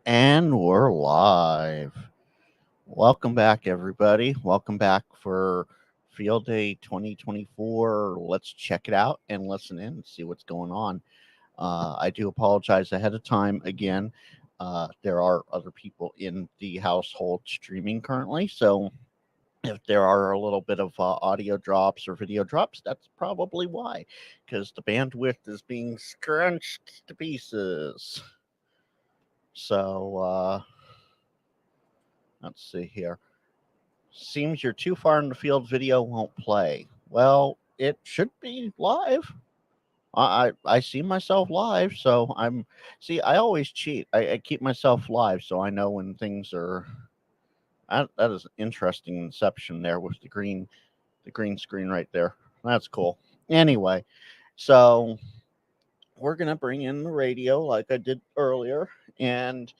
And we're live. Welcome back, everybody. Welcome back for Field Day 2024. Let's check it out and listen in and see what's going on. I do apologize ahead of time again. There are other people in the household streaming currently, so if there are a little bit of audio drops or video drops, that's probably why, because the bandwidth is being scrunched to pieces. So, let's see here. Seems you're too far in the field, video won't play. Well, it should be live. I see myself live, so I always cheat. I keep myself live so I know when things are. That is an interesting inception there with the green screen right there. That's cool. Anyway, so we're gonna bring in the radio like I did earlier, and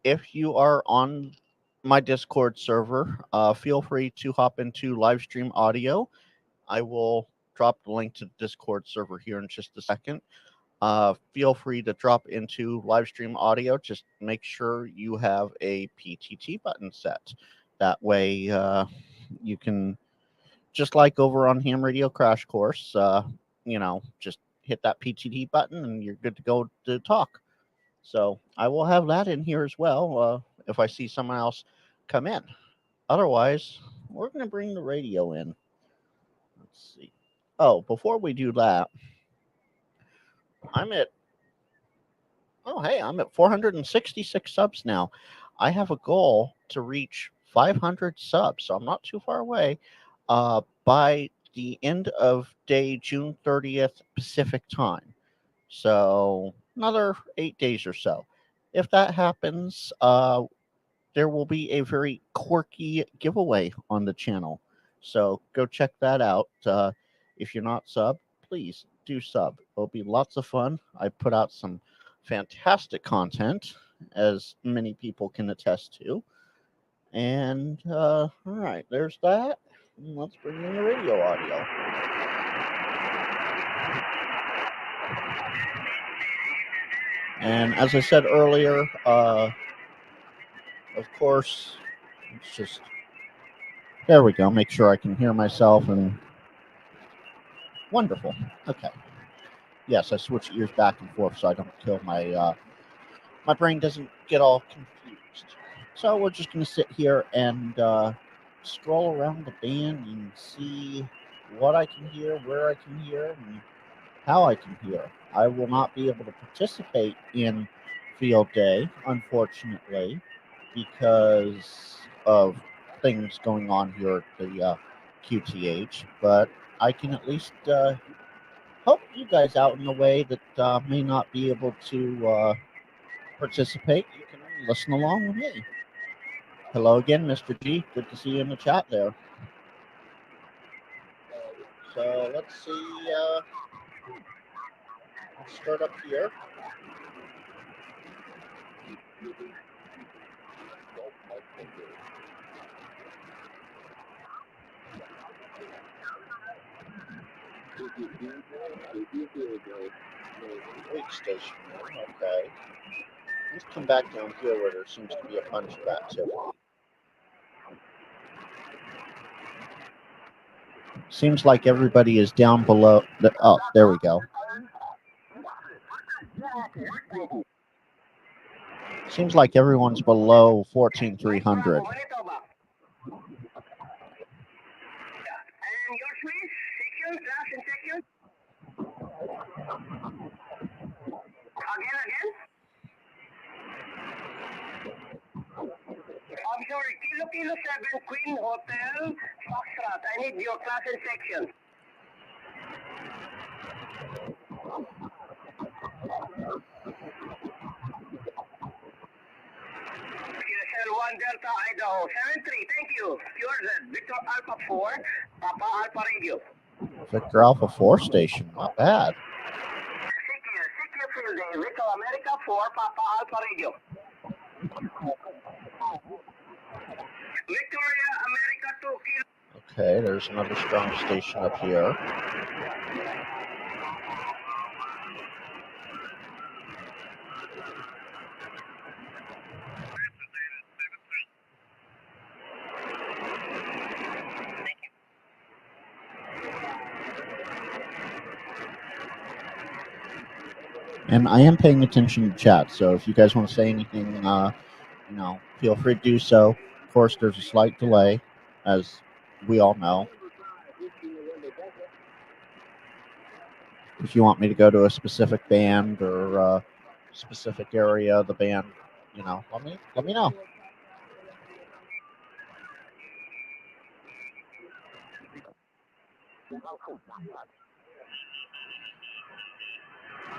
if you are on my Discord server, feel free to hop into live stream audio. I will drop the link to the Discord server here in just a second. Feel free to drop into live stream audio. Just make sure you have a PTT button set. That way, you can, just like over on Ham Radio Crash Course, just hit that PTT button and you're good to go to talk. So I will have that in here as well if I see someone else come in. Otherwise, we're going to bring the radio in. Let's see. Oh, before we do that, I'm at I'm at 466 subs now. I have a goal to reach 500 subs, so I'm not too far away. By the end of day June 30th Pacific time. So another 8 days or so. If that happens, there will be a very quirky giveaway on the channel. So go check that out. If you're not sub, please do sub. It'll be lots of fun. I put out some fantastic content, as many people can attest to. And all right, there's that. Let's bring in the radio audio. And as I said earlier, of course, it's just there we go. Make sure I can hear myself and wonderful. Okay. Yes, I switch ears back and forth so I don't kill my brain doesn't get all confused. So we're just gonna sit here and scroll around the band and see what I can hear, where I can hear, and how I can hear. I will not be able to participate in field day, unfortunately, because of things going on here at the QTH. But I can at least help you guys out in a way that may not be able to participate. You can listen along with me. Hello again, Mr. G. Good to see you in the chat there. So let's see. Let's start up here. Wait station. Okay. Let's come back down here where there seems to be a bunch of activity. Seems like everybody is down below. Oh, there we go. Seems like everyone's below 14,300. I'm sorry, Kilo 7, Queen Hotel, Foxtrot. I need your class and section. QSL 1 Delta Idaho 73, thank you. QRZ, Victor Alpha 4, Papa Alpha Radio. Victor Alpha 4 station, not bad. CQ Field Day, Victor America 4, Papa Alpha Radio. Victoria America 2, Kilo. Okay, there's another strong station up here. And I am paying attention to chat, so if you guys want to say anything, feel free to do so. Of course, there's a slight delay, as we all know. If you want me to go to a specific band or a specific area of the band, let me know.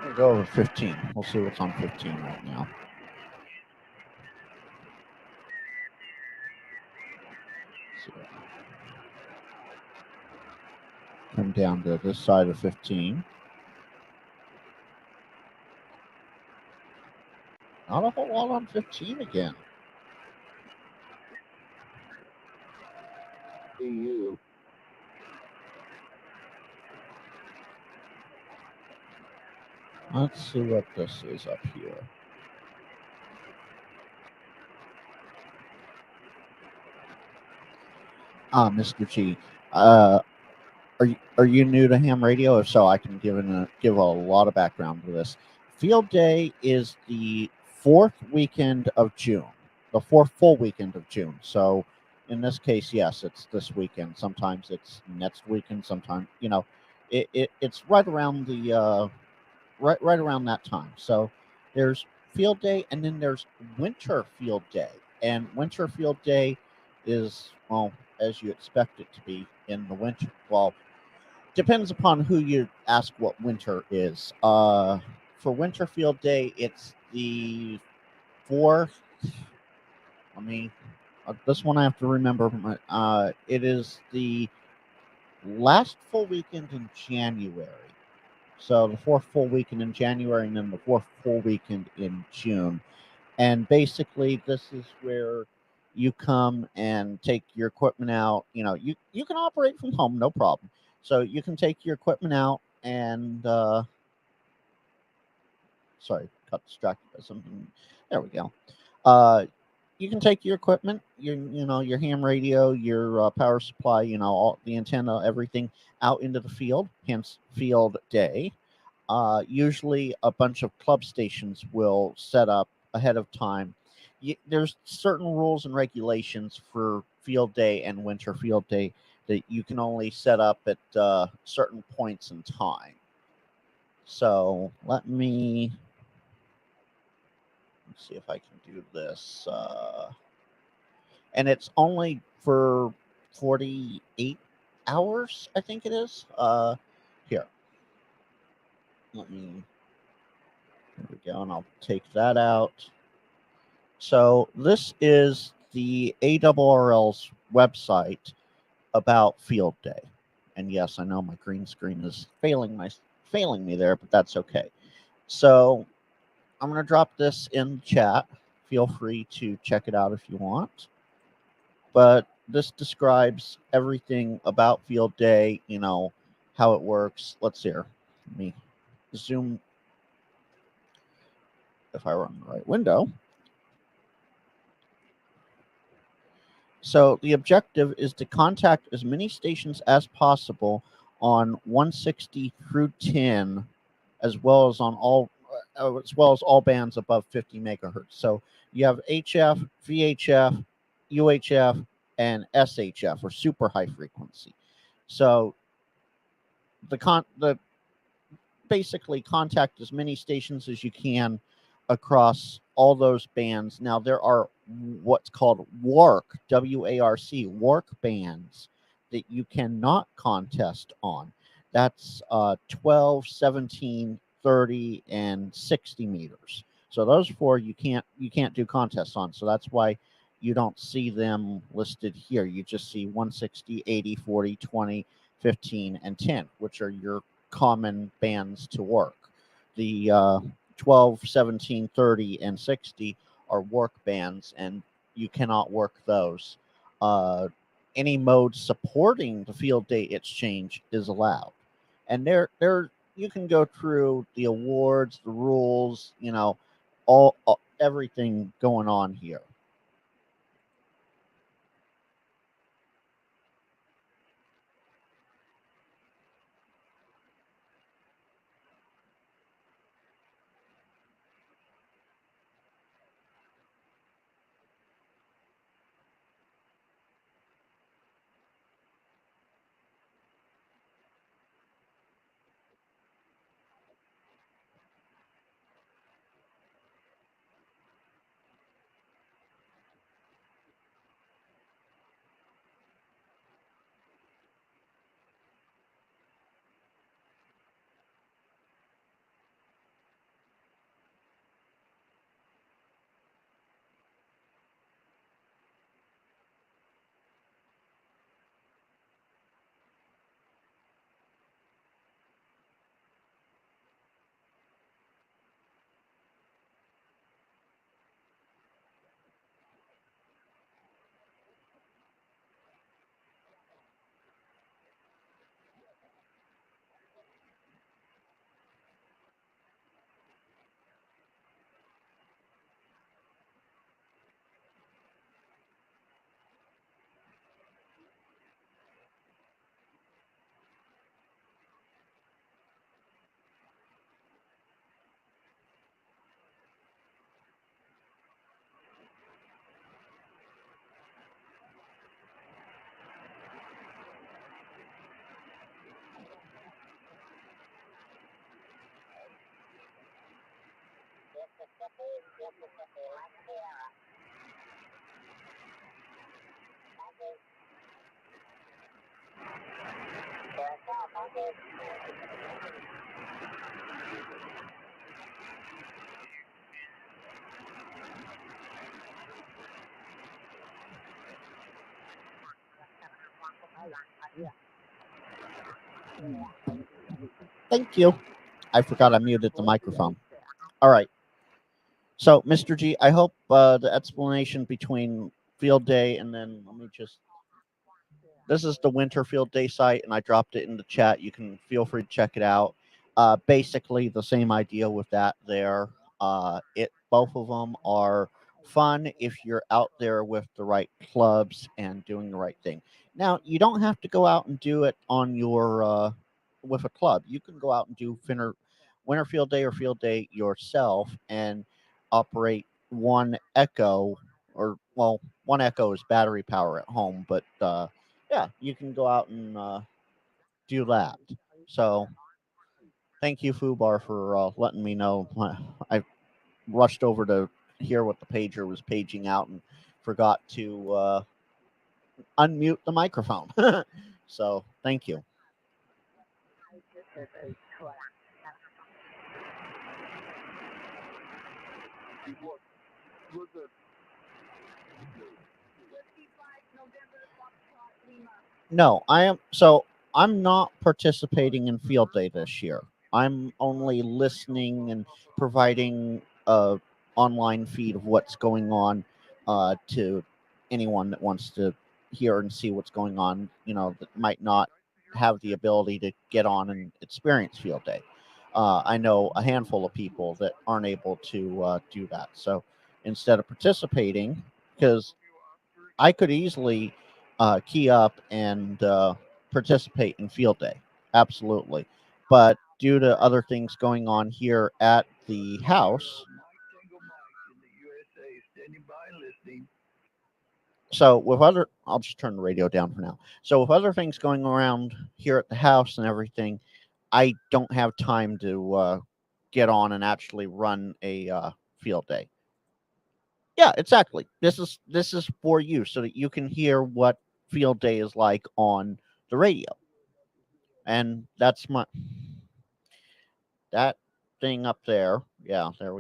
We'll go over 15. We'll see what's on 15 right now. Come down to this side of 15. Not a whole lot on 15 again. Let's see what this is up here. Mr. G, are you new to ham radio? If so, I can give a lot of background to this. Field Day is the fourth weekend of June, the fourth full weekend of June. So, in this case, yes, it's this weekend. Sometimes it's next weekend. Sometimes it's right around the right around that time. So, there's Field Day, and then there's Winter Field Day, and Winter Field Day is, well, as you expect it to be in the winter. Well, depends upon who you ask what winter is. For Winter Field Day, it's the fourth. I mean, this one I have to remember. It is the last full weekend in January. So the fourth full weekend in January, and then the fourth full weekend in June. And basically, this is where you come and take your equipment out. You can operate from home, no problem. So you can take your equipment out and sorry, got distracted by something. There we go. You can take your equipment, your ham radio, your power supply, all the antenna, everything out into the field. Hence, Field Day. Usually, a bunch of club stations will set up ahead of time. There's certain rules and regulations for Field Day and Winter Field Day that you can only set up at certain points in time. So let's see if I can do this. And it's only for 48 hours, I think it is. Here. There we go, and I'll take that out. So this is the ARRL's website about Field Day. And yes, I know my green screen is failing me there, but that's okay. So I'm going to drop this in chat. Feel free to check it out if you want. But this describes everything about Field Day, how it works. Let's see here. Let me zoom if I were on the right window. So the objective is to contact as many stations as possible on 160 through 10, as well as all bands above 50 megahertz. So you have HF, VHF, UHF, and SHF, or super high frequency. So basically contact as many stations as you can across all those bands. Now, there are what's called WARC, W-A-R-C, WARC bands that you cannot contest on. That's 12, 17, 30, and 60 meters. So those four you can't do contests on. So that's why you don't see them listed here. You just see 160, 80, 40, 20, 15, and 10, which are your common bands to work. The 12, 17, 30, and 60 are work bands, and you cannot work those. Any mode supporting the Field Day exchange is allowed. And there you can go through the awards, the rules, all everything going on here. Thank you. I forgot I muted the microphone. All right. So, Mr. G, I hope the explanation between field day and then let me just. This is the winter field day site, and I dropped it in the chat. You can feel free to check it out. Basically, the same idea with that there. Both of them are fun if you're out there with the right clubs and doing the right thing. Now, you don't have to go out and do it on your with a club. You can go out and do winter field day or field day yourself and operate one Echo, or well, one Echo is battery power at home, but yeah, you can go out and do that. So thank you, Fubar, for letting me know. I rushed over to hear what the pager was paging out and forgot to unmute the microphone. So thank you. No, I'm not participating in field day this year. I'm only listening and providing a online feed of what's going on to anyone that wants to hear and see what's going on. That might not have the ability to get on and experience field day. I know a handful of people that aren't able to do that. So instead of participating, because I could easily key up and participate in field day. Absolutely. But due to other things going on here at the house, I'll just turn the radio down for now. So with other things going around here at the house and everything, I don't have time to get on and actually run a field day. Yeah, exactly. This is for you so that you can hear what field day is like on the radio. And that's that thing up there. Yeah, there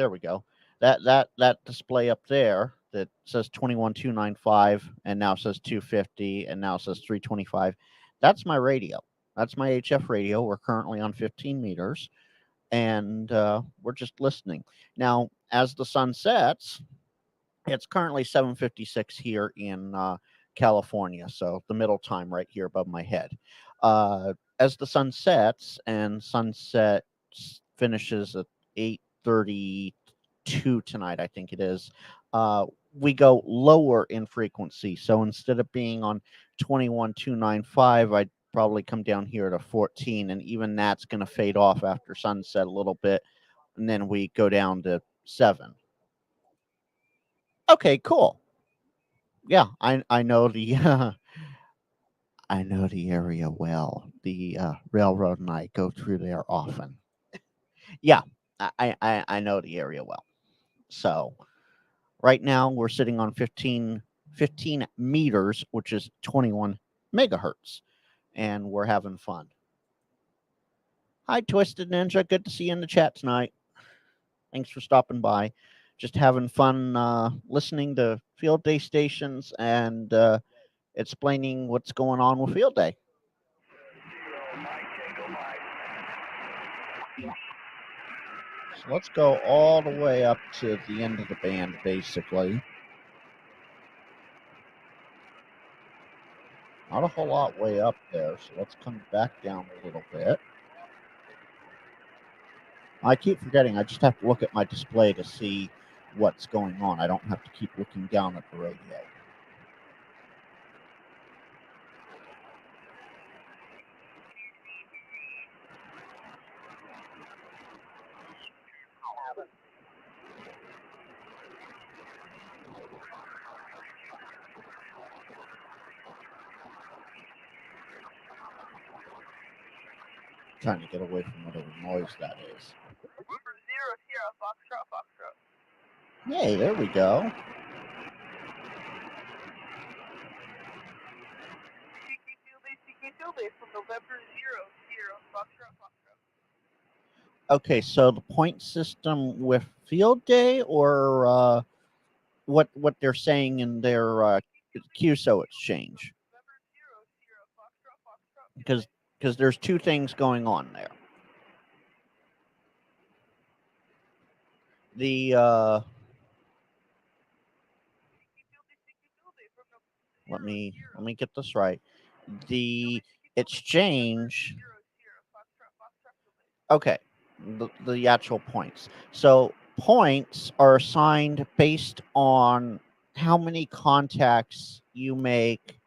we go. That display up there that says 21295 and now says 250 and now says 325. That's my radio. That's my HF radio. We're currently on 15 meters and we're just listening. Now, as the sun sets, it's currently 7:56 here in California, so the middle time right here above my head. As the sun sets and sunset finishes at 8:32 tonight, I think it is. We go lower in frequency. So instead of being on 21295, I'd probably come down here to 14, and even that's going to fade off after sunset a little bit, and then we go down to 7. Okay, cool. Yeah, I know the I know the area well. The railroad and I go through there often. Yeah, I know the area well. So right now we're sitting on 15 meters, which is 21 megahertz, and we're having fun. Hi, Twisted Ninja. Good to see you in the chat tonight. Thanks for stopping by. Just having fun listening to field day stations and explaining what's going on with field day. So let's go all the way up to the end of the band, basically. Not a whole lot way up there, so let's come back down a little bit. I keep forgetting, I just have to look at my display to see what's going on. I don't have to keep looking down at the radio. Trying to get away from whatever noise that is. Zero Sierra Foxtrot. Hey, there we go. Okay, so the point system with Field Day, or what they're saying in their QSO exchange, because there's two things going on there. The let me get this right. The exchange. Okay, the actual points. So points are assigned based on how many contacts you make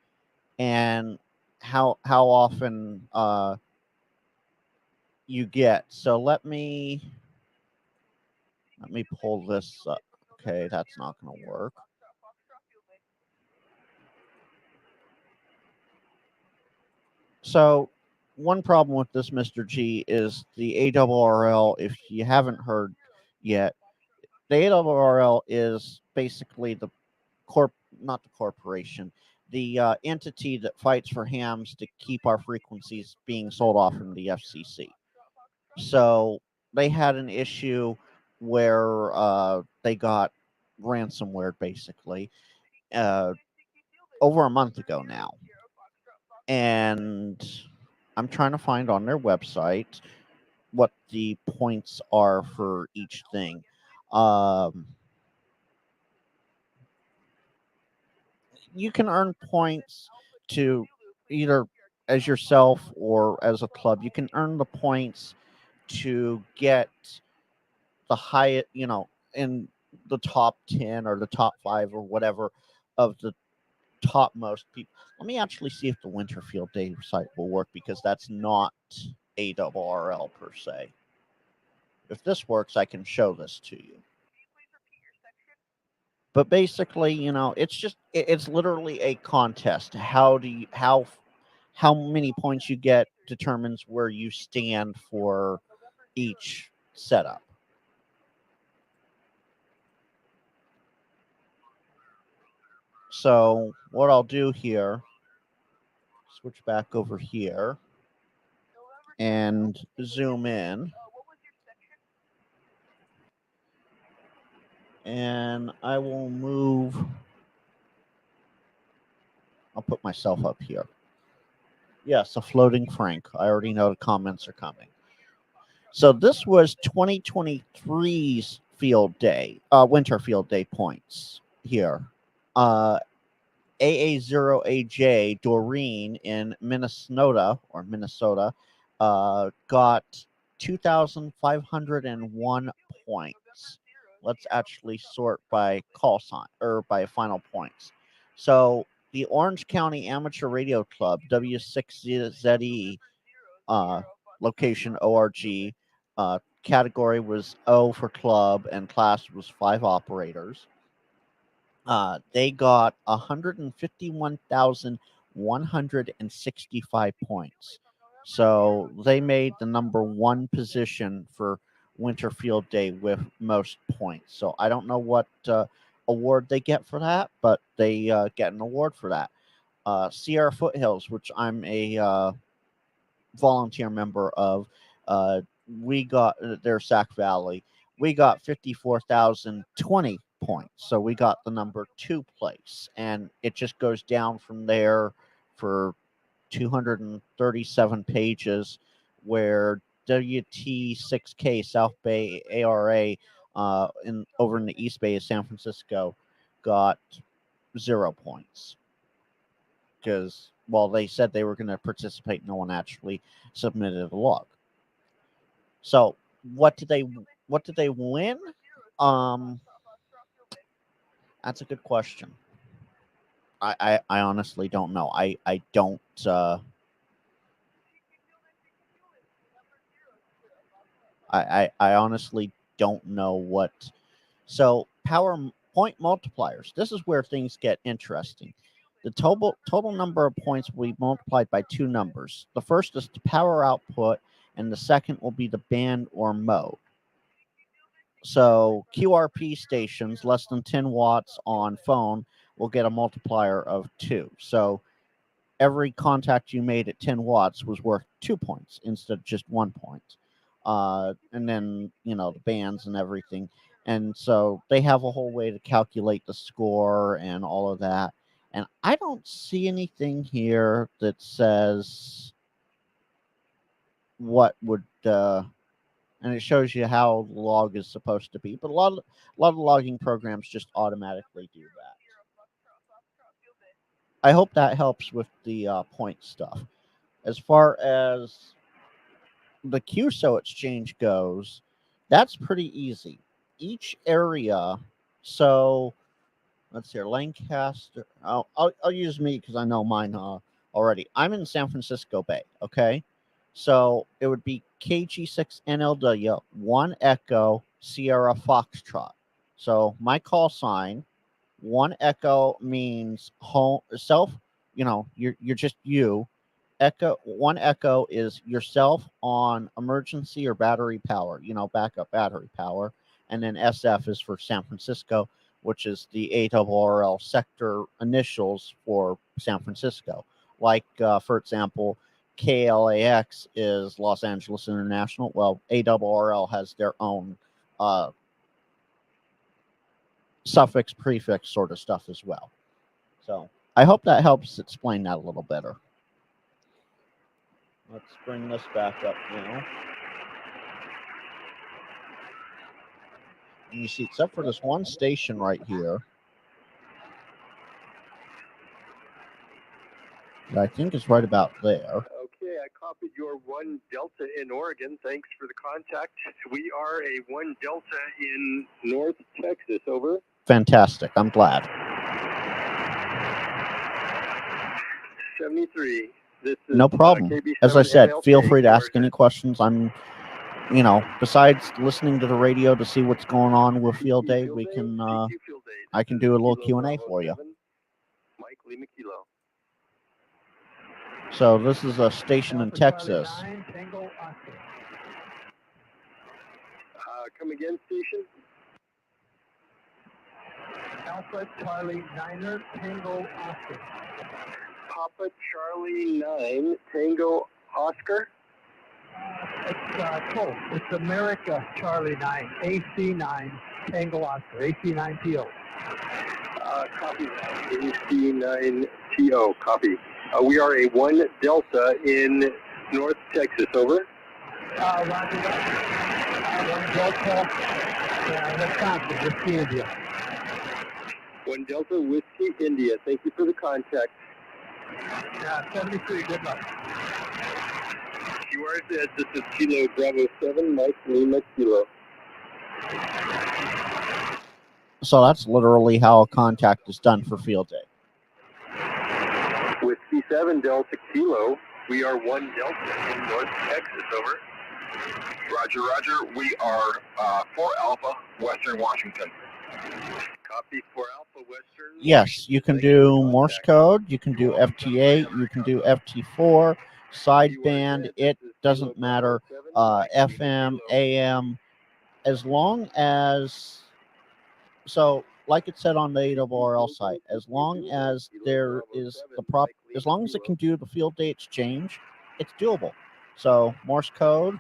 and how often you get. So let me pull this up. Okay, that's not going to work. So one problem with this, Mr. G, is the ARRL. If you haven't heard yet, the ARRL is basically the not the corporation, the entity that fights for hams to keep our frequencies being sold off from the FCC. So they had an issue where they got ransomware, basically, over a month ago now. And I'm trying to find on their website what the points are for each thing. You can earn points to either as yourself or as a club. You can earn the points to get the highest, in the top 10 or the top 5 or whatever of the topmost people. Let me actually see if the Winterfield Day site will work, because that's not ARRL per se. If this works, I can show this to you. But basically, it's literally a contest. How many points you get determines where you stand for each setup. So what I'll do here, switch back over here and zoom in. And I will move. I'll put myself up here. Yes, a floating Frank. I already know the comments are coming. So this was 2023's field day, winter field day points here. AA0AJ Doreen in Minnesota got 2,501 points. Let's actually sort by call sign or by final points. So the Orange County Amateur Radio Club W6ZE location ORG category was O for club and class was 5 operators. They got 151,165 points. So they made the number 1 position for Winterfield Day with most points. So I don't know what award they get for that, but they get an award for that. Sierra Foothills, which I'm a volunteer member of, we got their Sac Valley. We got 54,020 points. So we got the number 2 place. And it just goes down from there for 237 pages, where WT6K South Bay ARA over in the East Bay of San Francisco got 0 points. Because while they said they were going to participate, no one actually submitted a log. So what did they win? That's a good question. I honestly don't know. I don't I honestly don't know what. So power point multipliers. This is where things get interesting. The total number of points will be multiplied by 2 numbers. The first is the power output, and the second will be the band or mode. So QRP stations less than 10 watts on phone will get a multiplier of 2. So every contact you made at 10 watts was worth 2 points instead of just 1 point. And then, the bands and everything. And so they have a whole way to calculate the score and all of that. And I don't see anything here that says what would, and it shows you how the log is supposed to be. But a lot of logging programs just automatically do that. I hope that helps with the point stuff. As far as the QSO exchange goes, that's pretty easy. Each area, so let's see, Lancaster. I'll use me because I know mine already. I'm in San Francisco Bay. Okay, so it would be KG6NLW 1 Echo Sierra Foxtrot. So my call sign 1 Echo means home self. You're just you. Echo 1 Echo is yourself on emergency or battery power, backup battery power. And then SF is for San Francisco, which is the ARRL sector initials for San Francisco. Like, for example, KLAX is Los Angeles International. Well, ARRL has their own suffix, prefix sort of stuff as well. So I hope that helps explain that a little better. Let's bring this back up now. And you see, except for this one station right here, that I think is right about there. Okay, I copied your 1 Delta in Oregon. Thanks for the contact. We are a 1 Delta in North Texas. Over. Fantastic. I'm glad. 73. This is no problem. As I said, feel free to ask any questions. I'm, besides listening to the radio to see what's going on with Field Day, we can, I can do a little Q&A for you. Mike Lima Kilo. So this is a station in Texas. Come again, station? Alpha Charlie 9er Tango Oscar. Papa Charlie 9 Tango Oscar. It's close. It's America Charlie 9 AC9 Tango Oscar. AC9TO. Copy. AC9TO. Copy. We are a 1 Delta in North Texas. Over. Roger that. 1 Delta. Wisconsin, Whiskey, India. 1 Delta Whiskey, India. Thank you for the contact. 73. Good luck. QR said this is Kilo Bravo 7, Mike Lima Kilo. So that's literally how a contact is done for Field Day. Whiskey 7 Delta Kilo. We are 1 Delta in North Texas. Over. Roger, Roger. We are 4 Alpha, Western Washington. Copy 4 Alpha, Western. Yes, you can do Morse code, you can do FT8, you can do FT4, sideband, it doesn't matter, FM, AM, as long as, so like it said on the ARRL site, as long as there is the as long as it can do the Field Day exchange, it's doable. So Morse code,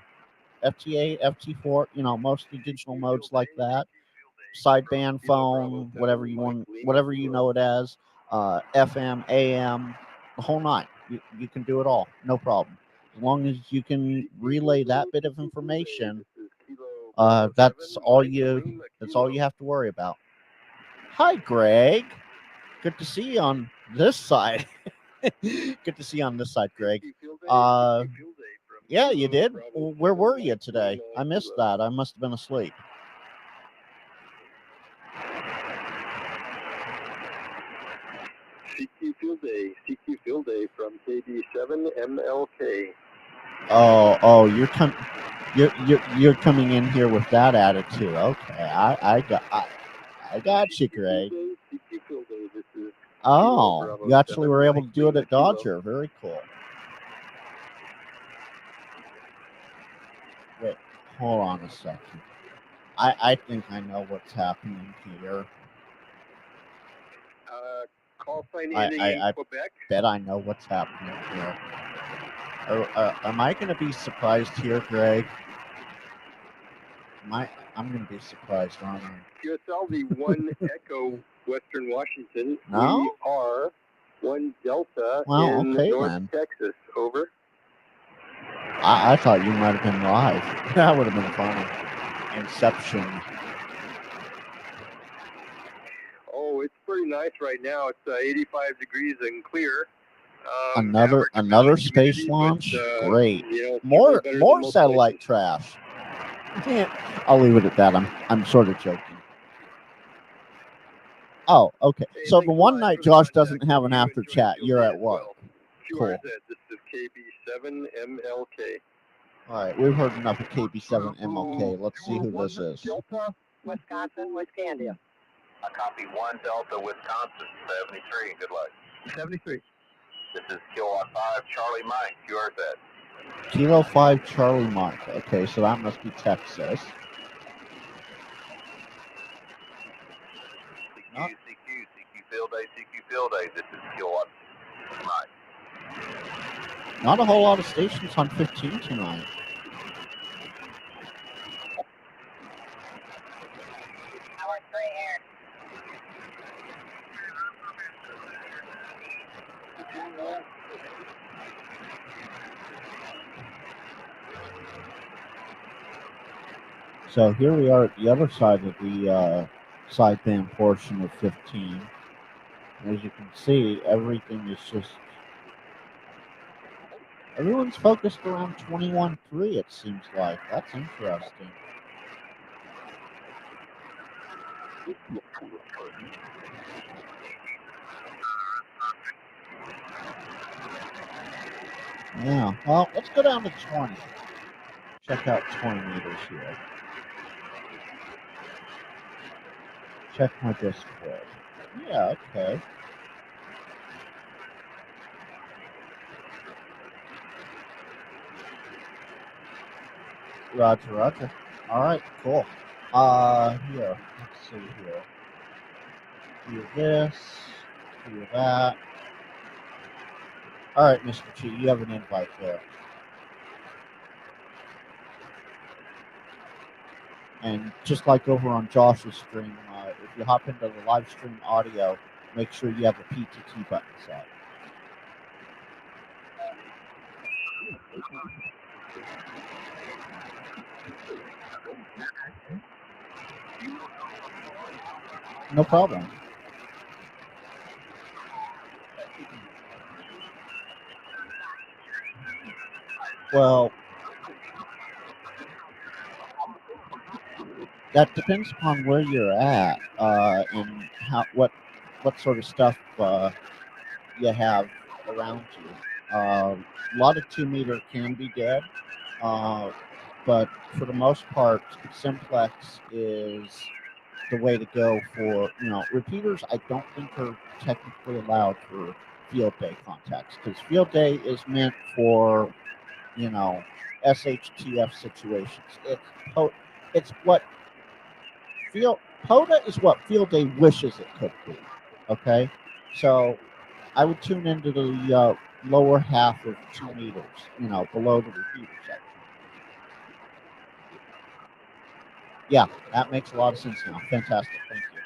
FT8, FT4, most of the digital modes like that. Sideband, phone, whatever you want, whatever you know it as, FM, AM, the whole nine. You can do it all, no problem. As long as you can relay that bit of information, that's all you have to worry about. Hi, Greg. Good to see you on this side. Good to see you on this side, Greg. Yeah, you did. Where were you today? I missed that. I must have been asleep. CQ Field Day from KD7 MLK. Oh, you're coming in here with that attitude. Okay, I got you, Greg. Oh, you actually were able to do it at Dodger. Very cool. Wait, hold on a second. I think I know what's happening here. Call sign I- ending I- in I- Quebec. Bet I know what's happening here. Am I going to be surprised here, Greg? I'm going to be surprised, aren't I? QSL, the 1 Echo, Western Washington. No? We are 1 Delta Well, in okay, North then. Texas. Over. I thought you might have been live. That would have been funny. Inception. Oh, it's pretty nice right now. It's 85 degrees and clear. Another average space humidity, launch? but, Great. you know, More certainly better than most satellite places. trash. I'll leave it at that. I'm sort of joking. Oh, okay. Hey, So thanks the a one lot night for the Josh contact. doesn't have an You after enjoy chat. field You're day at as work. well. Cool. QRZ, this is KB7MLK. All right, we've heard enough of KB7 MLK. Let's see who this is. Delta, Wisconsin, Wiscandia. I copy 1 Delta, Wisconsin, 73. Good luck. 73. This is Kilowatt 5, Charlie Mike, QRZ. Kilo 5 Charlie Mike. Okay, so that must be Texas. CQ Field Day, this is Kilowatt Mike. Not a whole lot of stations on 15 tonight. Hour 3 here. So here we are at the other side of the sideband portion of 15. As you can see, everything is just... Everyone's focused around 21.3, it seems like. That's interesting. Yeah, well, let's go down to 20. Check out 20 meters here. Check my Discord. Yeah, okay. Roger, roger. All right, cool. Here, let's see here. Do this, do that. All right, Mr. Chi, you have an invite there. And just like over on Josh's stream, if you hop into the live stream audio, make sure you have the PTT button set. No problem. Well, that depends upon where you're at and what sort of stuff you have around you. A lot of 2 meter can be dead, but for the most part, simplex is the way to go for, repeaters. I don't think are technically allowed for field day contacts, because field day is meant for, SHTF situations. It's what POTA is what field day wishes it could be. Okay, so I would tune into the lower half of 2 meters, below the repeater section. Yeah, that makes a lot of sense now. Fantastic, thank you.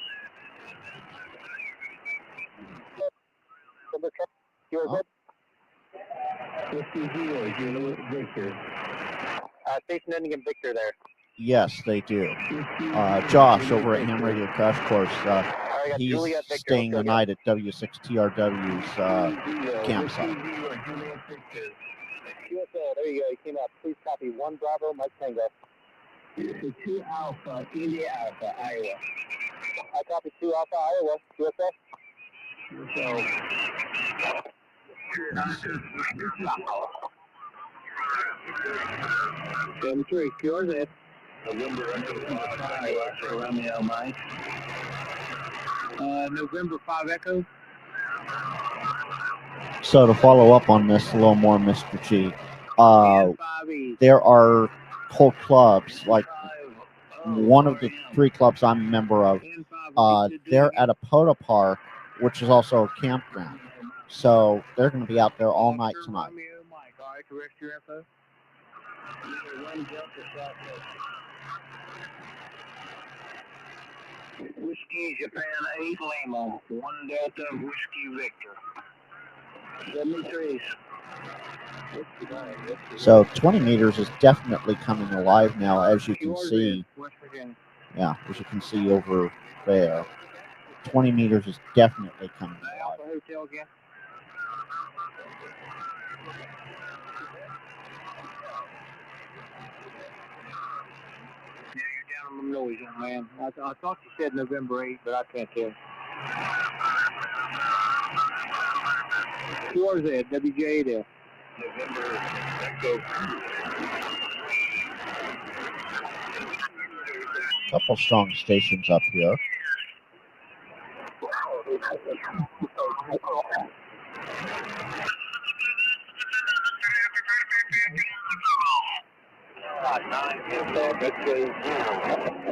Station ending in Victor there. Yes, they do. Josh over at Ham Radio Crash Course, he's staying the night at W6TRW's campsite. There you go. He came out. Please copy 1 Bravo, Mike Tango. 2 Alpha, India Alpha, Iowa. I copy 2 Alpha, Iowa. QSL. QSL. 3, QRZ. November Echo 5, Romeo Mike. November 5 Echo. So to follow up on this a little more, Mr. G, there are whole clubs like one of the 3 clubs I'm a member of, they're at a Poda Park, which is also a campground. So they're going to be out there all night tonight. Whiskey Japan 8 Lima, 1 Delta Whiskey Victor. 73s. So 20 meters is definitely coming alive now, as you can see. Yeah, as you can see over there. 20 meters is definitely coming alive. Hotel again. Yeah, you're down on the noise, young man. I thought you said November 8th, but I can't tell. QRZ, WJ there. November Echo. Couple strong stations up here.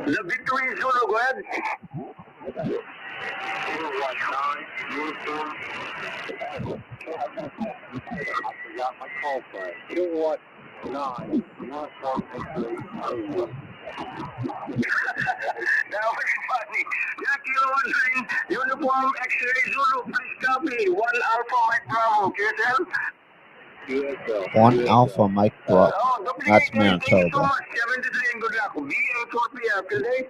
The Victory Zulu, go ahead. I forgot my call sign. Kilowatt 9. Uniform Victory. That was funny. Yeah, Kilowatt 9. Uniform X-ray Zulu. Please copy. 1 Alpha Mike Bravo. QSL? QSL. 1 Alpha Mike Bravo. That's Manitoba. Thank you so much. 73 and good luck. VA 4 p.m. today.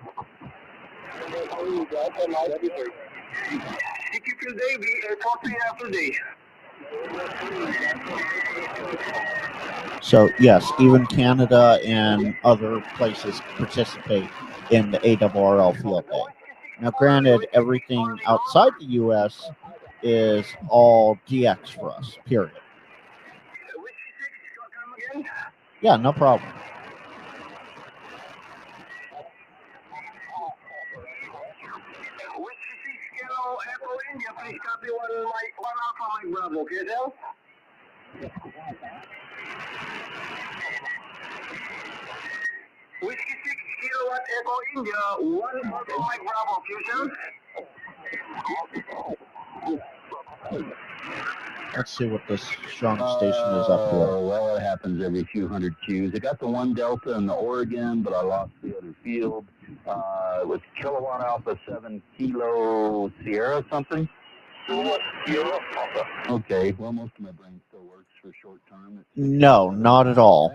CQ today. VA 4 p.m. today. So yes, even Canada and other places participate in the ARRL field day. Now granted, everything outside the US is all DX for us, period. Yeah, no problem. Echo India, please copy 1 Alpha Mike Bravo, okay, Del? Whiskey 6 Kilowatt Echo India, 1 Alpha Mike Bravo, QSL? Let's see what this strong station is up here. Well, it happens every few hundred Qs. I got the 1 Delta in the Oregon, but I lost the other field. It was Kilowatt Alpha 7 Kilo Sierra something. Okay, well, most of my brain still works for short term. No, not at all.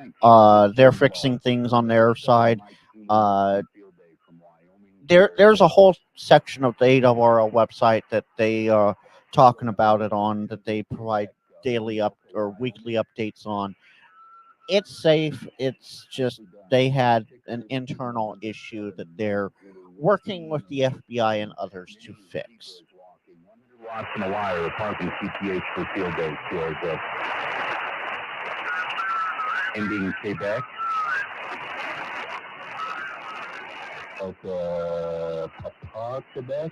They're fixing things on their side. There's a whole section of the ARRL website that they are talking about it on, that they provide daily or weekly updates on. It's safe. It's just they had an internal issue that they're working with the FBI and others to fix. Watts in a wire, parking CTH for field day, QRZ. Ending Quebec. Papa, Quebec.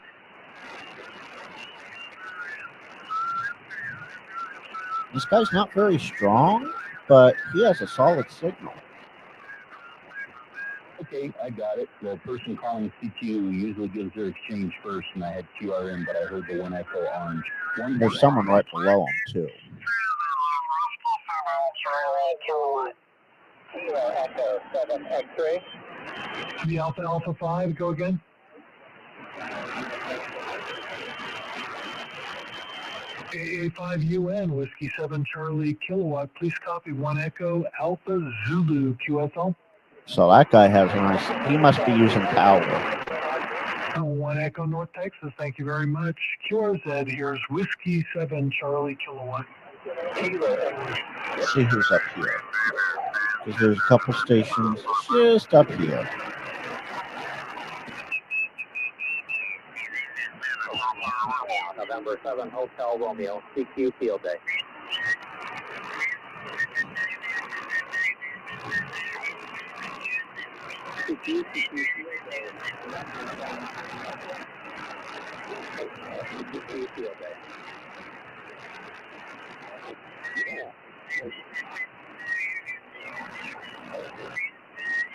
This guy's not very strong, but he has a solid signal. Okay, I got it. The person calling CQ usually gives their exchange first, and I had QRM, but I heard the 1 Echo Orange. There's someone right below him, too. Kilowatt. Echo 7 X-ray. The Alpha 5, go again. AA5UN, Whiskey 7 Charlie Kilowatt. Please copy 1 Echo Alpha Zulu QSL. So that guy has a nice, he must be using power. 1 Echo North Texas, thank you very much. QRZ, here's Whiskey 7 Charlie Kilowatt. Let's see who's up here. Because there's a couple stations just up here. November 7 Hotel Romeo, CQ field day. CQ field day.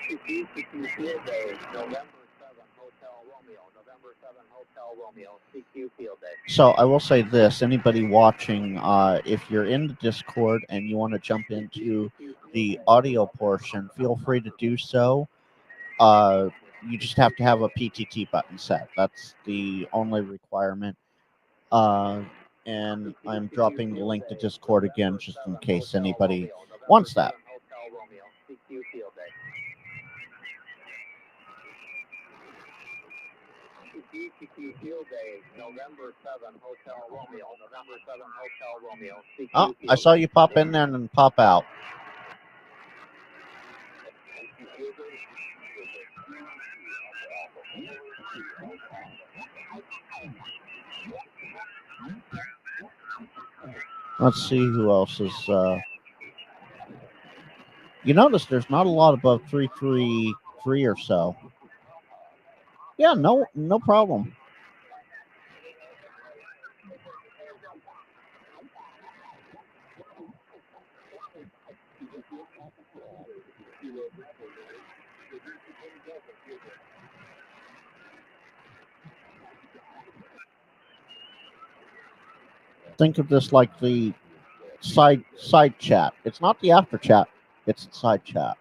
CQ Field Day, November 7, Hotel Romeo. November 7, Hotel Romeo. CQ Field Day. So I will say this: anybody watching, if you're in the Discord and you want to jump into the audio portion, feel free to do so. You just have to have a PTT button set. That's the only requirement. And I'm dropping the link to Discord again just in case anybody wants that. Hotel Romeo. CQ Field Day. CQ Field Day, November 7, Hotel Romeo. November 7, Hotel Romeo. CQ Oh, Field I saw Day. you pop in there and pop out. Let's see who else is. You notice there's not a lot above 333 or so. Yeah, no problem. Think of this like the side chat. It's not the after chat. It's the side chat.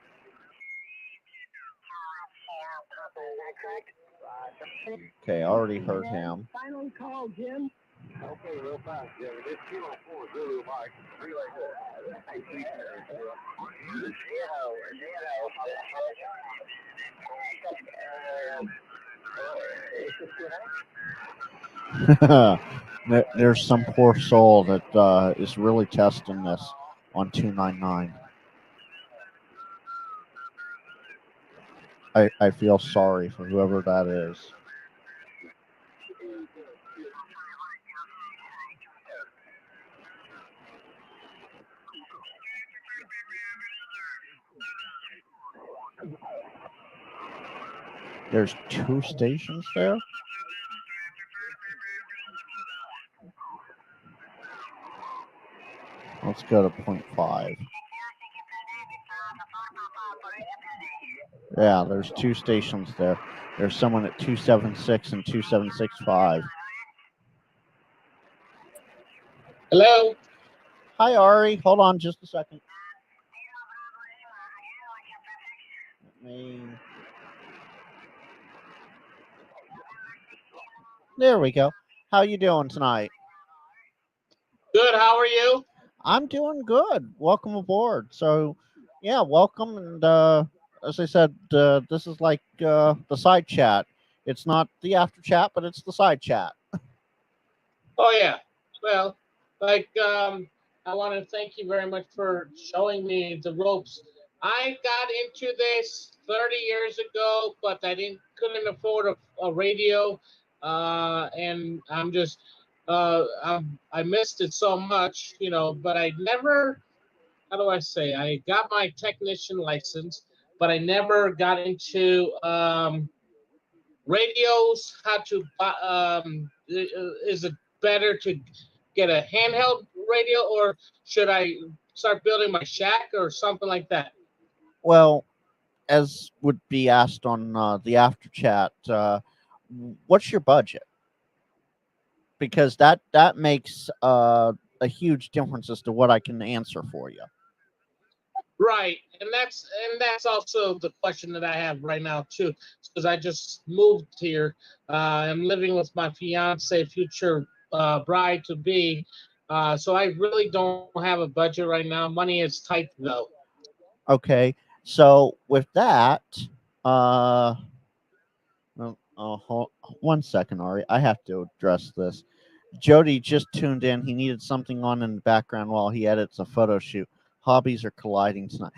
Okay, I already heard him. Final call, Jim. Okay, real fast, Jim. It's 204 Zulu Mike. Relay There's some poor soul that is really testing this on 299. I feel sorry for whoever that is. There's 2 stations there. Let's go to 0.5. Yeah, there's 2 stations there. There's someone at 276 and 2765. Hello? Hi, Ari. Hold on just a second. There we go. How you doing tonight? Good, how are you? I'm doing good. Welcome aboard. So, yeah, welcome. And as I said, this is like the side chat. It's not the after chat, but it's the side chat. Oh, yeah. Well, I want to thank you very much for showing me the ropes. I got into this 30 years ago, but I couldn't afford a radio. And I'm just, I missed it so much, but I never, how do I say? I got my technician license, but I never got into radios. How to is it better to get a handheld radio, or should I start building my shack or something like that? Well, as would be asked on the after chat, what's your budget? Because that makes a huge difference as to what I can answer for you. Right, and that's also the question that I have right now too, because I just moved here. I'm living with my fiance, future bride to be. So I really don't have a budget right now. Money is tight though. Okay, so with that, one second, Ari. I have to address this. Jody just tuned in. He needed something on in the background while he edits a photo shoot. Hobbies are colliding tonight.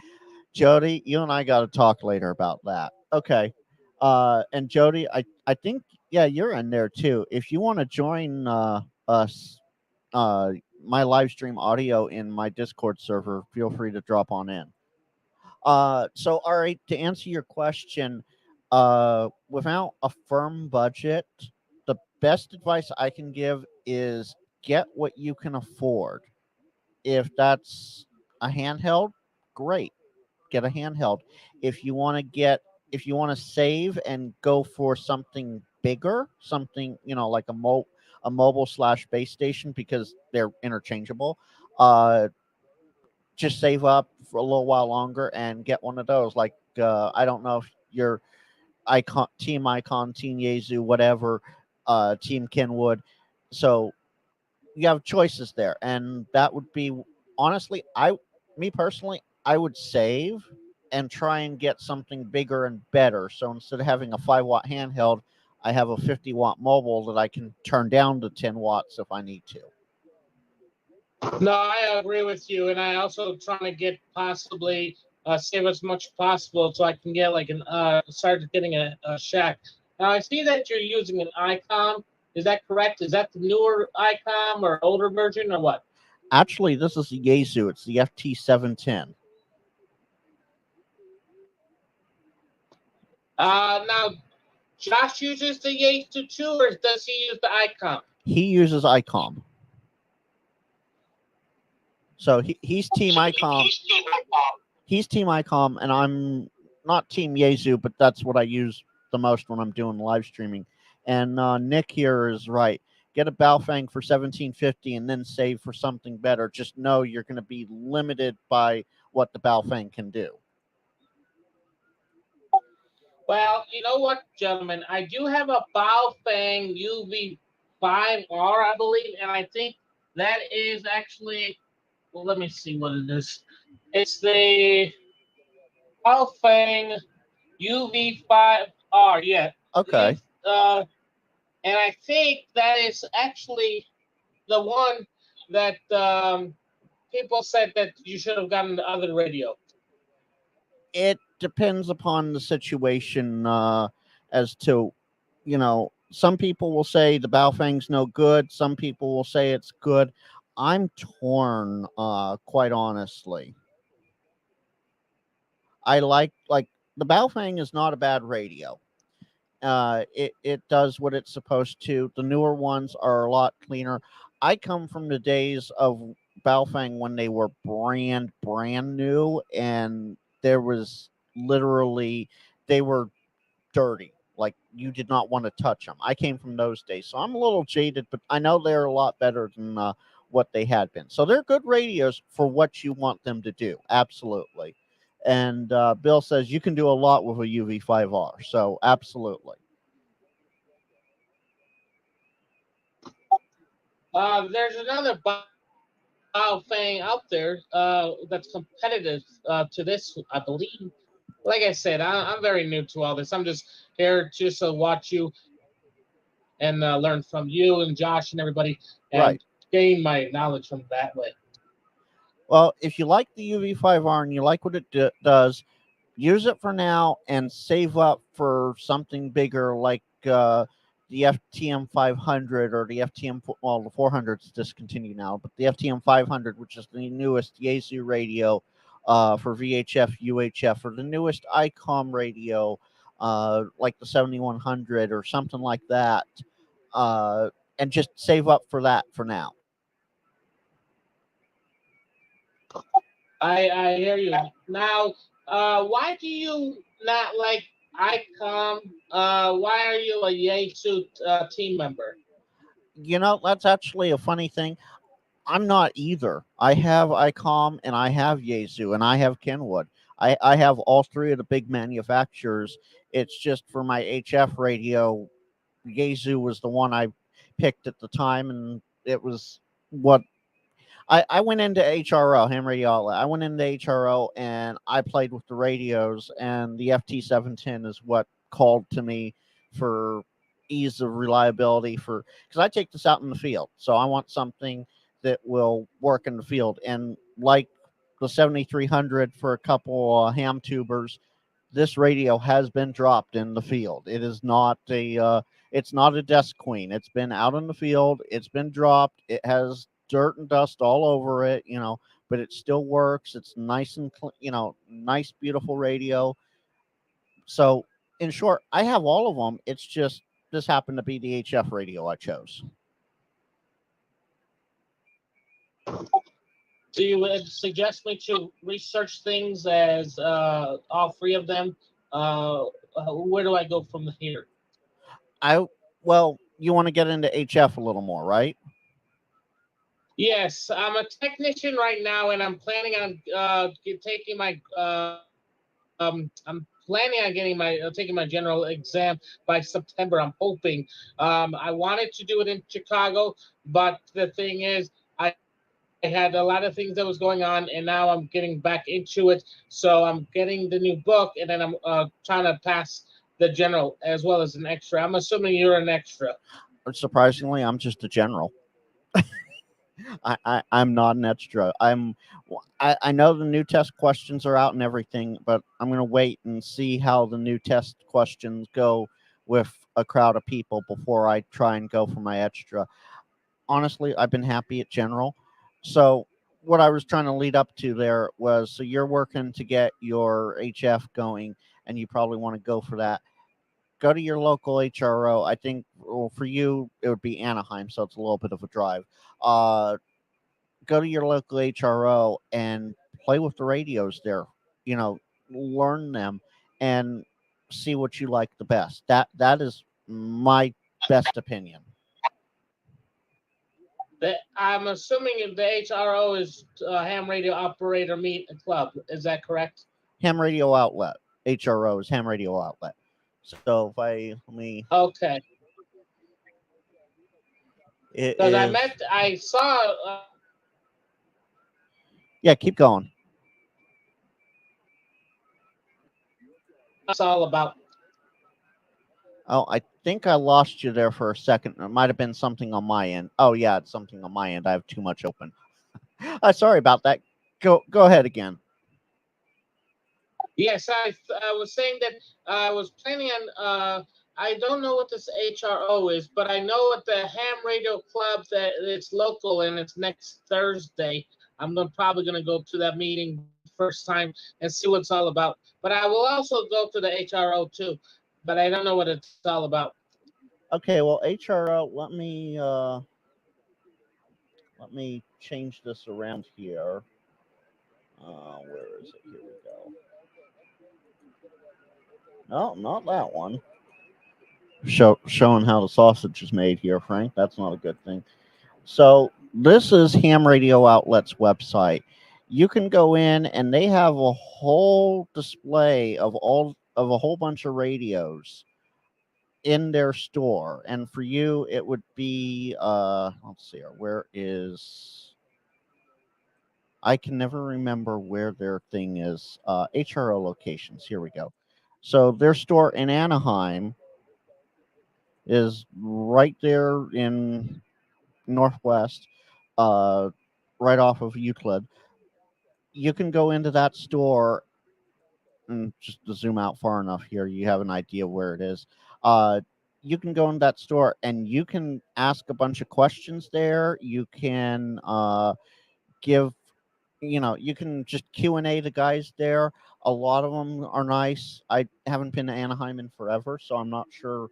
Jody, you and I got to talk later about that. Okay. And Jody, I think, yeah, you're in there too. If you want to join us, my live stream audio in my Discord server, feel free to drop on in. So, all right, to answer your question, without a firm budget, the best advice I can give is get what you can afford. If that's a handheld, great. Get a handheld. If you want to get if you want to save and go for something bigger, something, like a mobile slash base station, because they're interchangeable, just save up for a little while longer and get one of those. Like, I don't know if you're Team Icon, Team Yaesu, whatever, Team Kenwood. So you have choices there, and that would be, honestly, me personally, I would save and try and get something bigger and better. So instead of having a 5-watt handheld, I have a 50-watt mobile that I can turn down to 10 watts if I need to. No, I agree with you, and I also trying to get possibly save as much as possible so I can get like start getting a Shack. Now I see that you're using an ICOM. Is that correct? Is that the newer ICOM or older version or what? Actually, this is the Yaesu. It's the FT710. Now Josh uses the Yaesu too, or does he use the ICOM? He uses ICOM. So he's Team ICOM. He's Team ICOM, and I'm not Team Yaesu, but that's what I use the most when I'm doing live streaming. And Nick here is right. Get a Baofeng for $17.50 and then save for something better. Just know you're going to be limited by what the Baofeng can do. Well, you know what, gentlemen? I do have a Baofeng UV5R, I believe, and I think that is actually. Well, let me see what it is. It's the Baofeng UV5R. Yeah. Okay. And I think that is actually the one that people said that you should have gotten the other radio. It depends upon the situation as to, some people will say the Baofeng's no good. Some people will say it's good. I'm torn, quite honestly. I like the Baofeng is not a bad radio. It does what it's supposed to. The newer ones are a lot cleaner. I come from the days of Baofeng when they were brand new, and there was literally, they were dirty. Like, you did not want to touch them. I came from those days, so I'm a little jaded, but I know they're a lot better than what they had been. So they're good radios for what you want them to do. Absolutely. And Bill says you can do a lot with a UV5R. So absolutely. There's another Baofeng out there that's competitive to this, I believe. Like I said, I'm very new to all this. I'm just here just to watch you and learn from you and Josh and everybody, and Right. gain my knowledge from that way. Well, if you like the UV5R and you like what it does, use it for now and save up for something bigger like the FTM 500 or the FTM, well, the 400 is discontinued now, but the FTM 500, which is the newest Yaesu radio for VHF, UHF, or the newest ICOM radio, like the 7100 or something like that, and just save up for that for now. I hear you. Now, why do you not like ICOM? Why are you a Yaesu team member? That's actually a funny thing. I'm not either. I have ICOM and I have Yaesu and I have Kenwood. I have all three of the big manufacturers. It's just for my HF radio, Yaesu was the one I picked at the time, and it was what I went into HRO, Ham Radio Outlet. I went into HRO and I played with the radios, and the FT710 is what called to me for ease of reliability, because I take this out in the field. So I want something that will work in the field. And like the 7300 for a couple ham tubers, this radio has been dropped in the field. It is not it's not a desk queen. It's been out in the field. It's been dropped. It has dirt and dust all over it, but it still works. It's nice and nice, beautiful radio. So in short, I have all of them. It's just this happened to be the HF radio I chose. Do you suggest me to research things as all three of them where do I go from here? Well, you want to get into HF a little more, right? Yes, I'm a technician right now, and I'm planning on taking my I'm planning on getting my taking my general exam by September. I'm hoping. I wanted to do it in Chicago, but the thing is, I had a lot of things that was going on, and now I'm getting back into it. So I'm getting the new book, and then I'm trying to pass the general as well as an extra. I'm assuming you're an extra. Surprisingly, I'm just a general. I'm not an extra. I know the new test questions are out and everything, but I'm gonna wait and see how the new test questions go with a crowd of people before I try and go for my extra. Honestly, I've been happy at general. So what I was trying to lead up to there was, so you're working to get your HF going, and you probably want to go for that. Go to your local HRO. I think, well, for you it would be Anaheim, so it's a little bit of a drive. Go to your local HRO and play with the radios there. You know, learn them and see what you like the best. That is my best opinion. I'm assuming if the HRO is Ham Radio Operator Meet Club. Is that correct? Ham radio outlet. HRO is ham radio outlet. So if I let me, Okay. it Because is, I saw. yeah. Keep going. It's all about. Oh, I think I lost you there for a second. It might have been something on my end. Oh yeah, it's something on my end. I have too much open. Sorry about that. Go ahead again. Yes, I was saying that I was planning on. I don't know what this HRO is, but I know at the Ham Radio Club that it's local and it's next Thursday. Probably going to go to that meeting first time and see what it's all about. But I will also go to the HRO too, but I don't know what it's all about. Okay, well HRO, let me change this around here. Where is it? Here we go. No, not that one. Showing how the sausage is made here, Frank. That's not a good thing. So this is Ham Radio Outlet's website. You can go in and they have a whole display of a whole bunch of radios in their store. And for you, it would be let's see here. Where is, I can never remember where their thing is. HRO locations. Here we go. So their store in Anaheim is right there in Northwest, right off of Euclid. You can go into that store, and just to zoom out far enough here, you have an idea where it is. You can go in that store and you can ask a bunch of questions there. You can give, you can just Q&A the guys there. A lot of them are nice. I haven't been to Anaheim in forever, so I'm not sure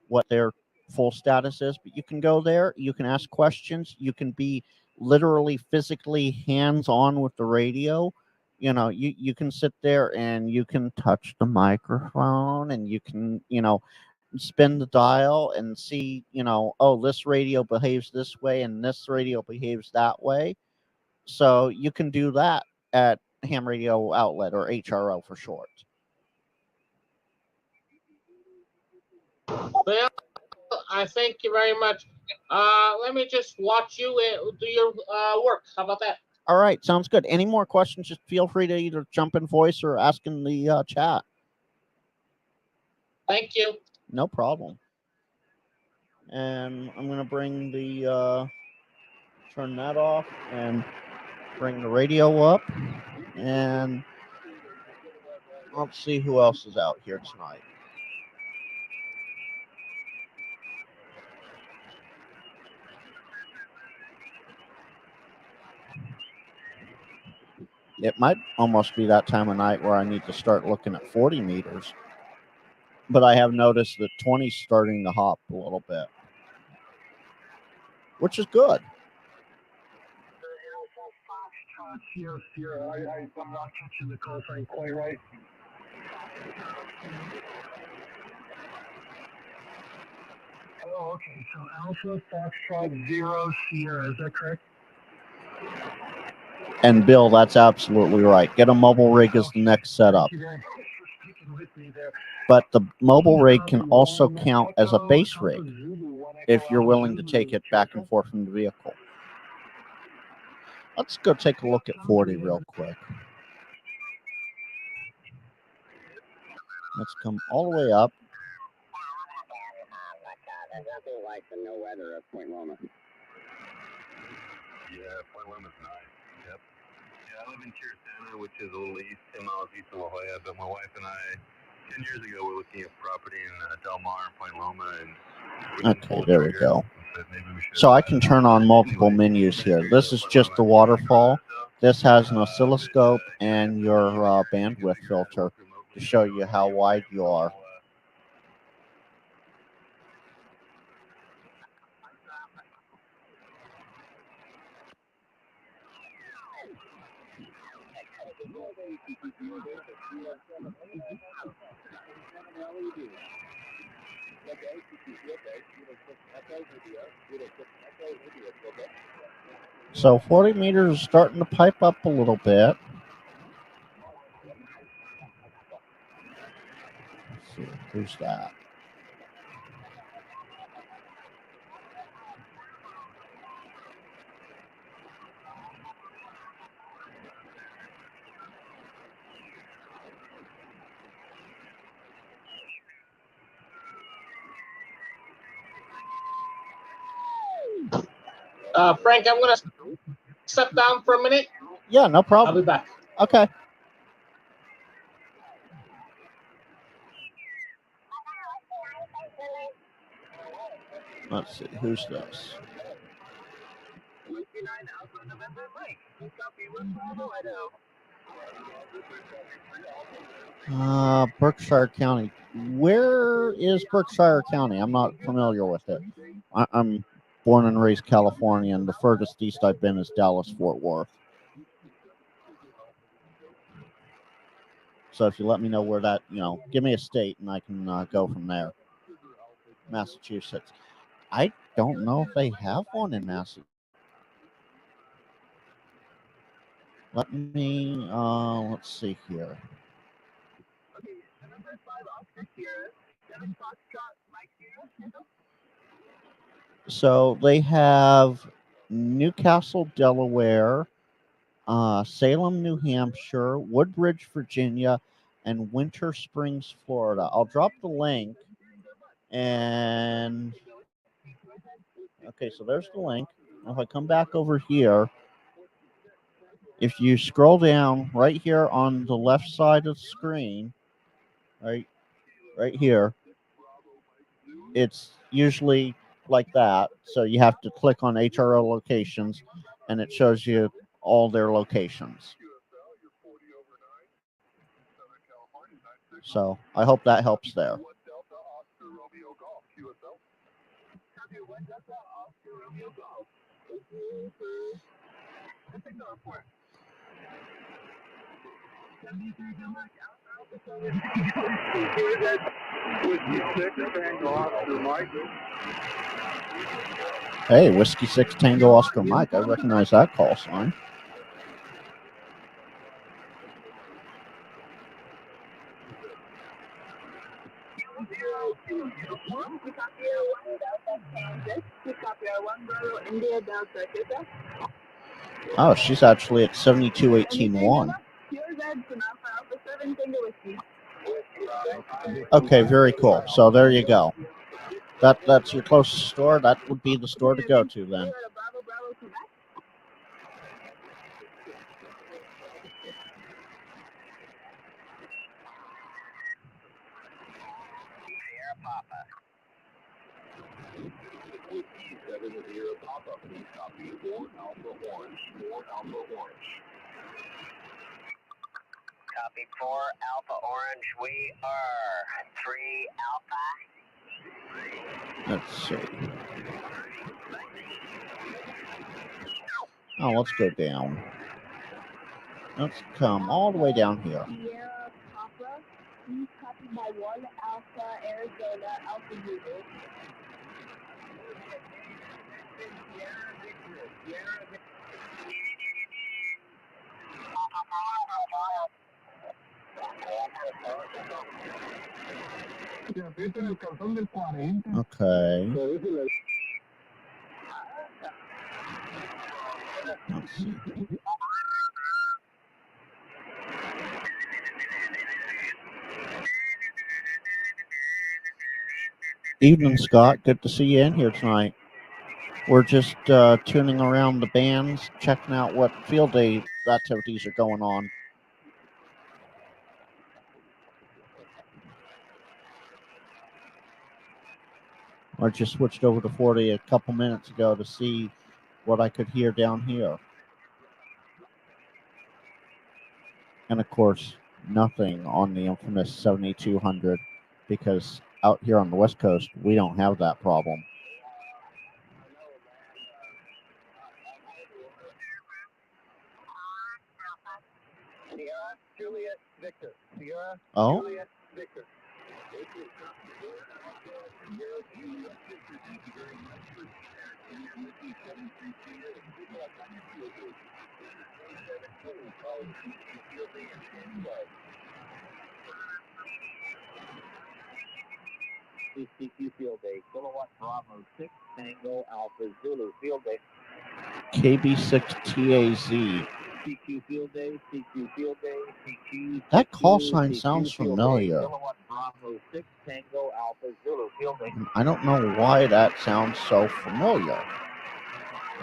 what their full status is, but you can go there, you can ask questions, you can be literally physically hands-on with the radio. You can sit there and you can touch the microphone and you can, spin the dial and see, oh, this radio behaves this way and this radio behaves that way. So you can do that at Ham Radio Outlet, or HRO for short. Well, I thank you very much. Let me just watch you do your work. How about that? All right, sounds good. Any more questions, just feel free to either jump in voice or ask in the chat. Thank you. No problem. And I'm going to bring the, turn that off and bring the radio up. And let's see who else is out here tonight. It might almost be that time of night where I need to start looking at 40 meters. But I have noticed that 20 is starting to hop a little bit, which is good. I'm not catching the call sign quite right. Oh, okay. So Alpha Foxtrot 0 Sierra, is that correct? And Bill, that's absolutely right. Get a mobile rig as the next setup. Thank you very much for sticking with me there. But the mobile rig can also count as a base rig if you're willing to take it back and forth from the vehicle. Let's go take a look at 40 real quick. Let's come all the way up. There's nothing like the no weather of Point Loma. Yeah, Point Loma's nice. Yep. Yeah, I live in Tirisana, which is a little east, 10 miles east of La Jolla. But my wife and I, 10 years ago, were looking at property in Del Mar and Point Loma, and we didn't Okay, pull the there we trigger. go. But maybe we should, So I can turn on multiple menus here. This is just the waterfall. This has an oscilloscope and your bandwidth filter to show you how wide you are. So 40 meters is starting to pipe up a little bit. Let's see, who's that? Frank, I'm gonna step down for a minute. Yeah, no I'll problem. be back. Okay. Let's see, who's this? Berkshire County. Where is Berkshire County? I'm not familiar with it. I'm born and raised California, and the furthest east I've been is Dallas-Fort Worth. So if you let me know where that, give me a state, and I can go from there. Massachusetts. I don't know if they have one in Massachusetts. Let me, let's see here. So they have Newcastle, Delaware, Salem, New Hampshire, Woodbridge, Virginia, and Winter Springs, Florida. I'll drop the link. And okay, so there's the link. If I come back over here, if you scroll down right here on the left side of the screen, right here, it's usually like that. So you have to click on HRO locations, and it shows you all their locations. So I hope that helps there. Hey, Whiskey 6 Tango Oscar Mike. I recognize that call sign. Oh, she's actually at 72.18.1. Okay, very cool. So there you go. That's your closest store. That would be the store to go to then. Copy 4 Alpha Orange. We are 3 Alpha. Let's see. Oh, let's go down. Let's come all the way down here. Please copy by 1 Alpha Arizona Alpha Zulu. Okay. Let's see. Evening, Scott. Good to see you in here tonight. We're just tuning around the bands, checking out what field day activities are going on. I just switched over to 40 a couple minutes ago to see what I could hear down here. And of course, nothing on the infamous 7200, because out here on the West Coast, we don't have that problem. Sierra, Juliet, Victor. Sierra, Oh? Juliet, Victor. CQ Field Day, Kilowatt Bravo 6 Tango Alpha Zulu Field Day. KB6TAZ. CQ Field Day, CQ Field Day, CQ. That call CQ, sign CQ sounds Field familiar. Day, Kilowatt Bravo 6 Tango Alpha Zulu Field Day. I don't know why that sounds so familiar.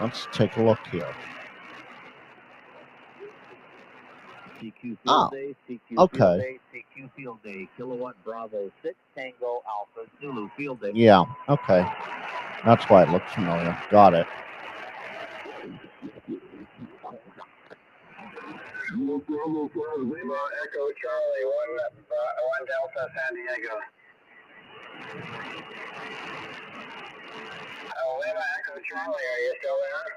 Let's take a look here. CQ Field Oh, Day, CQ okay. Field Day, CQ Field Day, Kilowatt Bravo 6 Tango Alpha Zulu Field Day. Yeah, okay. That's why it looks familiar. Got it. Bravo 4 Lima Echo Charlie 1 Delta San Diego. Lima Echo Charlie, are you still there?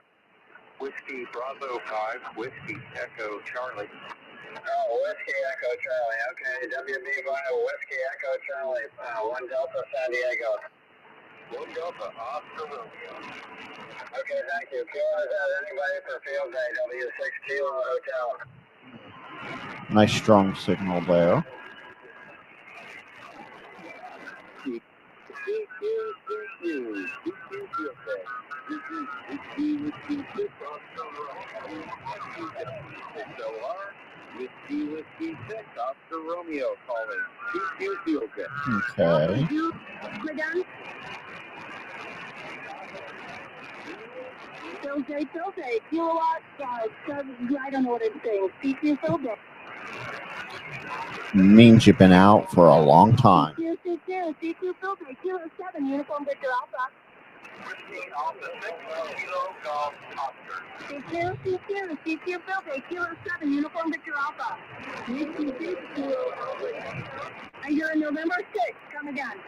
Whiskey Bravo 5, Whiskey Echo Charlie. Oh, Whiskey Echo Charlie. Okay, WB5 Whiskey Echo Charlie, 1 Delta San Diego. 1 Delta, Oscar Romeo. Okay, thank you. Kilo, is that anybody for field day? W6 Kilo Hotel. Nice strong signal there. Whiskey 6 Oscar Romeo calling. CQ Field Day. Okay. Field Day, Kilowatt, I don't know what it's saying. CQ Field Day. Means you've been out for a long time. CQ Field Day, Kilo 7, Uniform Victor Alpha. Whiskey Alpha 6 Kilo Golf Oscar. CQ Field Day, Kilo 7, Uniform Victor Alpha. Whiskey 6 Kilo Alpha. And you're in November 6, come again.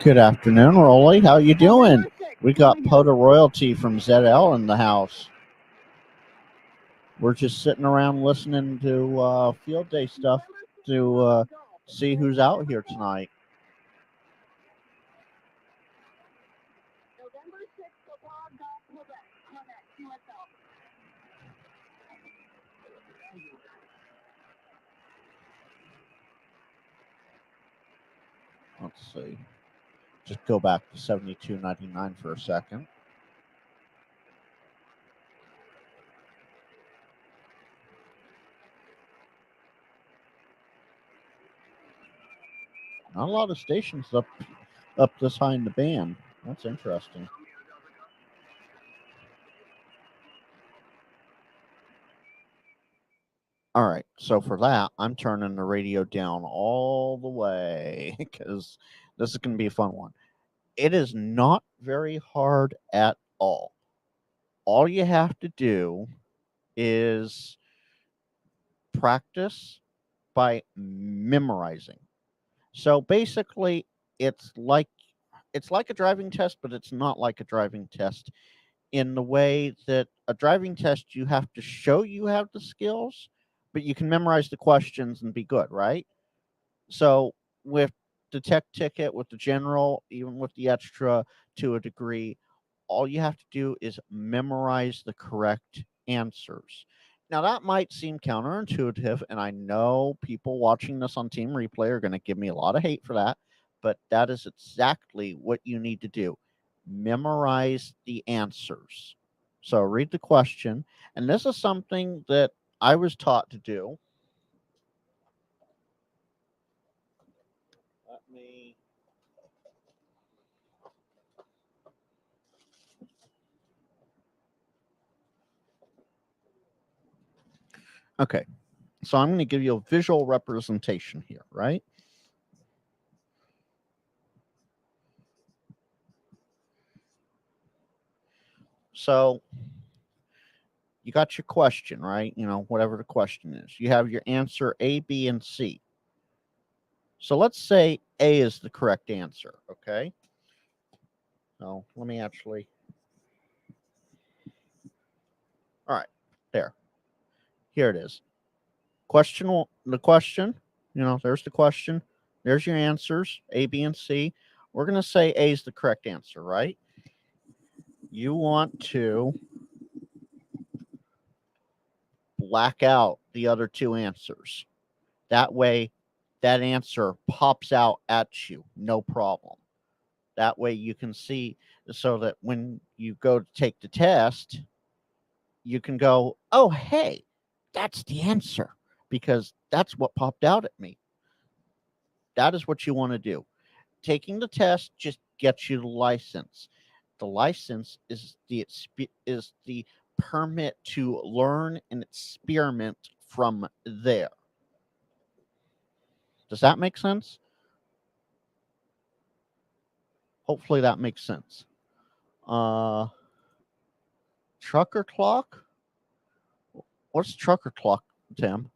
Good afternoon, Rolly. How you doing? We got POTA royalty from ZL in the house. We're just sitting around listening to field day stuff to see who's out here tonight. November 6th, Log Golf, Quebec, QSL. Let's see. Just go back to 72.99 for a second. Not a lot of stations up this high in the band. That's interesting. All right, so for that, I'm turning the radio down all the way because this is going to be a fun one. It is not very hard at all. All you have to do is practice by memorizing. So basically, it's like a driving test, but it's not like a driving test in the way that a driving test you have to show you have the skills, but you can memorize the questions and be good, right? So with the tech ticket, with the general, even with the extra to a degree, all you have to do is memorize the correct answers. Now, that might seem counterintuitive, and I know people watching this on Team Replay are going to give me a lot of hate for that, but that is exactly what you need to do. Memorize the answers. So read the question, and this is something that I was taught to do. Let me... Okay, so I'm going to give you a visual representation here, right? So you got your question, right? You know, whatever the question is. You have your answer A, B, and C. So let's say A is the correct answer, okay? So let me actually... All right, there. Here it is. The question, you know, there's the question. There's your answers, A, B, and C. We're going to say A is the correct answer, right? You want to black out the other two answers. That way, that answer pops out at you, no problem. That way you can see, so that when you go to take the test, you can go, oh, hey, that's the answer, because that's what popped out at me. That is what you want to do. Taking the test just gets you the license. The license is the permit to learn and experiment from there. Does that make sense? Hopefully that makes sense. Trucker clock? What's trucker clock, Tim?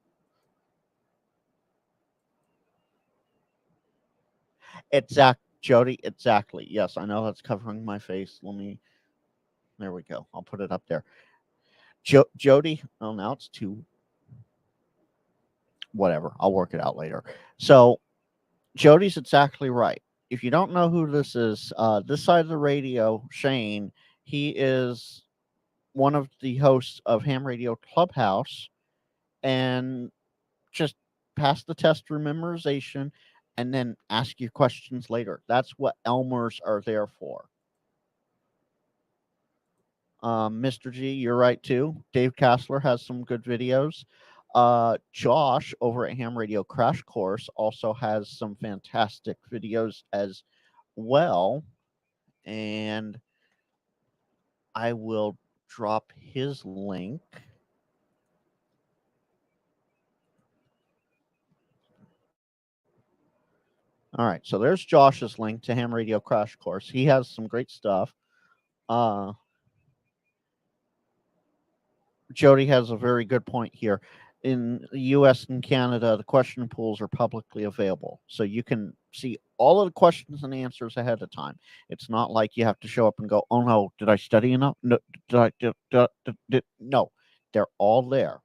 Jody, exactly. Yes, I know that's covering my face. There we go. I'll put it up there. Jody, oh, now it's two. Whatever. I'll work it out later. So Jody's exactly right. If you don't know who this is, this side of the radio, Shane, he is one of the hosts of Ham Radio Clubhouse, and just pass the test for memorization and then ask your questions later. That's what Elmers are there for. Mr. G, you're right too. Dave Kassler has some good videos. Josh over at Ham Radio Crash Course also has some fantastic videos as well. And I will drop his link. All right, so there's Josh's link to Ham Radio Crash Course. He has some great stuff. Jody has a very good point here. In the US and Canada, the question pools are publicly available. So you can see all of the questions and answers ahead of time. It's not like you have to show up and go, oh no, did I study enough? No, no, they're all there.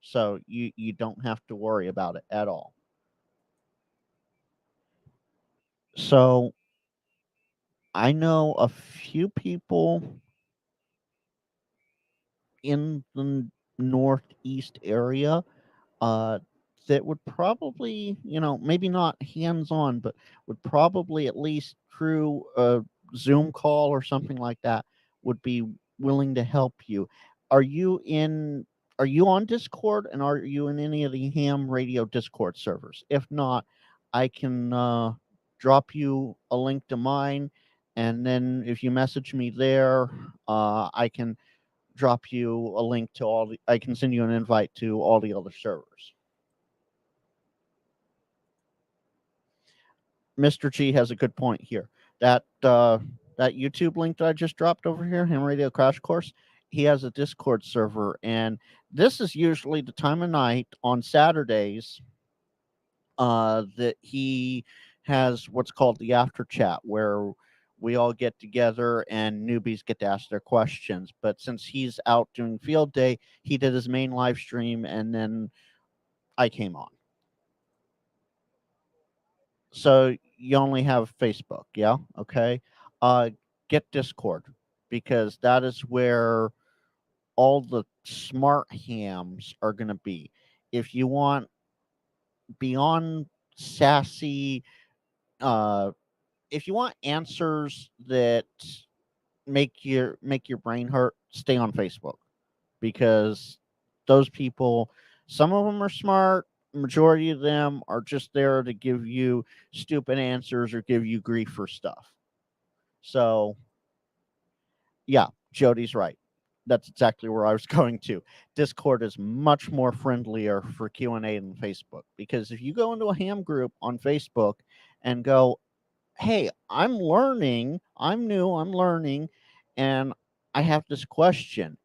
So you don't have to worry about it at all. So I know a few people in the Northeast area that would probably, maybe not hands-on, but would probably at least through a Zoom call or something like that would be willing to help you. Are you on Discord, and are you in any of the Ham Radio Discord servers? If not, I can drop you a link to mine, and then if you message me there, I can drop you a link to I can send you an invite to all the other servers. Mr. G has a good point here. That YouTube link that I just dropped over here, Ham Radio Crash Course, he has a Discord server, and this is usually the time of night on Saturdays that he has what's called the after chat, where we all get together and newbies get to ask their questions. But since he's out doing field day, he did his main live stream, and then I came on. So you only have Facebook, yeah? Okay. Get Discord, because that is where all the smart hams are going to be. If you want beyond sassy, if you want answers that make your brain hurt, stay on Facebook, because those people, some of them are smart, majority of them are just there to give you stupid answers or give you grief for stuff. So yeah, Jody's right. That's exactly where I was going to. Discord is much more friendlier for Q&A than Facebook, because if you go into a ham group on Facebook and go, hey, I'm learning, I'm new, I'm learning, and I have this question,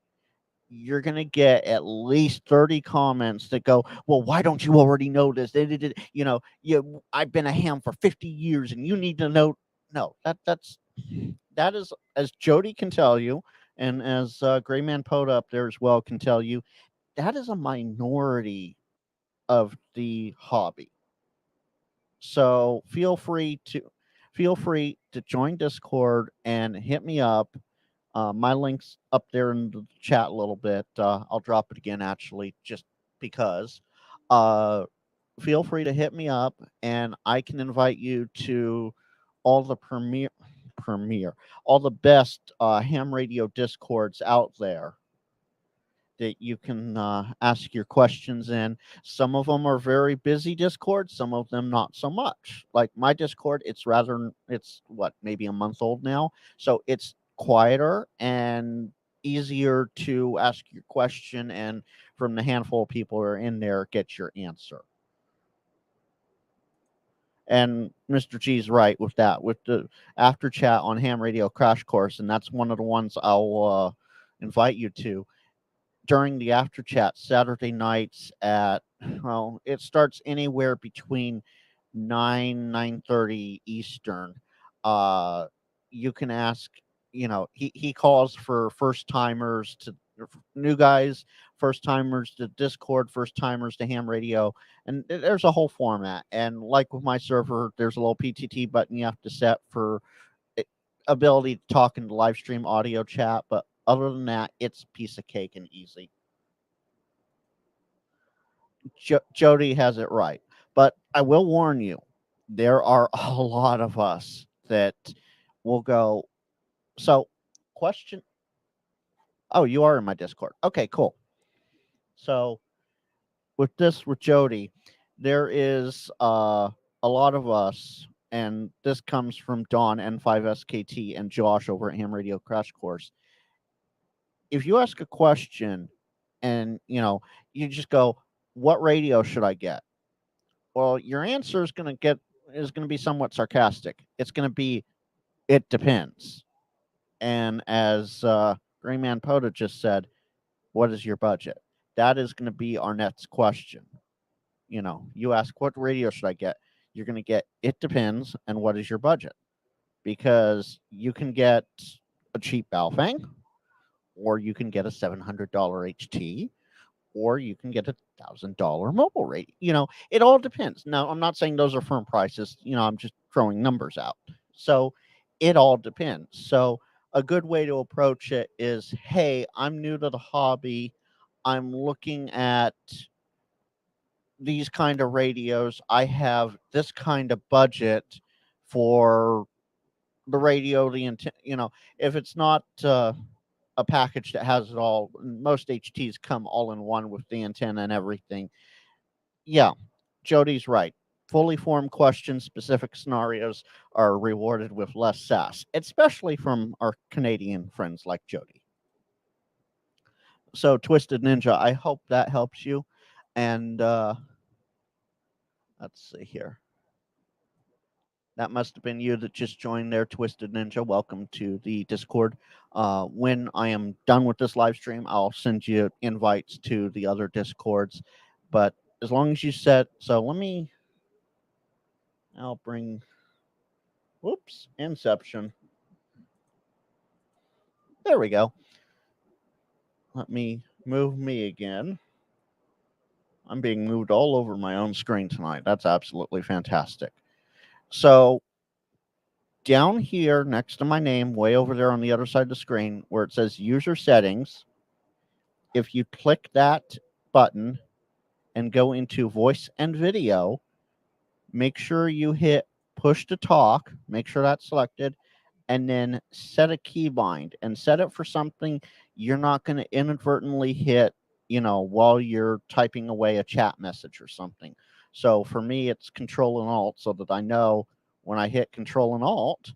you're going to get at least 30 comments that go, well, why don't you already know this? You know, I've been a ham for 50 years and you need to know. No, that is, as Jody can tell you, and as Grayman Poda up there as well can tell you, that is a minority of the hobby. So feel free to join Discord and hit me up. My link's up there in the chat a little bit. I'll drop it again, actually, just because. Feel free to hit me up, and I can invite you to all the all the best ham radio Discords out there that you can ask your questions in. Some of them are very busy Discord, some of them not so much. Like my Discord, it's what, maybe a month old now, so it's quieter and easier to ask your question, and from the handful of people who are in there, get your answer. And Mr. G's right with that, with the after chat on Ham Radio Crash Course, and that's one of the ones I'll invite you to. During the after chat Saturday nights at, well, it starts anywhere between 9:30 Eastern. You can ask, he calls for first timers to new guys, first timers to Discord, first timers to ham radio, and there's a whole format. And like with my server, there's a little PTT button you have to set for ability to talk in the live stream audio chat, but other than that, it's a piece of cake and easy. Jody has it right. But I will warn you, there are a lot of us that will go, so question. Oh, you are in my Discord. Okay, cool. So with Jody, there is a lot of us, and this comes from Dawn, N5SKT, and Josh over at Ham Radio Crash Course. If you ask a question and, you just go, what radio should I get? Well, your answer is going to be somewhat sarcastic. It's going to be, it depends. And as Grayman Poda just said, what is your budget? That is going to be our next question. You ask, what radio should I get? You're going to get, it depends, and what is your budget? Because you can get a cheap Baofeng, or you can get a $700 HT, or you can get a $1,000 mobile radio. It all depends. Now, I'm not saying those are firm prices. I'm just throwing numbers out. So it all depends. So a good way to approach it is, hey, I'm new to the hobby. I'm looking at these kind of radios. I have this kind of budget for the radio, if it's not a package that has it all, most HTs come all in one with the antenna and everything. Yeah, Jody's right. Fully formed questions, specific scenarios are rewarded with less sass, especially from our Canadian friends like Jody. So, Twisted Ninja, I hope that helps you. And let's see here. That must have been you that just joined there, Twisted Ninja. Welcome to the Discord. When I am done with this live stream, I'll send you invites to the other Discords. But as long as you set, so I'll bring, Inception. There we go. Let me move me again. I'm being moved all over my own screen tonight. That's absolutely fantastic. So down here next to my name, way over there on the other side of the screen, where it says user settings, if you click that button and go into voice and video, make sure you hit push to talk, make sure that's selected, and then set a keybind and set it for something you're not going to inadvertently hit, while you're typing away a chat message or something. So for me, it's Control and Alt, so that I know when I hit Control and Alt,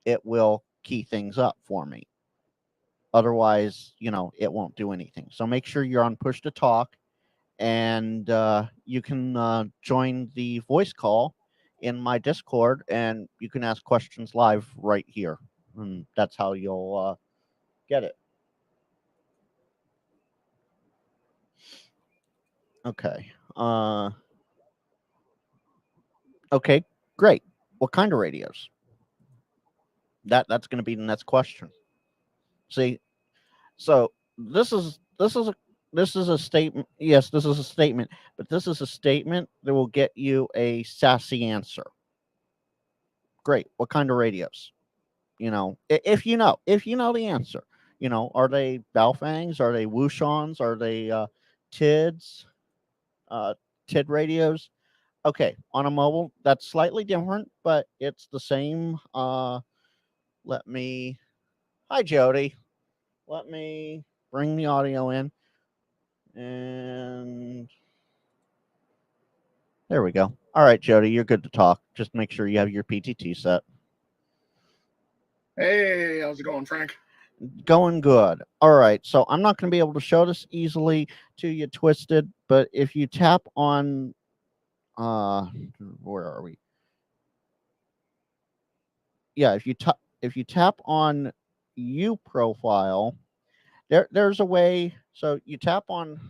it will key things up for me. Otherwise, it won't do anything. So make sure you're on push to talk, and you can join the voice call in my Discord, and you can ask questions live right here. And that's how you'll get it. Okay. Okay, great. What kind of radios? That's going to be the next question. See, so this is a statement. Yes, this is a statement, but this is a statement that will get you a sassy answer. Great. What kind of radios? If you know the answer, are they Baofangs? Are they Wushans? Are they TIDs? TID radios? Okay, on a mobile, that's slightly different, but it's the same. Hi, Jody. Let me bring the audio in. And there we go. All right, Jody, you're good to talk. Just make sure you have your PTT set. Hey, how's it going, Frank? Going good. All right, so I'm not going to be able to show this easily to you, Twisted, but if you tap on, where are we? Yeah, if you tap on U profile, there's a way. So you tap on.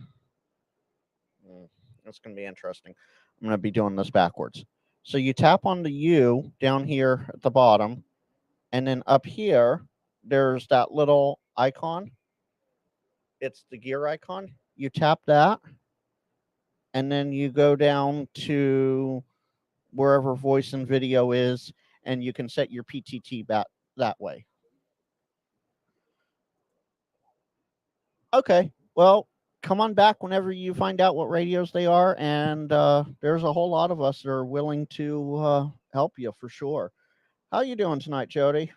That's going to be interesting. I'm going to be doing this backwards. So you tap on the U down here at the bottom, and then up here, there's that little icon. It's the gear icon. You tap that, and then you go down to wherever voice and video is, and you can set your PTT back that way. Okay, well, come on back whenever you find out what radios they are, and there's a whole lot of us that are willing to help you for sure. How you doing tonight, Jody?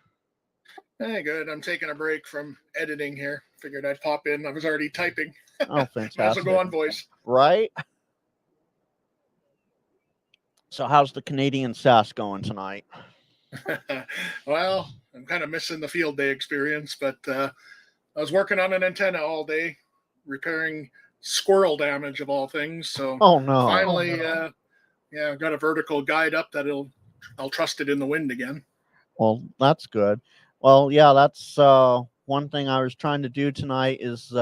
Hey, good. I'm taking a break from editing here. Figured I'd pop in. I was already typing. Oh, fantastic. Might as well go on voice. Right? So how's the Canadian SAS going tonight? Well, I'm kind of missing the field day experience, but I was working on an antenna all day, repairing squirrel damage of all things. So finally, I've got a vertical guide up that I'll trust it in the wind again. Well, that's good. Well, yeah, that's one thing I was trying to do tonight is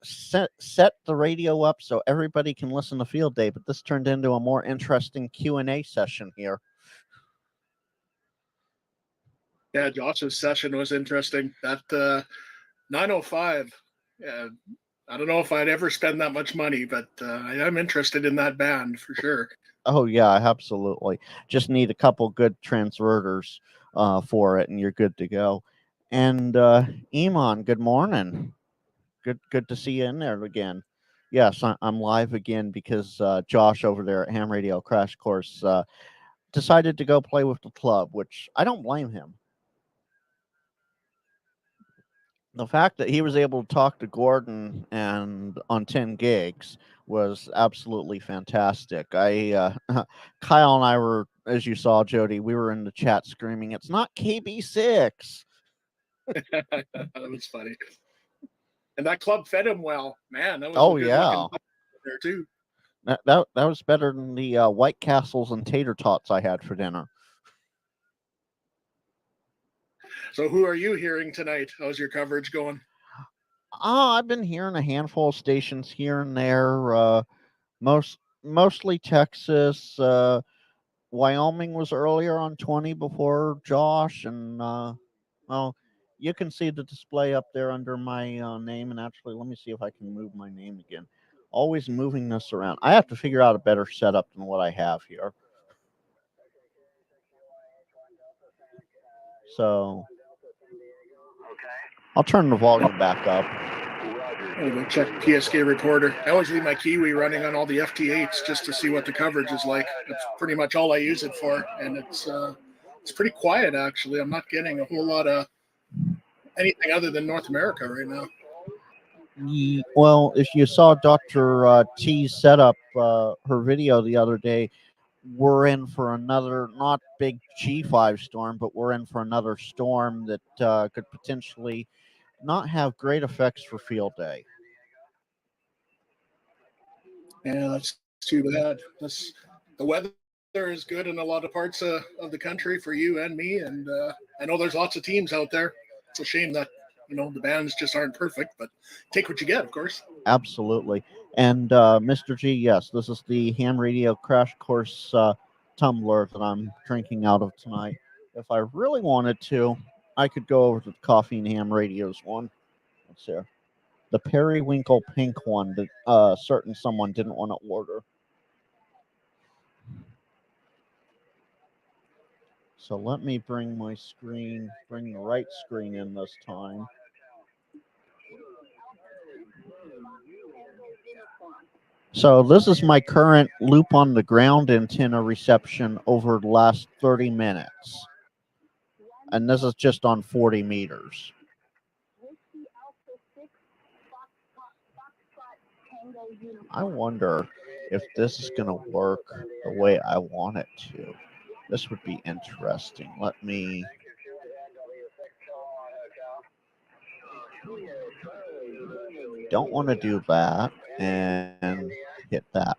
set the radio up so everybody can listen to Field Day, but this turned into a more interesting Q&A session here. Yeah, Josh's session was interesting. That 905, I don't know if I'd ever spend that much money, but I'm interested in that band for sure. Oh, yeah, absolutely. Just need a couple good transverters for it, and you're good to go. And Iman, good morning. Good to see you in there again. Yes, I'm live again because Josh over there at Ham Radio Crash Course decided to go play with the club, which I don't blame him. The fact that he was able to talk to Gordon and on 10 gigs was absolutely fantastic. Kyle and I were, as you saw, Jody, we were in the chat screaming, "It's not KB6." That was funny. And that club fed him well, man. That was there too. That was better than the White Castles and tater tots I had for dinner. So who are you hearing tonight? How's your coverage going? I've been hearing a handful of stations here and there. Mostly Texas. Wyoming was earlier on 20 before Josh, and you can see the display up there under my name. And actually, let me see if I can move my name again. Always moving this around. I have to figure out a better setup than what I have here. So I'll turn the volume back up. I'm going to go check PSK Recorder. I always leave my Kiwi running on all the FT8s just to see what the coverage is like. That's pretty much all I use it for. And it's pretty quiet, actually. I'm not getting a whole lot of anything other than North America right now. Well, if you saw Dr. T's setup, her video the other day, we're in for another, not big G5 storm, but we're in for another storm that could potentially not have great effects for field day. Yeah, that's too bad. The weather is good in a lot of parts of the country for you and me, and I know there's lots of teams out there. It's a shame that the bands just aren't perfect, but take what you get, of course. Absolutely. And Mr. G, yes, this is the Ham Radio Crash Course tumbler that I'm drinking out of tonight. If I really wanted to, I could go over to the Coffee and Ham Radios one. Let's see. The periwinkle pink one that certain someone didn't want to order. So let me bring my screen, bring the right screen in this time. So this is my current loop on the ground antenna reception over the last 30 minutes. And this is just on 40 meters. I wonder if this is going to work the way I want it to. This would be interesting. Let me... Don't want to do that and hit that.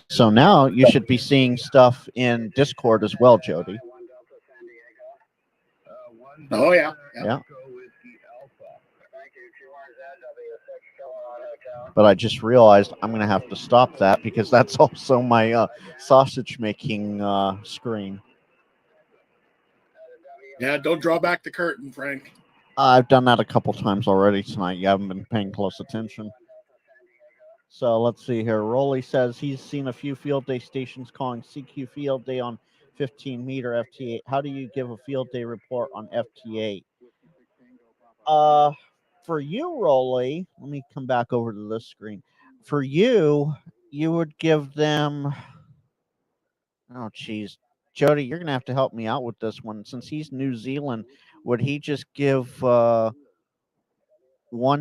So now you should be seeing stuff in Discord as well, Jody. Oh, yeah. Yeah. But I just realized I'm going to have to stop that because that's also my sausage making screen. Yeah, don't draw back the curtain, Frank. I've done that a couple times already tonight. You haven't been paying close attention. So let's see here. Rolly says he's seen a few field day stations calling CQ field day on 15 meter FT8. How do you give a field day report on FT8? For you, Rolly, let me come back over to this screen. For you, you would give them... Oh, geez. Jody, you're going to have to help me out with this one. Since he's New Zealand, would he just give 1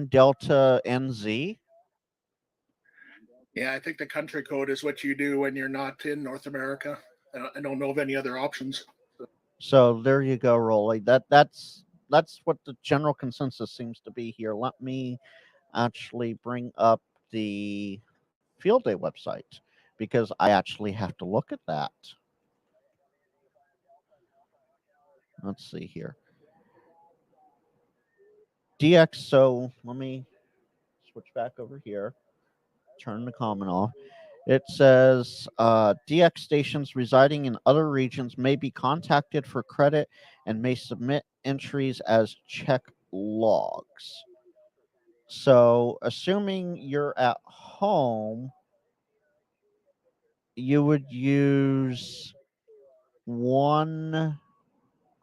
Delta NZ? Yeah, I think the country code is what you do when you're not in North America. I don't know of any other options. So there you go, Rolly. That's what the general consensus seems to be here. Let me actually bring up the field day website because I actually have to look at that. Let's see here. DX, so let me switch back over here. Turn the comment off. It says DX stations residing in other regions may be contacted for credit and may submit entries as check logs. So assuming you're at home, you would use 1...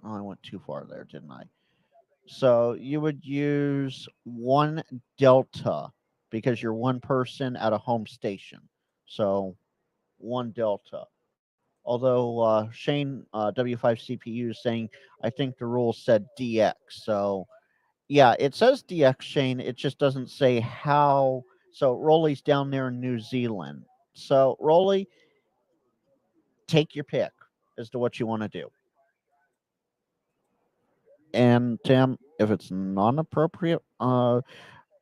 Oh, I went too far there, didn't I? So you would use 1 Delta because you're one person at a home station. So 1 Delta. Although Shane W5 CPU is saying, I think the rule said DX. So yeah, it says DX, Shane. It just doesn't say how. So Rolly's down there in New Zealand. So Rolly, take your pick as to what you want to do. And Tim, if it's non-appropriate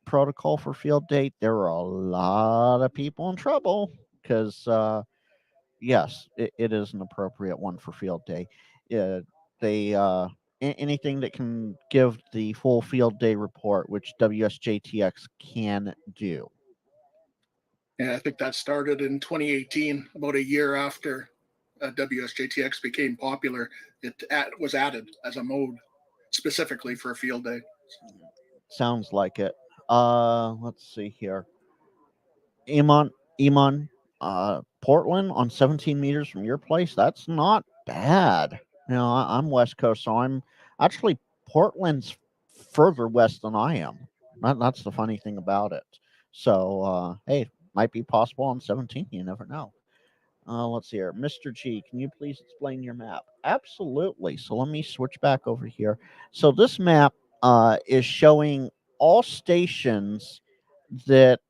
protocol for field day, there are a lot of people in trouble because, yes, it is an appropriate one for field day. Anything that can give the full field day report, which WSJTX can do. Yeah, I think that started in 2018, about a year after WSJTX became popular. It was added as a mode. specifically for a field day. Sounds like it. Let's see here. Iman, Portland on 17 meters from your place. That's not bad. You know, I'm West Coast, so I'm actually Portland's further west than I am. That's the funny thing about it. So, hey, might be possible on 17. You never know. Let's see here. Mr. G, can you please explain your map? Absolutely. So let me switch back over here. So this map is showing all stations that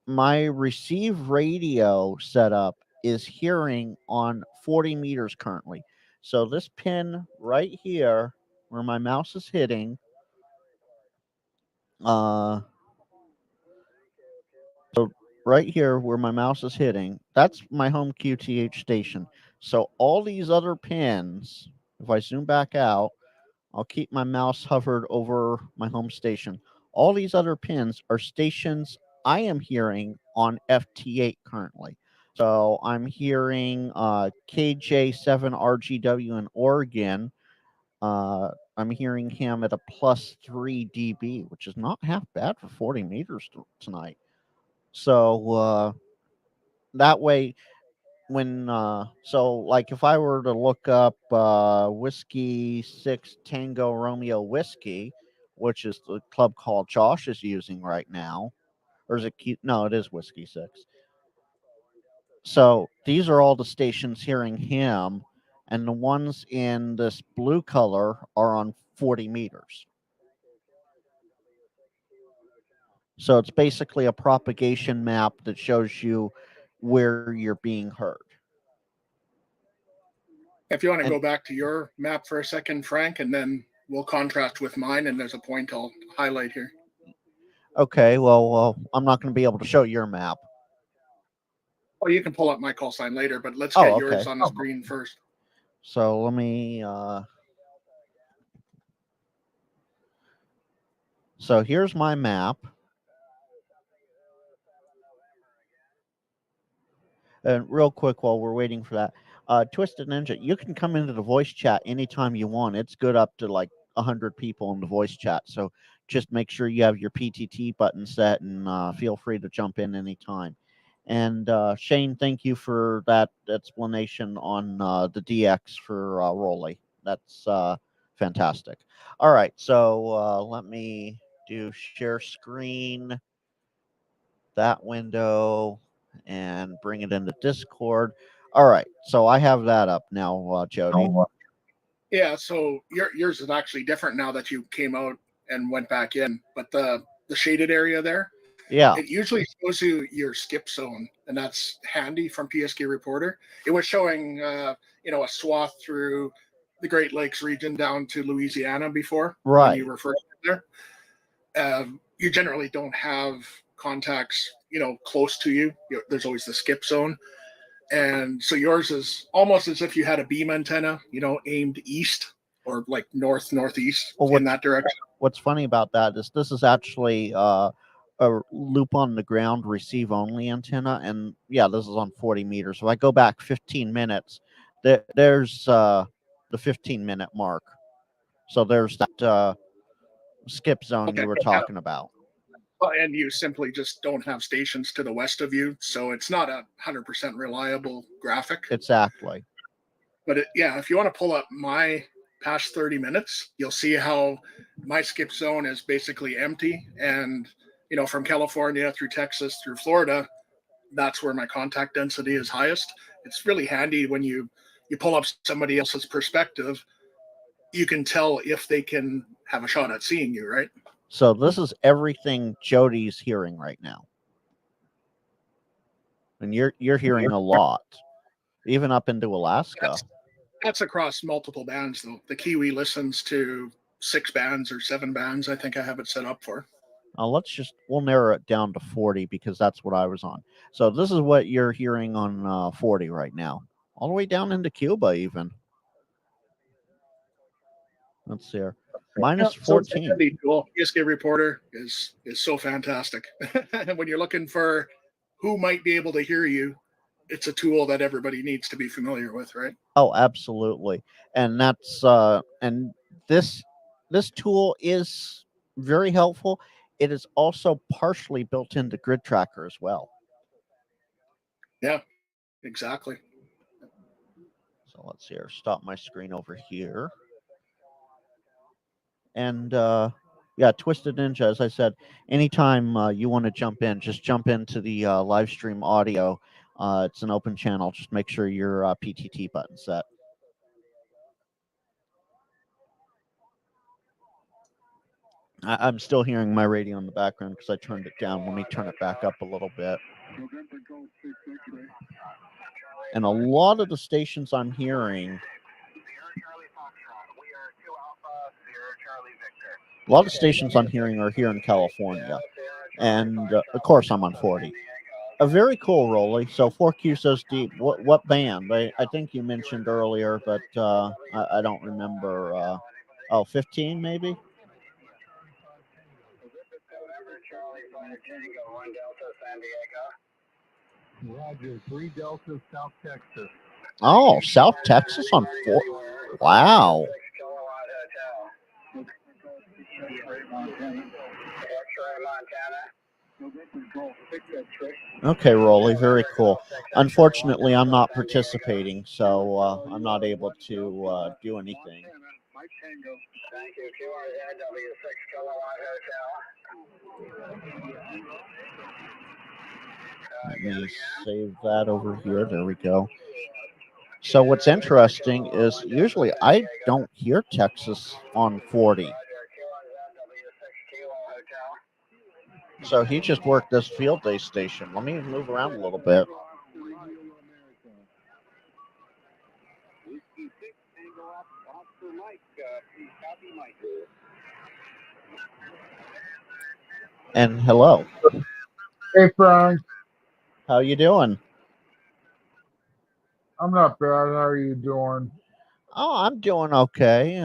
my receive radio setup is hearing on 40 meters currently. So this pin right here where my mouse is hitting, so right here where my mouse is hitting, that's my home QTH station. So all these other pins, if I zoom back out, I'll keep my mouse hovered over my home station. All these other pins are stations I am hearing on FT8 currently. So I'm hearing KJ7RGW in Oregon. I'm hearing him at a +3 dB, which is not half bad for 40 meters tonight. So that way, when so like if I were to look up Whiskey 6 Tango Romeo Whiskey, which is the club call Josh is using right now, or is it cute? No, it is Whiskey 6. So these are all the stations hearing him, and the ones in this blue color are on 40 meters. So it's basically a propagation map that shows you where you're being heard. If you want to go back to your map for a second, Frank, and then we'll contrast with mine, and there's a point I'll highlight here. Okay, well, I'm not going to be able to show your map. Well, you can pull up my call sign later, but let's get yours on the screen first. So let me... So here's my map. And real quick while we're waiting for that, Twisted Ninja, you can come into the voice chat anytime you want. It's good up to like 100 people in the voice chat. So just make sure you have your PTT button set and feel free to jump in anytime. And Shane, thank you for that explanation on the DX for Rolly. That's fantastic. All right, so let me do share screen, that window, and bring it into Discord. All right, so I have that up now, Jody. Yeah, so yours is actually different now that you came out and went back in, but the shaded area there, yeah, it usually shows you your skip zone, and that's handy from PSG Reporter. It was showing a swath through the Great Lakes region down to Louisiana before, right? When you were first there. You generally don't have contacts, close to you. There's always the skip zone. And so yours is almost as if you had a beam antenna, aimed east or like northeast in that direction. What's funny about that is this is actually a loop on the ground receive only antenna. And yeah, this is on 40 meters. If I go back 15 minutes, there's the 15-minute mark. So there's that skip zone you were talking about. And you simply just don't have stations to the west of you, so it's not 100% reliable graphic. Exactly. But if you want to pull up my past 30 minutes, you'll see how my skip zone is basically empty. And, from California through Texas through Florida, that's where my contact density is highest. It's really handy when you pull up somebody else's perspective, you can tell if they can have a shot at seeing you, right? So this is everything Jody's hearing right now. And you're hearing a lot, even up into Alaska. That's across multiple bands, though. The Kiwi listens to 6 bands or 7 bands. I think I have it set up for. We'll narrow it down to 40 because that's what I was on. So this is what you're hearing on 40 right now, all the way down into Cuba even. Let's see here. Minus 14. PSG Reporter is so fantastic. When you're looking for who might be able to hear you, it's a tool that everybody needs to be familiar with, right? Oh, absolutely. And that's and this this tool is very helpful. It is also partially built into Grid Tracker as well. Yeah, exactly. So let's see here. Stop my screen over here. And yeah, Twisted Ninja, as I said, anytime you want to jump in, just jump into the live stream audio. It's an open channel. Just make sure your PTT button's set. I'm still hearing my radio in the background because I turned it down. Let me turn it back up a little bit. And a lot of the stations I'm hearing, a lot of stations I'm hearing are here in California. And of course, I'm on 40. A very cool, Rolly. So 4Q says deep. What band? I think you mentioned earlier, but I don't remember. 15 maybe? Roger, 3 Delta, South Texas. Oh, South Texas on 4. Wow. Okay, Rolly, very cool. Unfortunately, I'm not participating, so I'm not able to do anything. Thank you, QRZW6 Kilowatt Hotel. Let me save that over here. There we go. So what's interesting is usually I don't hear Texas on 40. So he just worked this field day station. Let me move around a little bit. And hello. Hey, Frank. How you doing? I'm not bad. How are you doing? Oh, I'm doing okay.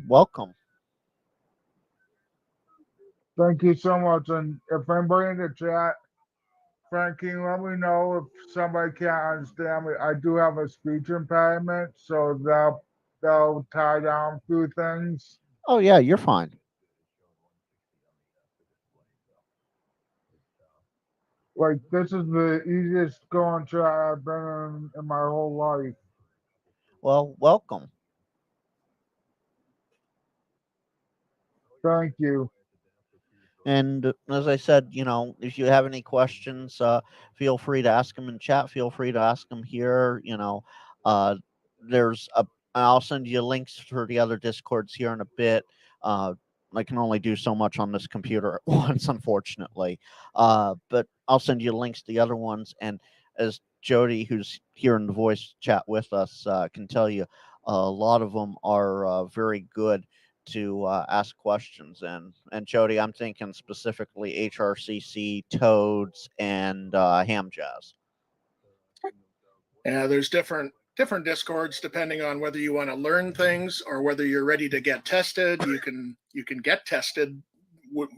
Welcome. Thank you so much. And if anybody in the chat, Frank, can you let me know if somebody can't understand me? I do have a speech impediment, so they'll tie down a few things. Oh, yeah, you're fine. Like, this is the easiest going chat I've been in my whole life. Well, welcome. Thank you. And as I said, if you have any questions, feel free to ask them in chat. Feel free to ask them here. I'll send you links for the other Discords here in a bit. I can only do so much on this computer at once, unfortunately. But I'll send you links to the other ones. And as Jody, who's here in the voice chat with us, can tell you, a lot of them are very good to ask questions. And Jody, I'm thinking specifically HRCC, Toads, and Ham Jazz. Yeah, there's different Discords depending on whether you want to learn things or whether you're ready to get tested. You can get tested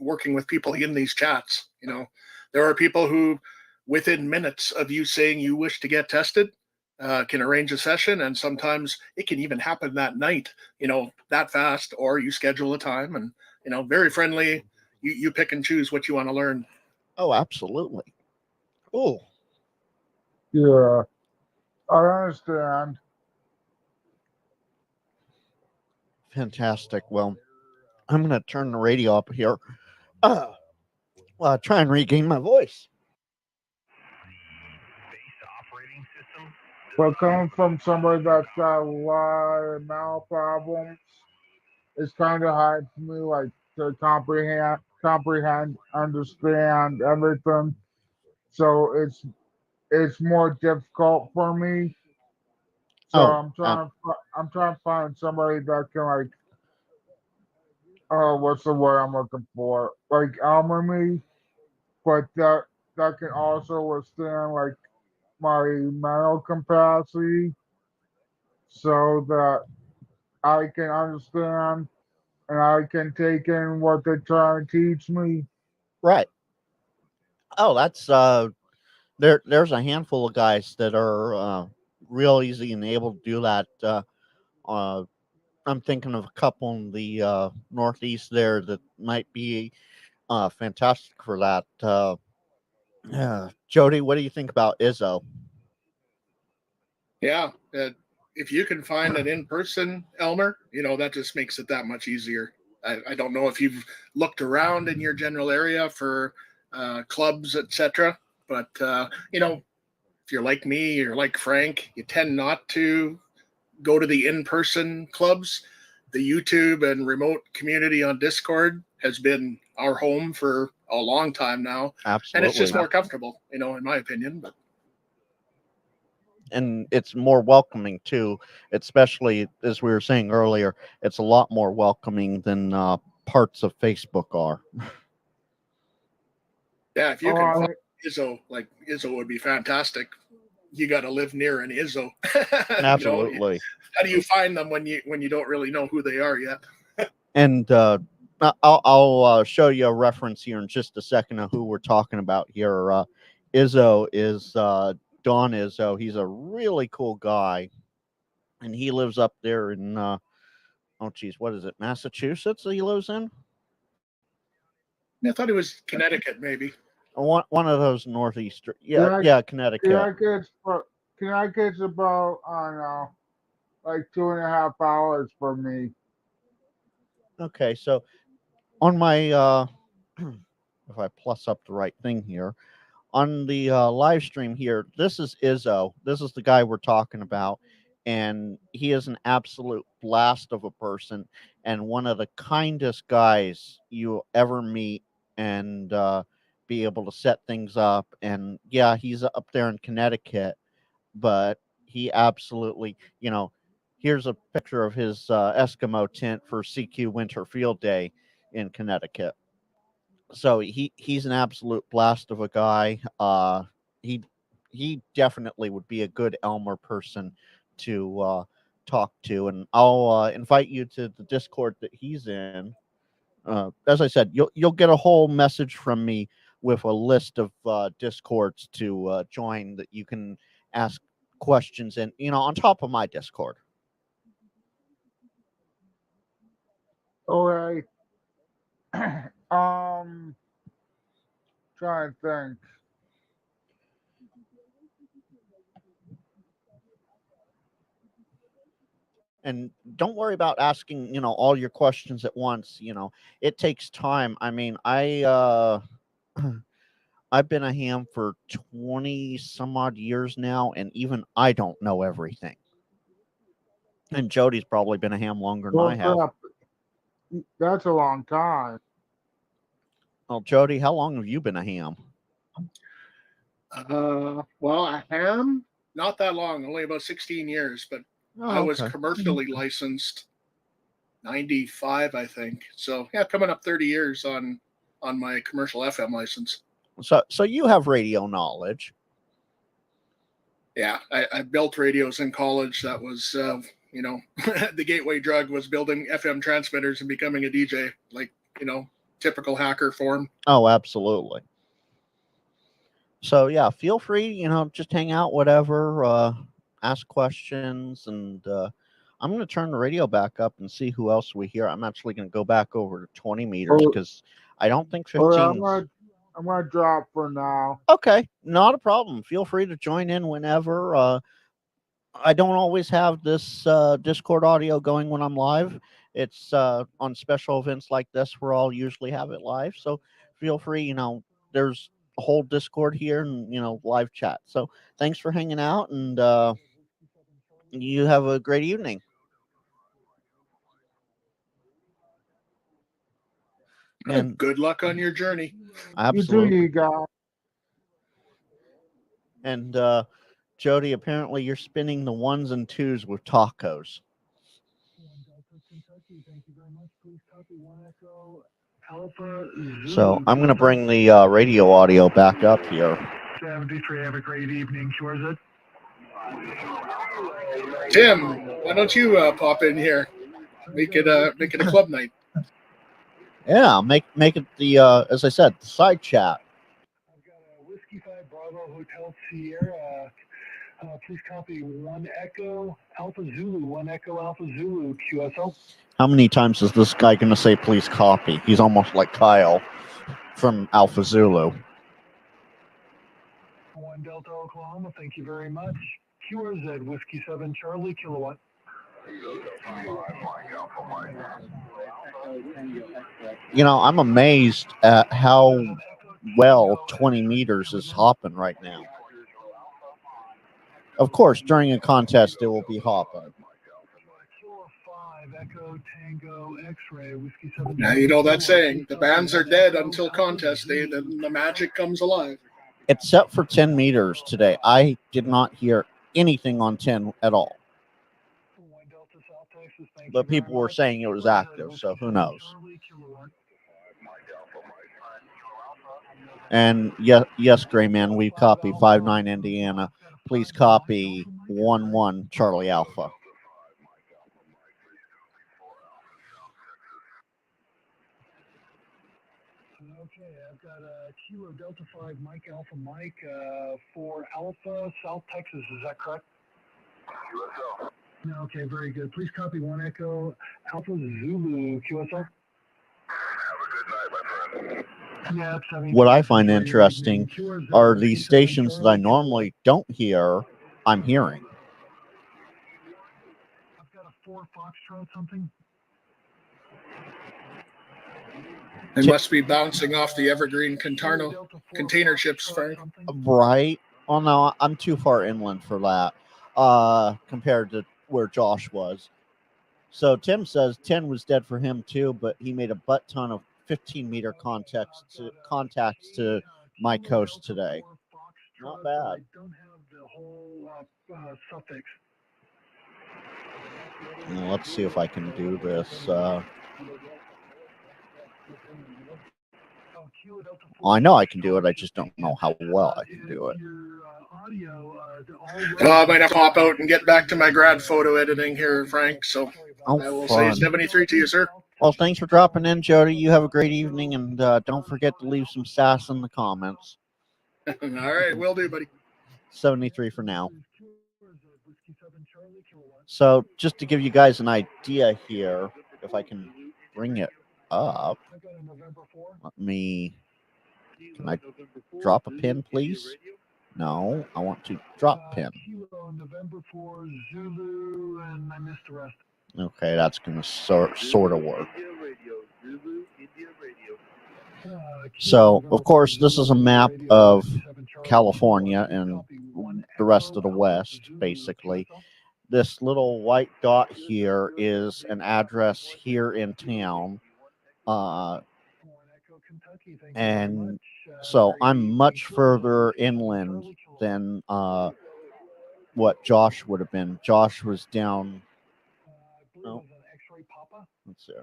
working with people in these chats. There are people who, within minutes of you saying you wish to get tested, can arrange a session, and sometimes it can even happen that night. That fast, or you schedule a time, and very friendly. You pick and choose what you want to learn. Oh, absolutely. Oh, yeah. I understand. Fantastic. Well, I'm going to turn the radio up here. Try and regain my voice. But coming from somebody that's got a lot of mental problems, it's kind of hard for me, like, to comprehend, understand everything. So it's more difficult for me. So I'm trying to find somebody that can, like, what's the word I'm looking for? Like, armor me, but that can also withstand, like, my mental capacity, so that I can understand and I can take in what they're trying to teach me. Right. Oh, that's there's a handful of guys that are real easy and able to do that I'm thinking of a couple in the Northeast there that might be fantastic for that. Jody, what do you think about Izzo? Yeah, if you can find an in-person Elmer, that just makes it that much easier. I don't know if you've looked around in your general area for clubs, etc. But, if you're like me, you're like Frank, you tend not to go to the in-person clubs. The YouTube and remote community on Discord has been our home for a long time now. Absolutely. And it's just more comfortable, in my opinion. But and it's more welcoming too, especially as we were saying earlier, it's a lot more welcoming than parts of Facebook are. Yeah, if you can find Izzo, like Izzo would be fantastic. You got to live near an Izzo. Absolutely. How do you find them when you don't really know who they are yet? And I'll show you a reference here in just a second of who we're talking about here. Izzo is Don Izzo. He's a really cool guy, and he lives up there in what is it, Massachusetts? He lives in. I thought it was Connecticut, maybe. One of those northeast. Yeah, Connecticut. Connecticut's about like 2.5 hours for me. Okay, so on my if I plus up the right thing here, on the live stream here, this is Izzo. This is the guy we're talking about, and he is an absolute blast of a person and one of the kindest guys you ever meet, and be able to set things up. And yeah, he's up there in Connecticut, but he absolutely, here's a picture of his Eskimo tent for CQ Winter Field Day in Connecticut. So he's an absolute blast of a guy. He definitely would be a good Elmer person to talk to, and I'll invite you to the Discord that he's in. As I said, you'll get a whole message from me with a list of Discords to join that you can ask questions in, on top of my Discord. Okay. Trying to think. And don't worry about asking, all your questions at once. It takes time. I mean, I've been a ham for 20 some odd years now, and even I don't know everything. And Jody's probably been a ham longer than I have. That's a long time. Well, Jody, how long have you been a ham? Well, a ham? Not that long, only about 16 years, but I was commercially licensed 95, I think. So yeah, coming up 30 years on my commercial FM license. So you have radio knowledge. Yeah, I built radios in college. That was, the gateway drug was building FM transmitters and becoming a DJ, like, typical hacker form. Oh, absolutely. So yeah, feel free, just hang out, whatever, ask questions, and I'm going to turn the radio back up and see who else we hear. I'm actually going to go back over to 20 meters because I don't think 15. I'm going to drop for now. Okay, not a problem. Feel free to join in whenever. I don't always have this Discord audio going when I'm live. It's on special events like this where I'll usually have it live. So feel free, there's a whole Discord here and, live chat. So thanks for hanging out, and you have a great evening. And good luck on your journey. Absolutely. You got. And Jody, apparently you're spinning the 1s and 2s with tacos. So I'm going to bring the radio audio back up here. 73, have a great evening. Shorzit. Tim, why don't you pop in here? Make it a club night. Yeah, make it the as I said, the side chat. I've got a Whiskey 5 Bravo Hotel Sierra Please copy 1 Echo Alpha Zulu, 1 Echo Alpha Zulu, QSO. How many times is this guy going to say, please copy? He's almost like Kyle from Alpha Zulu. 1 Delta Oklahoma, thank you very much. QRZ, Whiskey 7 Charlie, kilowatt. You know, I'm amazed at how well 20 meters is hopping right now. Of course, during a contest, it will be hopping. Now, you know that saying, the bands are dead until contest day, then the magic comes alive. Except for 10 meters today. I did not hear anything on 10 at all. But people were saying it was active, so who knows? And yes, Gray Man, we copy 59 Indiana. Please copy 11 Charlie Alpha. Okay, I've got a Kilo Delta 5 Mike Alpha Mike for Alpha South Texas. Is that correct? QSO. Okay, very good. Please copy 1 Echo Alpha Zulu QSO. Have a good night, my friend. What I find interesting are these stations that I normally don't hear, I'm hearing. I've got a 4 Foxtrot something. They must be bouncing off the Evergreen container ships, Frank. Right? Oh, no, I'm too far inland for that compared to where Josh was. So Tim says 10 was dead for him too, but he made a butt ton of 15-meter contacts to my coast today. Not bad. I don't have the whole suffix. Now, let's see if I can do this. I know I can do it. I just don't know how well I can do it. I might have to pop out and get back to my grad photo editing here, Frank. So I will say 73 to you, sir. Well, thanks for dropping in, Jody. You have a great evening, and don't forget to leave some sass in the comments. All right, will do, buddy. 73 for now. So just to give you guys an idea here, if I can bring it up, let me, can I drop a pin, please? No, I want to drop pin. Okay, that's going to sort of work. So, of course, this is a map of California and the rest of the West, basically. This little white dot here is an address here in town. And so I'm much further inland than what Josh would have been. Josh was down. Oh, let's see.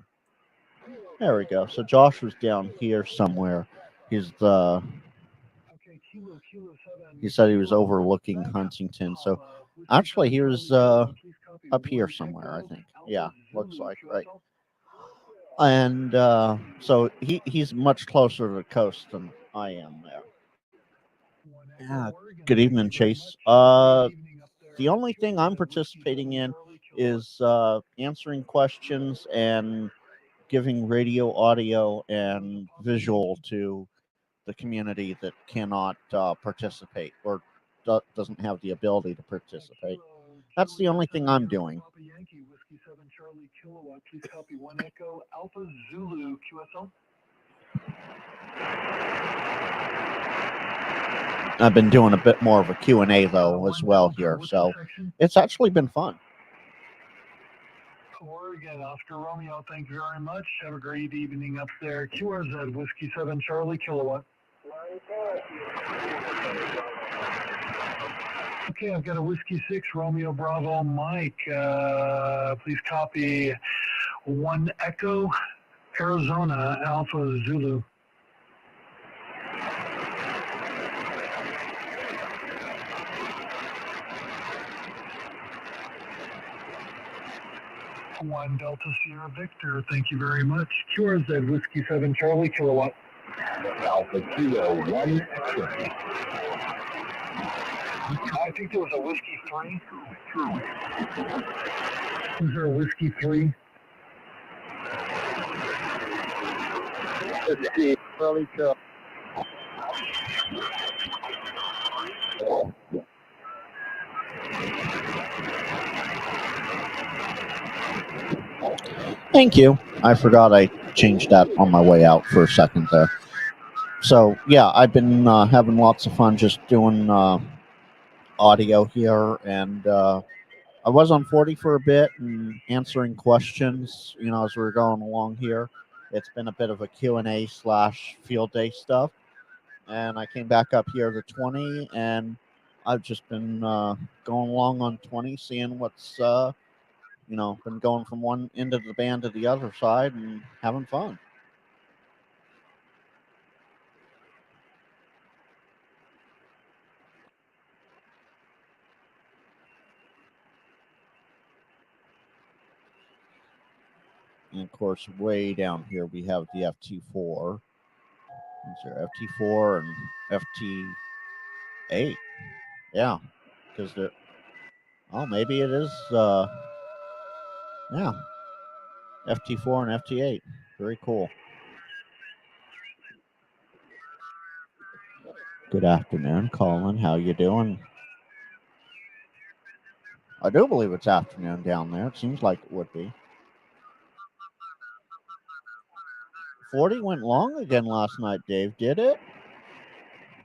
There we go. So Josh was down here somewhere. He said he was overlooking Huntington. So actually he was up here somewhere, I think. Yeah, looks like, right. And so he's much closer to the coast than I am there. Yeah. Good evening, Chase. The only thing I'm participating in is answering questions and giving radio, audio, and visual to the community that cannot participate or doesn't have the ability to participate. That's the only thing I'm doing. Please copy 1 Echo Alpha Zulu QSO. I've been doing a bit more of a Q&A though as well here, so it's actually been fun. Oregon, Oscar Romeo, thank you very much. Have a great evening up there. QRZ, Whiskey 7 Charlie, kilowatt. Okay, I've got a Whiskey 6 Romeo Bravo Mike. Please copy 1 Echo Arizona Alpha Zulu. One Delta Sierra Victor, thank you very much. QRZ Whiskey 7 Charlie, kilowatt. Alpha Kilo 1 X-ray. I think there was a Whiskey 3. Was there a Whiskey 3? Let's see. Really cool. Thank you. I forgot I changed that on my way out for a second there. So, yeah, I've been having lots of fun just doing audio here, and I was on 40 for a bit and answering questions, as we were going along here. It's been a bit of a Q&A / field day stuff, and I came back up here to 20, and I've just been going along on 20, seeing what's been going from one end of the band to the other side and having fun. And of course, way down here we have the FT4. Is there FT4 and FT8? Yeah, because the maybe it is. Yeah, FT4 and FT8. Very cool. Good afternoon, Colin. How you doing? I do believe it's afternoon down there. It seems like it would be. 40 went long again last night, Dave. Did it?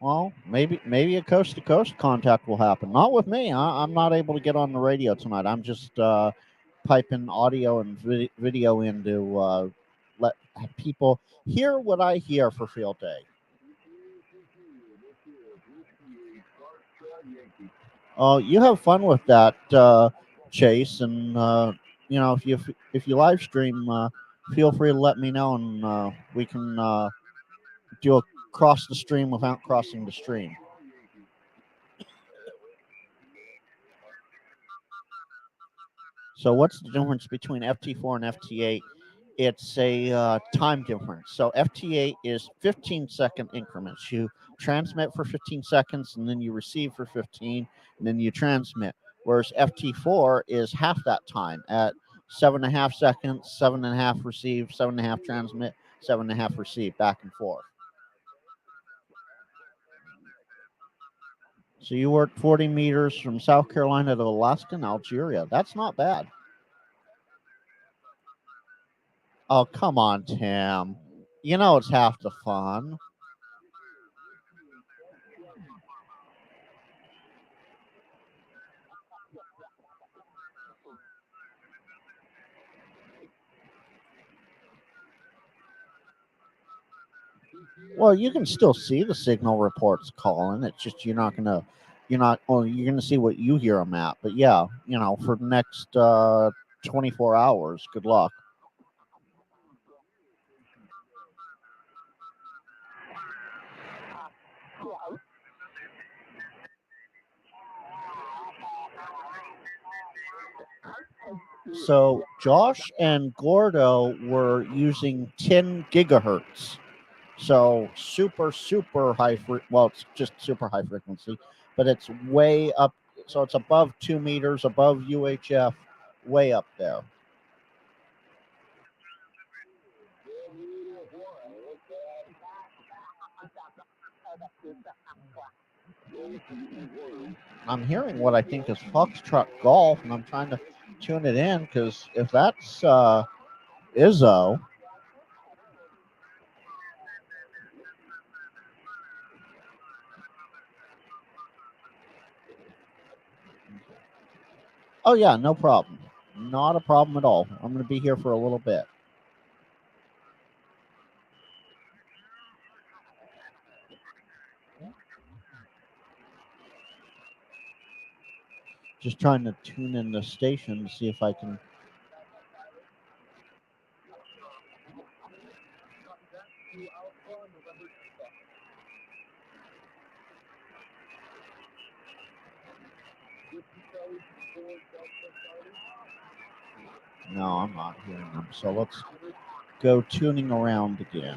Well, maybe a coast-to-coast contact will happen. Not with me. I'm not able to get on the radio tonight. I'm just piping audio and video in to let people hear what I hear for field day. Oh, you have fun with that, Chase, and if you live stream, feel free to let me know, and we can do a cross the stream without crossing the stream. So what's the difference between FT4 and FT8? It's a time difference. So FT8 is 15-second increments. You transmit for 15 seconds, and then you receive for 15, and then you transmit. Whereas FT4 is half that time at 7.5 seconds, 7.5 receive, 7.5 transmit, 7.5 receive, back and forth. So you worked 40 meters from South Carolina to Alaska and Algeria. That's not bad. Oh, come on, Tim. You know it's half the fun. Well, you can still see the signal reports, Colin. It's just you're gonna see what you hear them at. But yeah, for the next 24 hours, good luck. So Josh and Gordo were using 10 gigahertz. So super high, well, it's just super high frequency, but it's way up. So it's above 2 meters, above UHF, way up there. I'm hearing what I think is Foxtrot Golf, and I'm trying to tune it in, because if that's Izzo. Oh, yeah, no problem. Not a problem at all. I'm going to be here for a little bit. Just trying to tune in the station to see if I can. No, I'm not hearing them. So let's go tuning around again.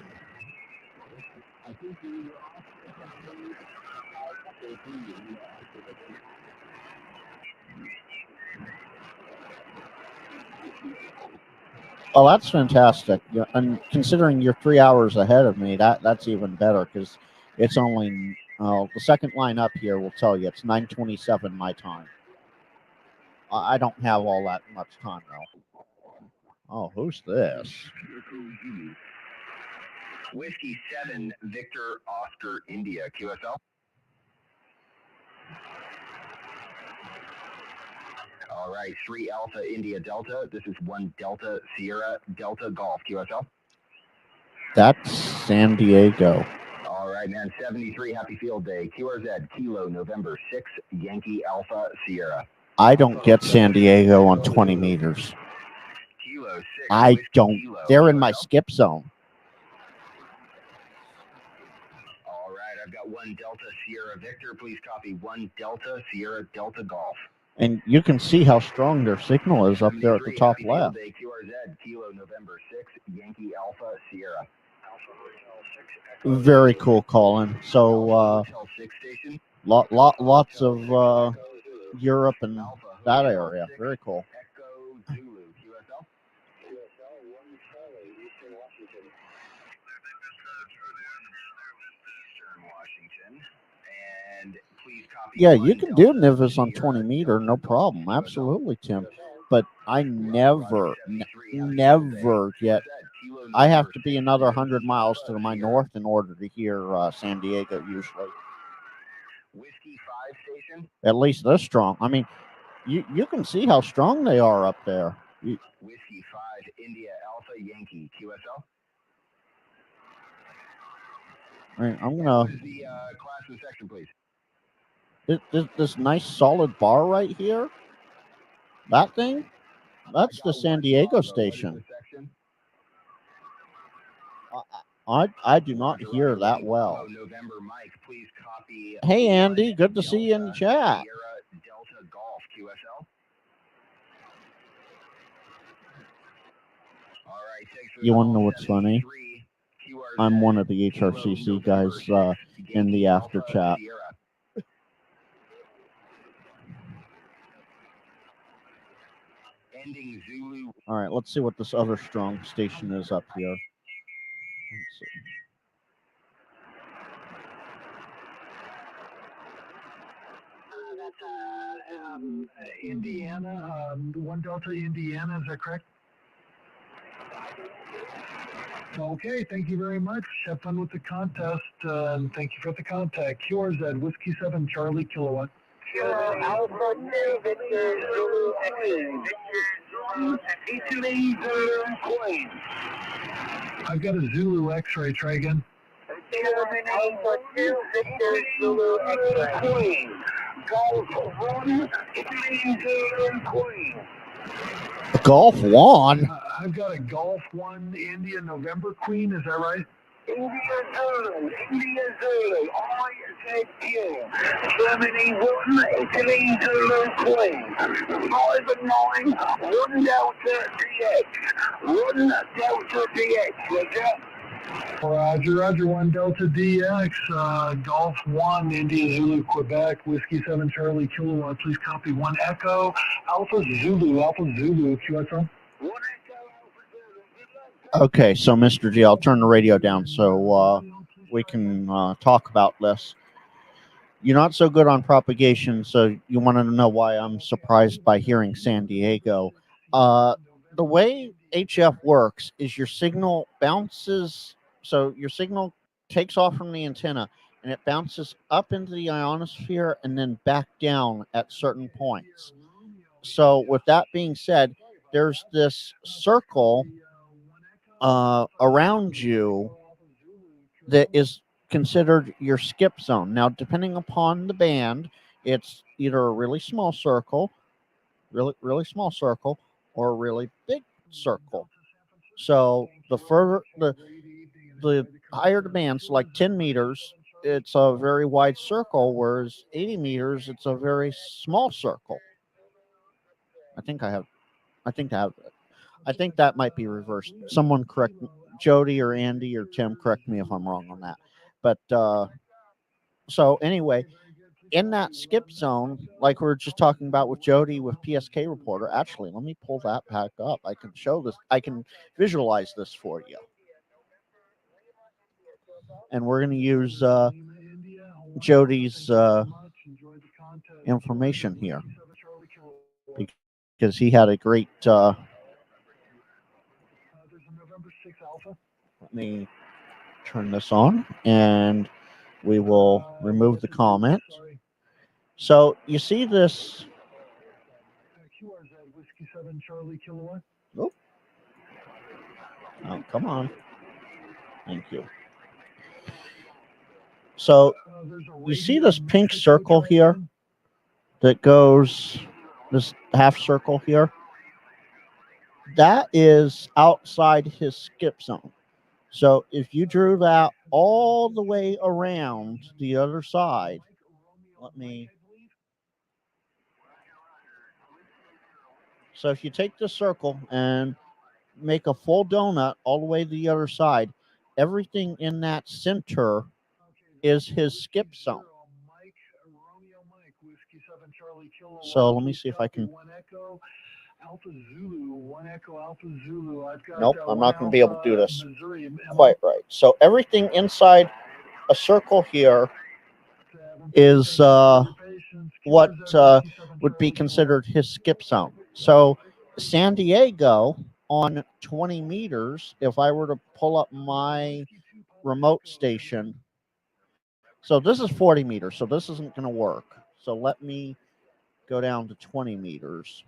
Oh, that's fantastic. And considering you're 3 hours ahead of me, that's even better because it's only the second line up here will tell you it's 9:27 my time. I don't have all that much time though. Oh, who's this? Whiskey 7, Victor Oscar India, QSL. All right, 3 Alpha India Delta. This is 1 Delta Sierra Delta Golf, QSL. That's San Diego. All right, man. 73, happy field day. QRZ, Kilo, November 6, Yankee Alpha Sierra. I don't get San Diego on 20 meters. Kilo 6. I don't. Kilo, they're in my skip zone. All right, I've got 1 Delta Sierra Victor. Please copy 1 Delta Sierra Delta Golf. And you can see how strong their signal is up there at the top left. Day, QRZ, Kilo, November 6, Yankee Alpha Sierra. Very cool, Colin. So, lots of Europe and that area. Very cool. Yeah, you can do Nivis on 20 meter, no problem. Absolutely, Tim. But I never get. I have to be another 100 miles to my north in order to hear San Diego usually. Whiskey 5 station. At least they're strong. I mean, you can see how strong they are up there. Whiskey 5 India Alpha Yankee QSL. All right, I'm gonna. What is the class and section, please? This nice solid bar right here. That thing. That's the San Diego station. I do not hear that well. Hey, Andy, good to see you in the chat. You want to know what's funny? I'm one of the HRCC guys in the after chat. All right, let's see what this other strong station is up here. Let's see. That's Indiana, 1 Delta Indiana, is that correct? Okay, thank you very much. Have fun with the contest, and thank you for the contact. QRZ, Whiskey 7, Charlie, Kilowatt. Alpha 2, Victor Zulu X-ray. Italy Zulu Queen. I've got a Zulu X-ray, try again. Alpha 2, Victor Zulu X-ray. Queen. Golf 1, Italy Zulu Queen. Golf 1? I've got a Golf 1 India November Queen, is that right? India Zulu, IZQ. Germany 1, Italy Zulu Queen. 5 and 9, 1 Delta DX. 1 Delta DX, Roger? Roger, 1 Delta DX, Golf 1, India Zulu, Quebec, Whiskey 7 Charlie, Kilowatt. Please copy 1 Echo, Alpha Zulu, QSL. Okay, so Mr. G, I'll turn the radio down so we can talk about this. You're not so good on propagation, so you wanted to know why I'm surprised by hearing San Diego. The way HF works is your signal bounces, so your signal takes off from the antenna, and it bounces up into the ionosphere and then back down at certain points. So with that being said, there's this circle around you that is considered your skip zone. Now, depending upon the band, it's either a really small circle, really small circle, or a really big circle. So the further the higher the band, so like 10 meters, it's a very wide circle, whereas 80 meters, it's a very small circle. I think that might be reversed. Someone correct Jody or Andy or Tim, correct me if I'm wrong on that. But so anyway, in that skip zone, like we were just talking about with Jody with PSK Reporter, actually, let me pull that back up. I can show this. I can visualize this for you. And we're going to use Jody's information here because he had a great. Let me turn this on, and we will remove the comment. So you see this. Oh, come on. Thank you. So you see this pink circle here that goes, this half circle here? That is outside his skip zone. So if you drew that all the way around the other side, so if you take the circle and make a full donut all the way to the other side, everything in that center is his skip zone. So let me see if I can. Nope, I'm not going to be able to do this quite right. So everything inside a circle here is what would be considered his skip zone. So San Diego on 20 meters, if I were to pull up my remote station, so this is 40 meters, so this isn't going to work. So let me go down to 20 meters.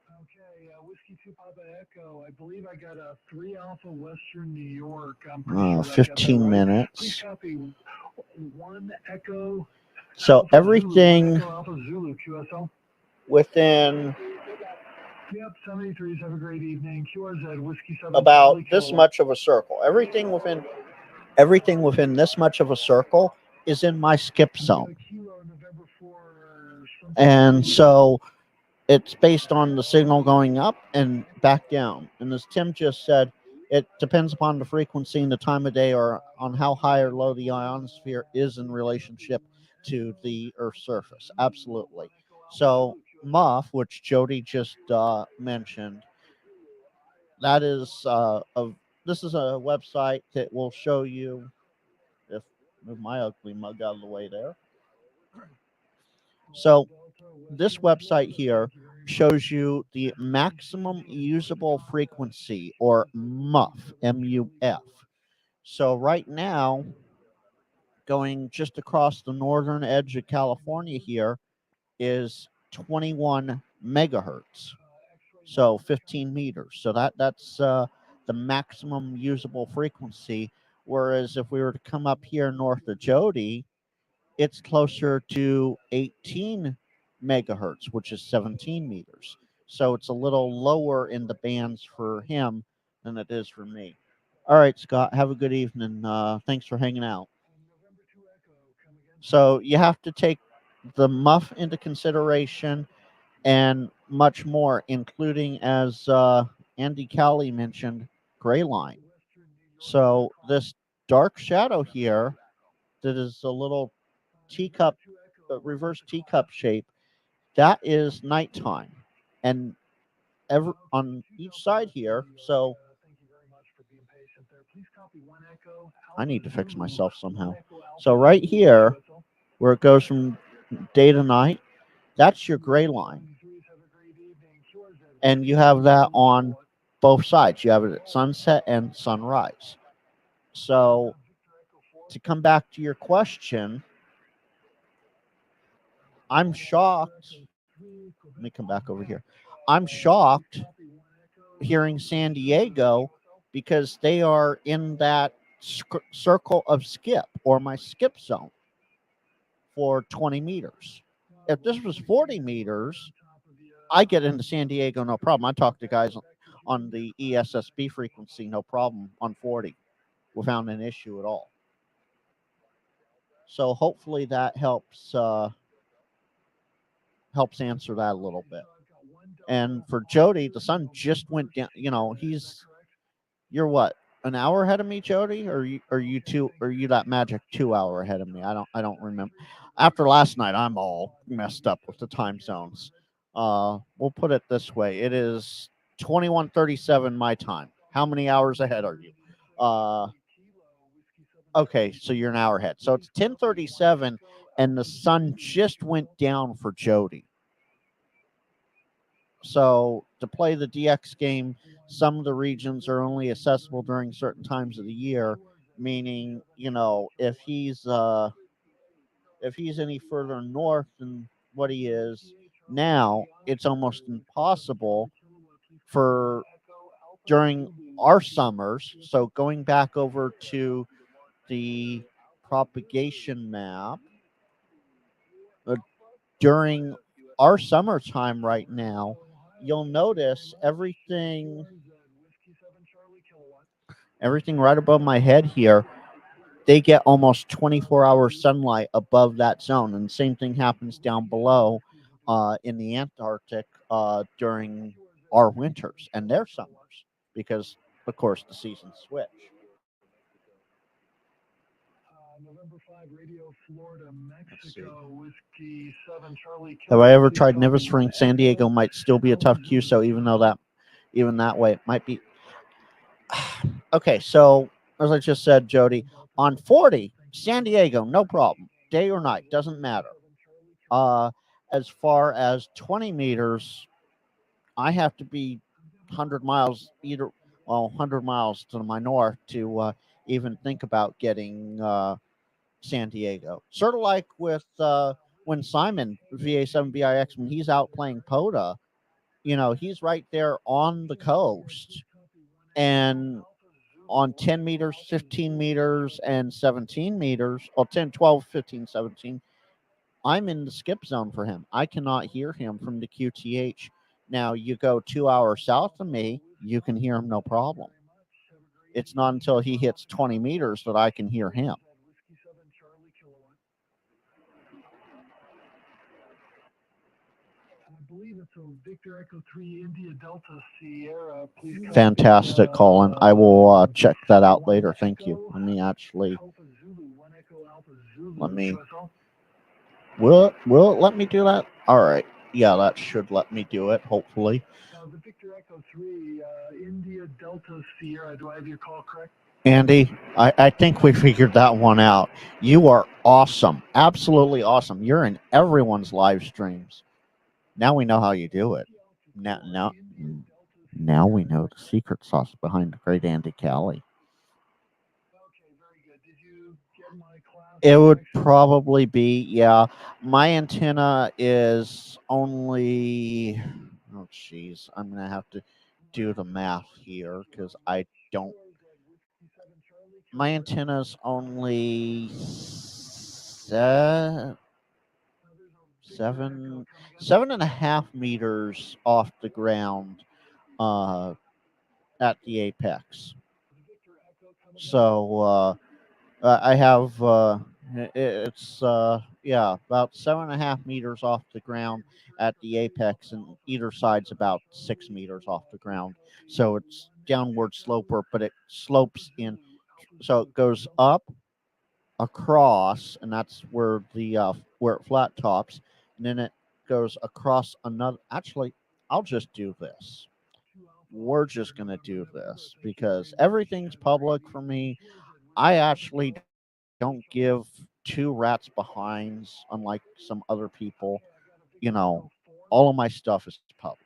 Okay, Whiskey 2 Papa Echo. I believe I got a 3 Alpha Western New York. I'm pretty sure 15 minutes. Please copy 1 Echo. So Alpha everything Zulu, Alpha Zulu QSL. Within. Yep, 73s. Have a great evening. QRZ Whiskey 7. About this much of a circle. Everything within this much of a circle is in my skip zone. And so it's based on the signal going up and back down. And as Tim just said, it depends upon the frequency and the time of day or on how high or low the ionosphere is in relationship to the Earth's surface. Absolutely. So MUF, which Jody just mentioned, that is this is a website that will show you, if move my ugly mug out of the way there. So this website here shows you the maximum usable frequency, or MUF, M-U-F. So right now, going just across the northern edge of California here is 21 megahertz. So 15 meters. So that's the maximum usable frequency. Whereas if we were to come up here north of Jody, it's closer to 18 megahertz, which is 17 meters. So it's a little lower in the bands for him than it is for me. All right, Scott, have a good evening. Thanks for hanging out. So you have to take the MUF into consideration and much more, including, as Andy Cowley mentioned, gray line. So this dark shadow here that is a little teacup, reverse teacup shape, that is nighttime. And on each side here, so I need to fix myself somehow. So right here, where it goes from day to night, that's your gray line. And you have that on both sides. You have it at sunset and sunrise. So to come back to your question, I'm shocked. Let me come back over here. I'm shocked hearing San Diego because they are in that circle of skip, or my skip zone, for 20 meters. If this was 40 meters, I get into San Diego, no problem. I talk to guys on the ESSB frequency, no problem, on 40 without an issue at all. So hopefully that helps answer that a little bit. And for Jody, the sun just went down. You know, you're what, an hour ahead of me, Jody, or you that magic 2 hour ahead of me? I don't remember. After last night, I'm all messed up with the time zones. We'll put it this way: it is 21:37 my time. How many hours ahead are you? Okay, so you're an hour ahead. So it's 10:37, and the sun just went down for Jody. So to play the DX game, some of the regions are only accessible during certain times of the year. Meaning, if he's any further north than what he is now, it's almost impossible for during our summers. So going back over to the propagation map, during our summertime right now, you'll notice everything right above my head here, they get almost 24-hour sunlight above that zone. And the same thing happens down below in the Antarctic during our winters and their summers, because, of course, the seasons switch. November 5, Radio Florida, Mexico, Whiskey 7, Charlie. Have I ever tried Nevis Ring? San Diego might still be a tough QSO, even that way it might be. Okay, so as I just said, Jody, on 40, San Diego, no problem. Day or night, doesn't matter. As far as 20 meters, I have to be 100 miles 100 miles to my north to even think about getting San Diego. Sort of like with when Simon, VA7BIX, when he's out playing POTA, he's right there on the coast. And on 10 meters, 15 meters, and 17 meters, or 10, 12, 15, 17, I'm in the skip zone for him. I cannot hear him from the QTH. Now, you go 2 hours south of me, you can hear him no problem. It's not until he hits 20 meters that I can hear him. I believe it's a Victor Echo 3 India Delta Sierra. Please. Fantastic, Colin. I will check that out later. Thank you. Let me actually. Will it let me do that? All right. Yeah, that should let me do it, hopefully. The Victor Echo 3 India Delta Sierra. Do I have your call correct? Andy, I think we figured that one out. You are awesome. Absolutely awesome. You're in everyone's live streams. Now we know how you do it. Now we know the secret sauce behind the great Andy Callie. Okay, very good. Did you get my class? It would probably be, yeah. My antenna is only, oh, geez. I'm going to have to do the math here because I don't. My antenna's only 7.5 meters off the ground at the apex. So I have it's about 7.5 meters off the ground at the apex, and either side's about 6 meters off the ground. So it's downward sloper, but it slopes in. So it goes up, across, and that's where the where it flat tops, and then it goes across another. Actually, I'll just do this. We're just gonna do this because everything's public for me. I actually don't give two rats behinds, unlike some other people. All of my stuff is public.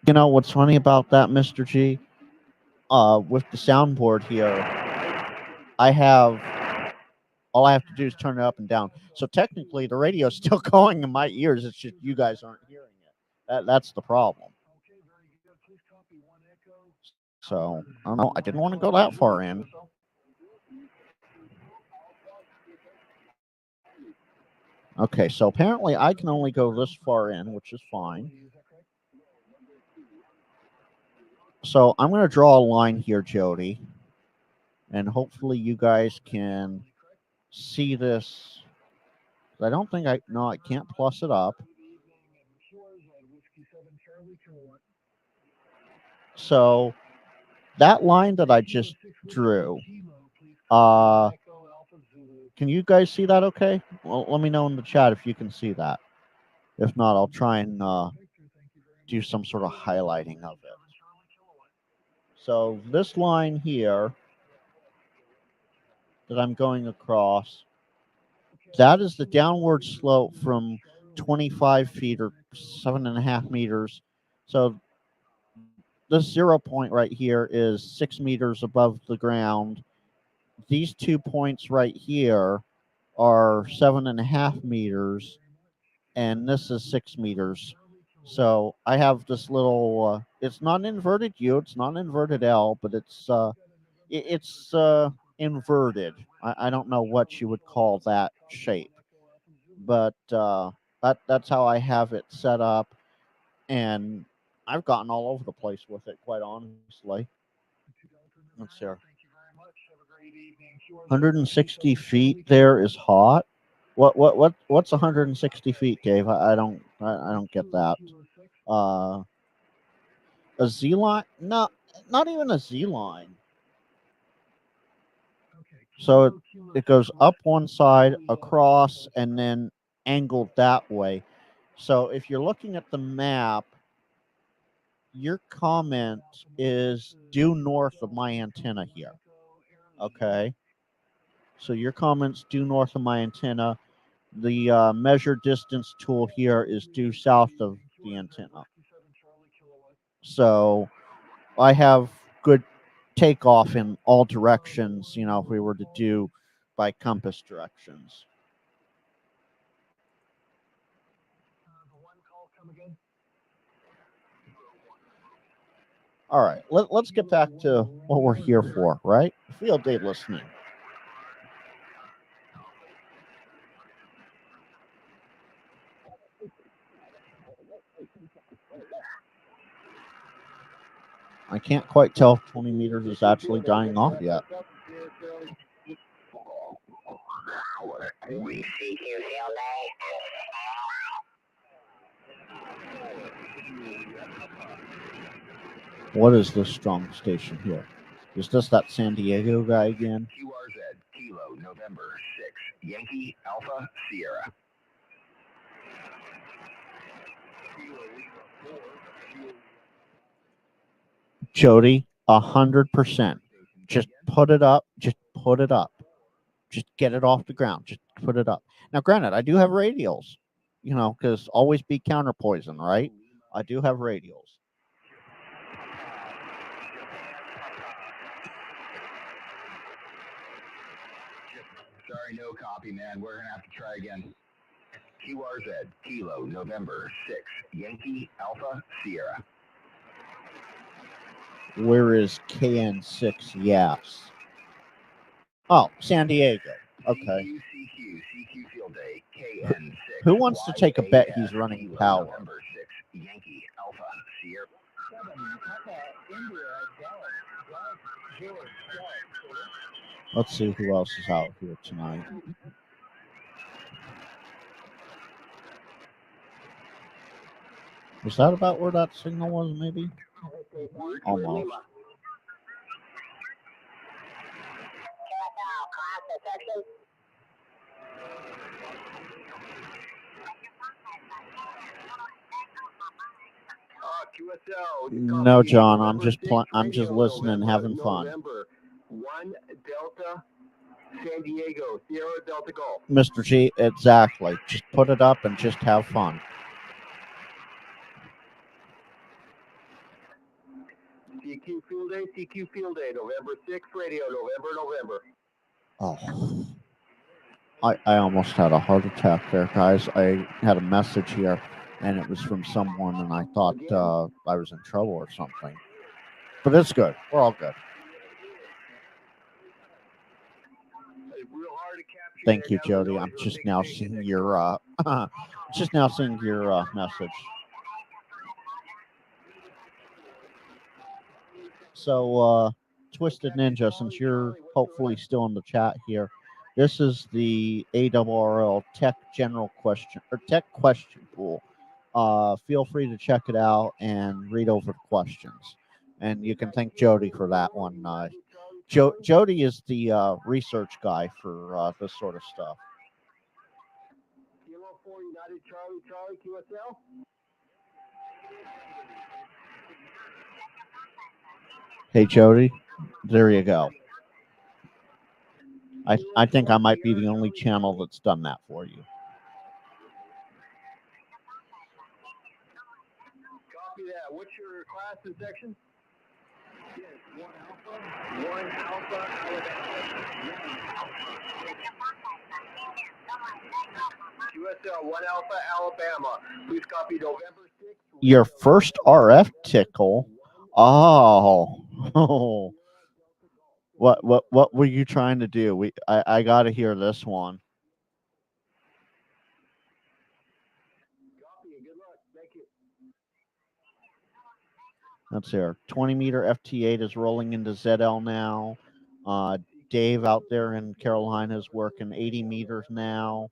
What's funny about that, Mr. G? With the soundboard here, all I have to do is turn it up and down. So technically, the radio's still going in my ears. It's just you guys aren't hearing it. That's the problem. So I don't know. I didn't want to go that far in. Okay, so apparently I can only go this far in, which is fine. So I'm going to draw a line here, Jody, and hopefully you guys can see this. I don't think I can't plus it up. So that line that I just drew, can you guys see that okay? Well, let me know in the chat if you can see that. If not, I'll try and do some sort of highlighting of it. So this line here that I'm going across, that is the downward slope from 25 feet or 7.5 meters. So this 0 point right here is 6 meters above the ground. These 2 points right here are 7.5 meters, and this is 6 meters. So I have this little, it's not an inverted U, it's not an inverted L, but it's inverted. I don't know what you would call that shape, but that's how I have it set up, and I've gotten all over the place with it, quite honestly. Let's see. 160 feet there is hot. What's 160 feet, Dave? I don't get that. A Z line? No, not even a Z line. So it goes up one side, across, and then angled that way. So if you're looking at the map, your comment is due north of my antenna here. Okay. So your comment's due north of my antenna. The measure distance tool here is due south of the antenna. So I have good takeoff in all directions, you know, if we were to do by compass directions. All right, let's get back to what we're here for, right? Field day listening. I can't quite tell if 20 meters is actually dying off yet. What is this strong station here? Is this that San Diego guy again? QRZ, Kilo, November 6, Yankee, Alpha, Sierra. Jody, 100%. Just put it up. Just put it up. Just get it off the ground. Just put it up. Now, granted, I do have radials, you know, because always be counter poison, right? I do have radials. Sorry, no copy, man. We're going to have to try again. QRZ, Kilo, November 6, Yankee, Alpha, Sierra. Where is KN6 Yaps? Oh, San Diego. Okay. CQ Field Day, KN6. Who wants to take a bet he's running power? November 6, Yankee, Alpha, Sierra. Let's see who else is out here tonight. Was that about where that signal was, maybe? Almost. No, John. I'm just listening, having fun. November 1 Delta San Diego, Sierra Delta Golf. Mr. G, exactly. Just put it up and just have fun. CQ Field Day, November 6th, radio, November. Oh. I almost had a heart attack there, guys. I had a message here, and it was from someone, and I thought I was in trouble or something. But it's good. We're all good. Thank you, Jody. I'm just now seeing your message. So, Twisted Ninja, since you're hopefully still in the chat here, this is the ARRL Tech General Question or Tech Question Pool. feel free to check it out and read over the questions. And you can thank Jody for that one. Jody is the research guy for this sort of stuff. Kilo 4 United Charlie QSL. Hey, Jody, there you go. I think I might be the only channel that's done that for you. Copy that. What's your class and section? Yes, 1 Alpha. 1 Alpha, Alabama. QSL 1 Alpha, Alabama. Please copy November 6th. Your first RF tickle. Oh. What were you trying to do? I got to hear this one. Let's hear. 20 meter FT8 is rolling into ZL now. Dave out there in Carolina is working 80 meters now.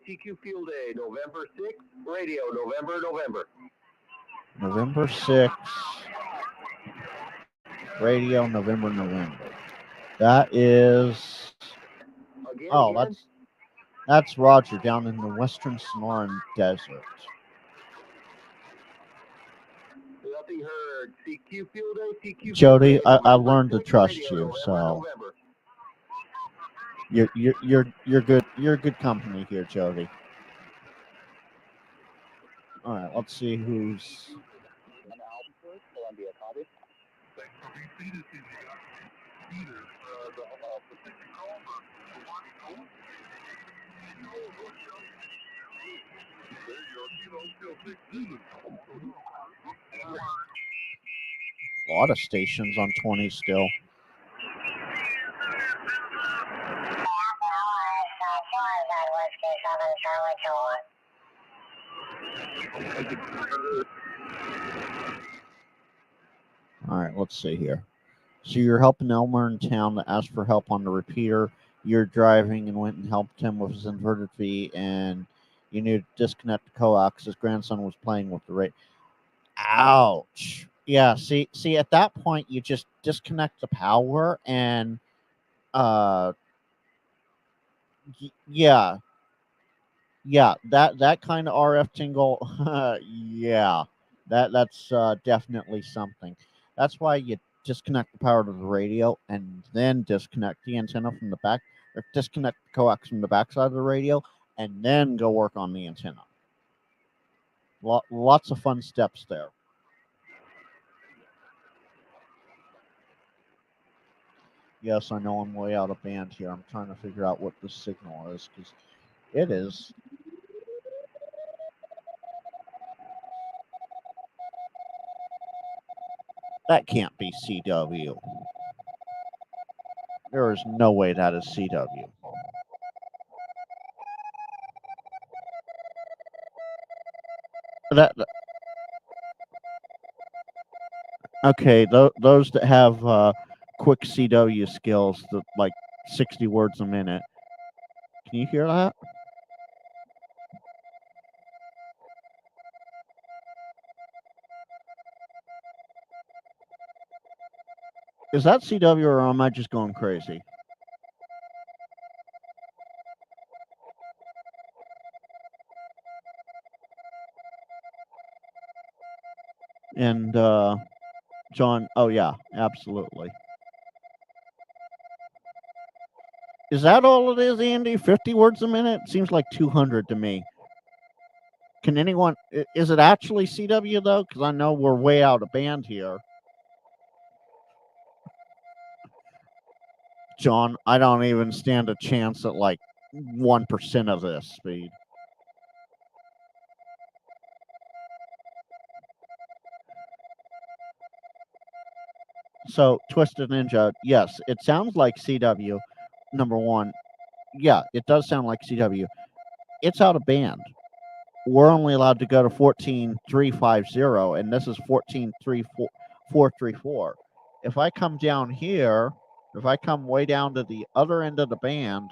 TQ Field Day, November 6th, radio, November. November 6th, radio, November. That is, that's Roger down in the western Sonoran Desert. Nothing heard. TQ Field Day, TQ Jody, Field Day, I learned to trust you, so. You're good. You're good company here, Jody. All right, let's see who's. A lot of stations on 20 still. All right, let's see here. So you're helping Elmer in town that asked for help on the repeater. You're driving and went and helped him with his inverted V, and you knew to disconnect the coax. His grandson was playing with the rate. Ouch. Yeah, see, at that point, you just disconnect the power and, yeah, that kind of RF tingle, yeah, that's definitely something. That's why you disconnect the power to the radio and then disconnect the antenna from the back, or disconnect the coax from the backside of the radio, and then go work on the antenna. Lots of fun steps there. Yes, I know I'm way out of band here. I'm trying to figure out what the signal is, because it is. That can't be CW. There is no way that is CW. Okay, those that have quick CW skills, that like 60 words a minute. Can you hear that? Is that CW, or am I just going crazy? And John, oh yeah, absolutely. Is that all it is, Andy? 50 words a minute? Seems like 200 to me. Can anyone, is it actually CW though? Because I know we're way out of band here. John, I don't even stand a chance at like 1% of this speed. So, Twisted Ninja, yes, it sounds like CW, number one. Yeah, it does sound like CW. It's out of band. We're only allowed to go to 14.350, and this is 14.434. If I come down here If I come way down to the other end of the band,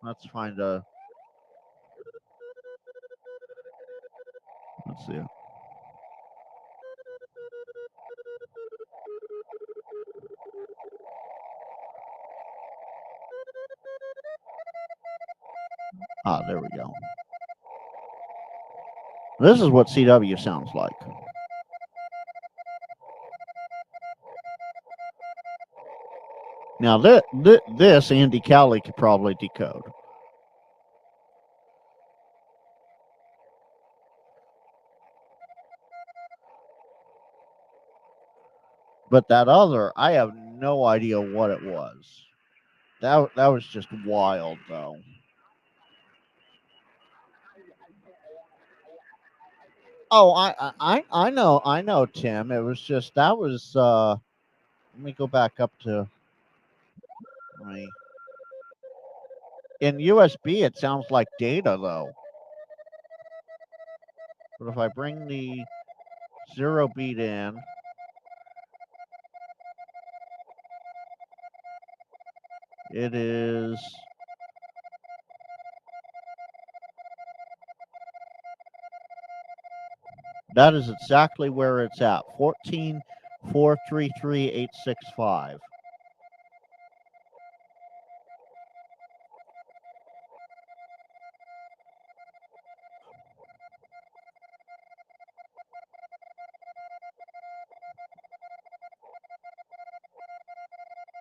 let's find a. Let's see. Ah, there we go. This is what CW sounds like. Now, this Andy Cowley could probably decode. But that other, I have no idea what it was. That was just wild, though. Oh, I know, Tim. It was just that was. Let me go back up to. In USB, it sounds like data, though. But if I bring the 0 beat in, it is. That is exactly where it's at. 14,433,865.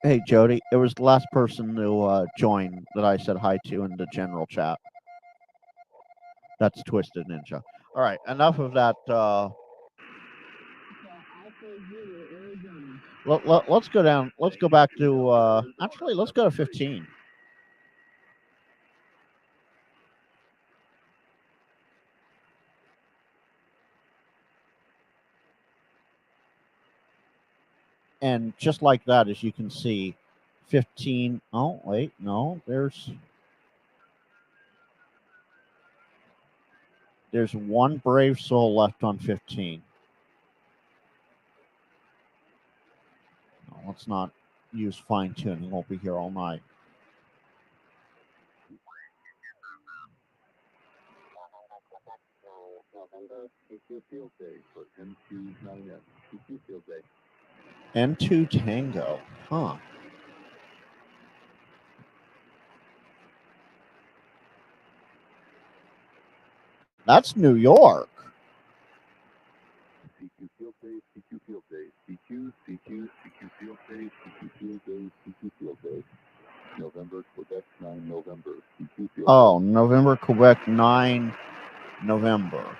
Hey, Jody, it was the last person to join that I said hi to in the general chat. That's Twisted Ninja. All right, enough of that. Let's go down. Let's go back to. Actually, let's go to 15. And just like that, as you can see, 15. Oh, wait, no, there's one brave soul left on 15. No, let's not use fine tuning. Won't be here all night. N2 Tango, huh? That's New York. CQ field day, CQ field day, CQ field day, CQ field day, CQ field day. November, Quebec 9 November, CQ field Oh, November, Quebec 9 November.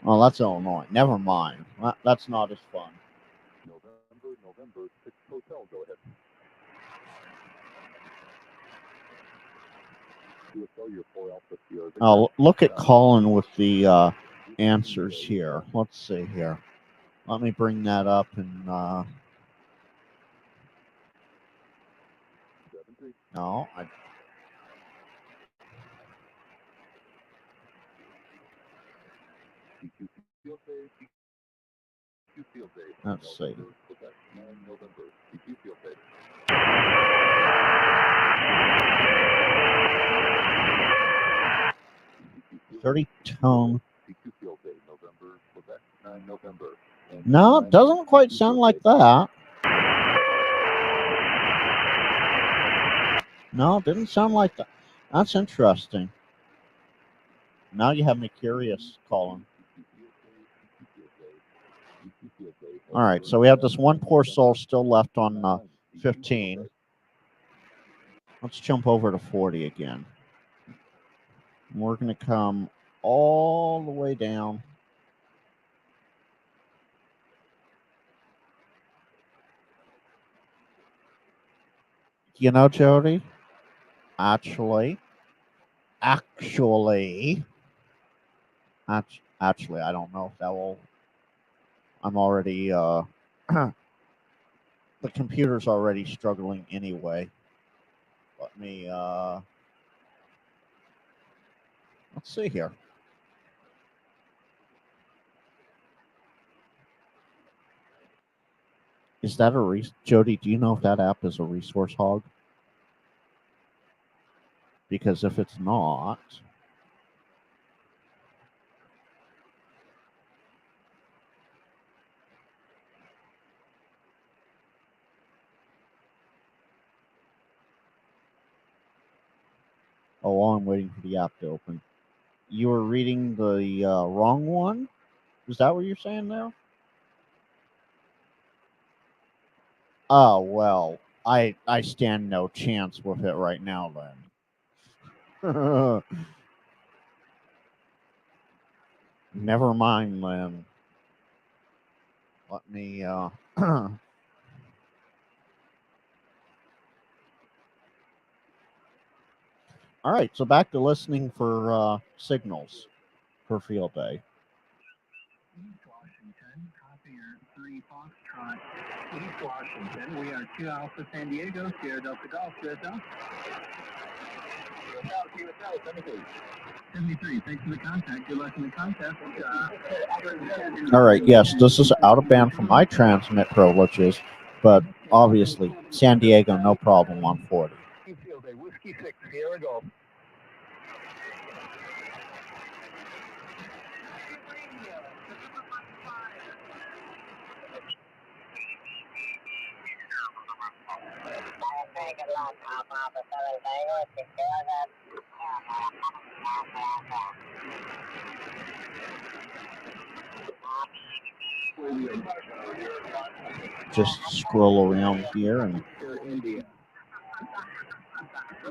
Oh, that's Illinois. Never mind. That's not as fun. November 6 Hotel, go ahead. Oh, look at Colin with the answers here. Let's see here. Let me bring that up and no, let's see. $30-tone. No, it doesn't quite sound like that. No, it didn't sound like that. That's interesting. Now you have me curious, Colin. All right, so we have this one poor soul still left on 15. Let's jump over to 40 again. We're going to come all the way down. You know, Jody, actually, I don't know if that will. I'm already, the computer's already struggling anyway. Let me, let's see here. Is that a Jody? Do you know if that app is a resource hog? Because if it's not, oh, I'm waiting for the app to open. You were reading the wrong one? Is that what you're saying now? Oh, well, I stand no chance with it right now then. Never mind then. Let me all right, so back to listening for signals for field day. East Washington, copy your 3 Foxtrot. East Washington, we are 2 Alpha San Diego, Sierra Delta Golf, QSL. 73, thanks for the contact. Good luck in the contest. All right, yes, this is out of band from my transmit privileges, but obviously San Diego, no problem on 40. Field day, Whiskey 6, Sierra Golf. Just scroll around here and India.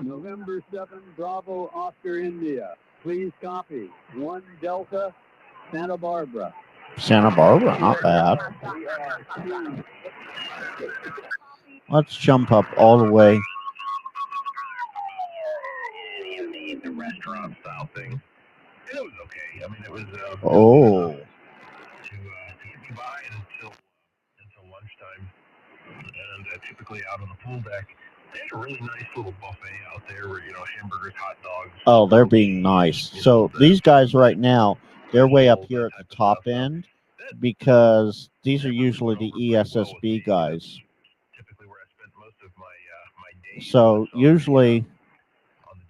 November 7, Bravo, Oscar, India. Please copy. 1 Delta, Santa Barbara. Santa Barbara, not bad. Let's jump up all the way. The restaurant style thing. And it was okay. I mean, it was Oh. to get by until lunchtime, and typically out on the pool deck. There's a really nice little buffet out there where, hamburgers, hot dogs. Oh, they're being nice. So these guys right now, they're way up here at the top end because these are usually the ESSB guys. Typically where I spent most of my days. So usually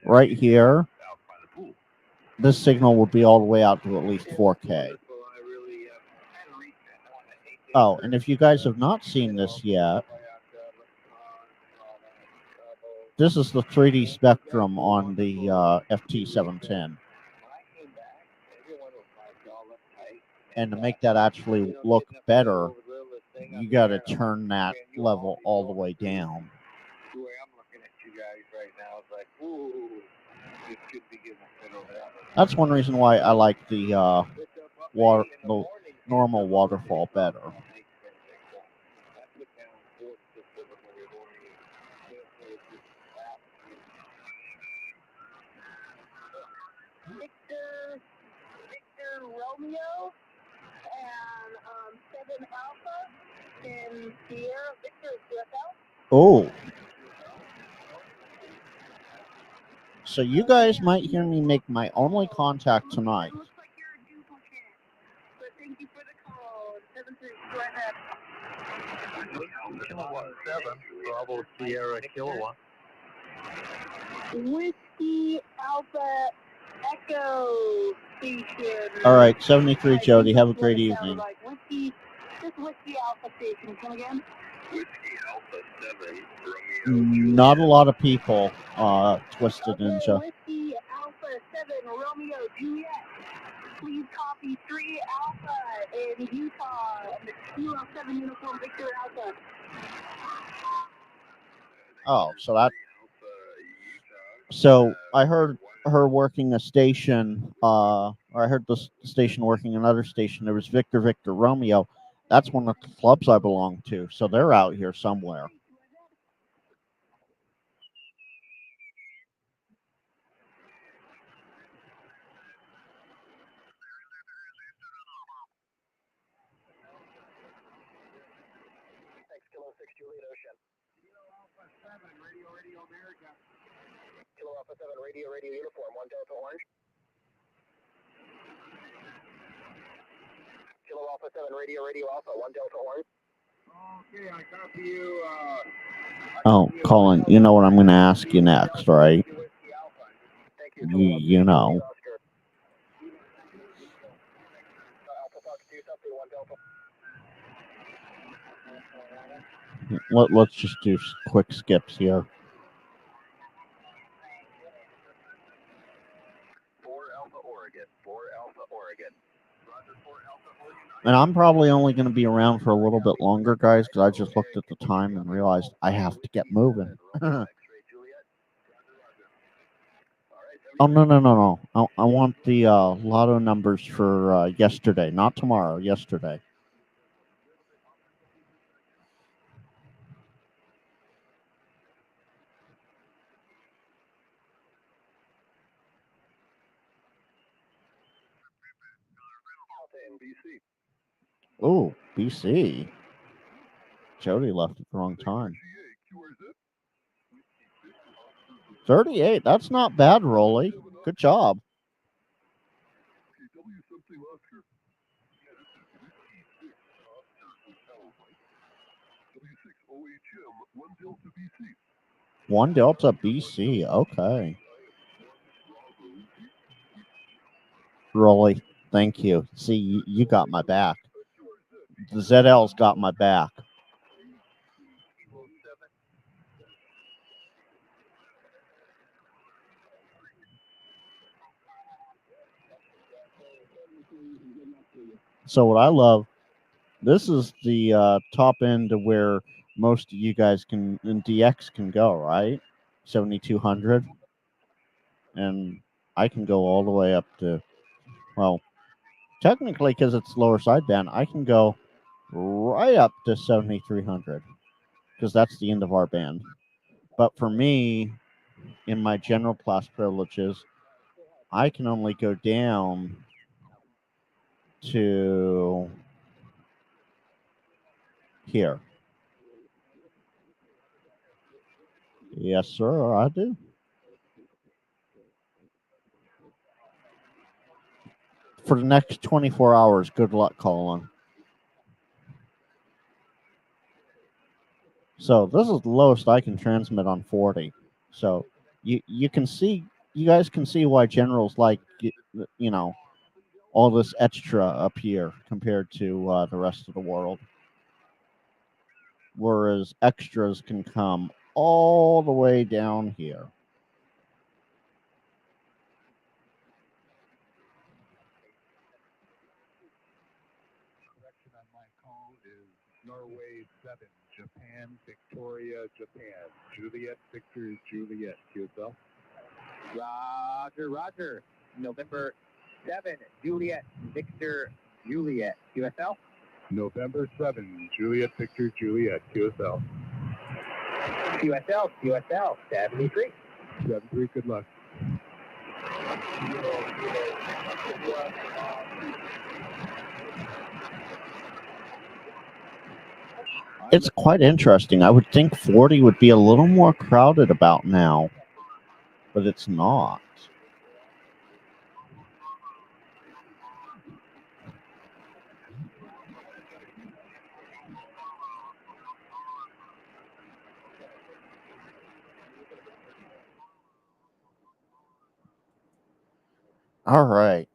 right here, this signal would be all the way out to at least 4K. Oh, and if you guys have not seen this yet, this is the 3D spectrum on the FT710. And to make that actually look better, you got to turn that level all the way down. The way I'm looking at you guys right now, it's like, ooh, this could be getting a fit over that. That's one reason why I like the the normal waterfall better. Victor Romeo and 7 Alpha in Sierra Victor QSL. Oh. So you guys might hear me make my only contact tonight. Looks like you're a duplicate, but thank you for the call. 7-3, go ahead. Kilowatt 7, Bravo Sierra Kilowatt. Whiskey Alpha Echo Station. All right, 73 Jody. Have a great evening. Like Whiskey Alpha Station. Come again? Whiskey Alpha 7, Romeo. Not a lot of people, Twisted Ninja. Whiskey Alpha 7, Romeo Juliet. Please copy 3 Alpha in Utah. And the Kilo 7 uniform Victor Alpha. Oh, so I heard her working a station, or I heard the station working another station. There was Victor Romeo. That's one of the clubs I belong to. So they're out here somewhere. Kilo 6 Juliet Ocean. Kilo Alpha 7, Radio America. Kilo Alpha 7, Radio Uniform, 1 Delta Orange. Kilo Alpha 7, Radio Alpha, 1 Delta Orange. Okay, I copy you. Oh, Colin, you know what I'm going to ask you next, right? You know. Let's just do quick skips here. And I'm probably only going to be around for a little bit longer, guys, because I just looked at the time and realized I have to get moving. Oh, no. I want the lotto numbers for yesterday, not tomorrow, yesterday. Oh, BC. Jody left at the wrong time. 38. That's not bad, Rolly. Good job. One Delta BC. Okay. Rolly, thank you. See, you got my back. The ZL's got my back. So what I love, this is the top end of where most of you guys can, and DX can go, right? 7,200. And I can go all the way up to, well, technically, because it's lower sideband, I can go right up to 7,300 because that's the end of our band. But for me, in my general class privileges, I can only go down to here. Yes, sir, I do. For the next 24 hours, good luck, Colin. So this is the lowest I can transmit on 40. So you can see, you guys can see why generals like, you know, all this extra up here compared to the rest of the world. Whereas extras can come all the way down here. Correction on my call is Norway 7, Japan, Victoria, Japan. Juliet, Victor, Juliet, QSL. Roger. November 7, Juliet, Victor, Juliet, QSL. November 7, Juliet, Victor, Juliet, QSL. QSL, 73. 73, good luck. It's quite interesting. I would think 40 would be a little more crowded about now, but it's not. All right.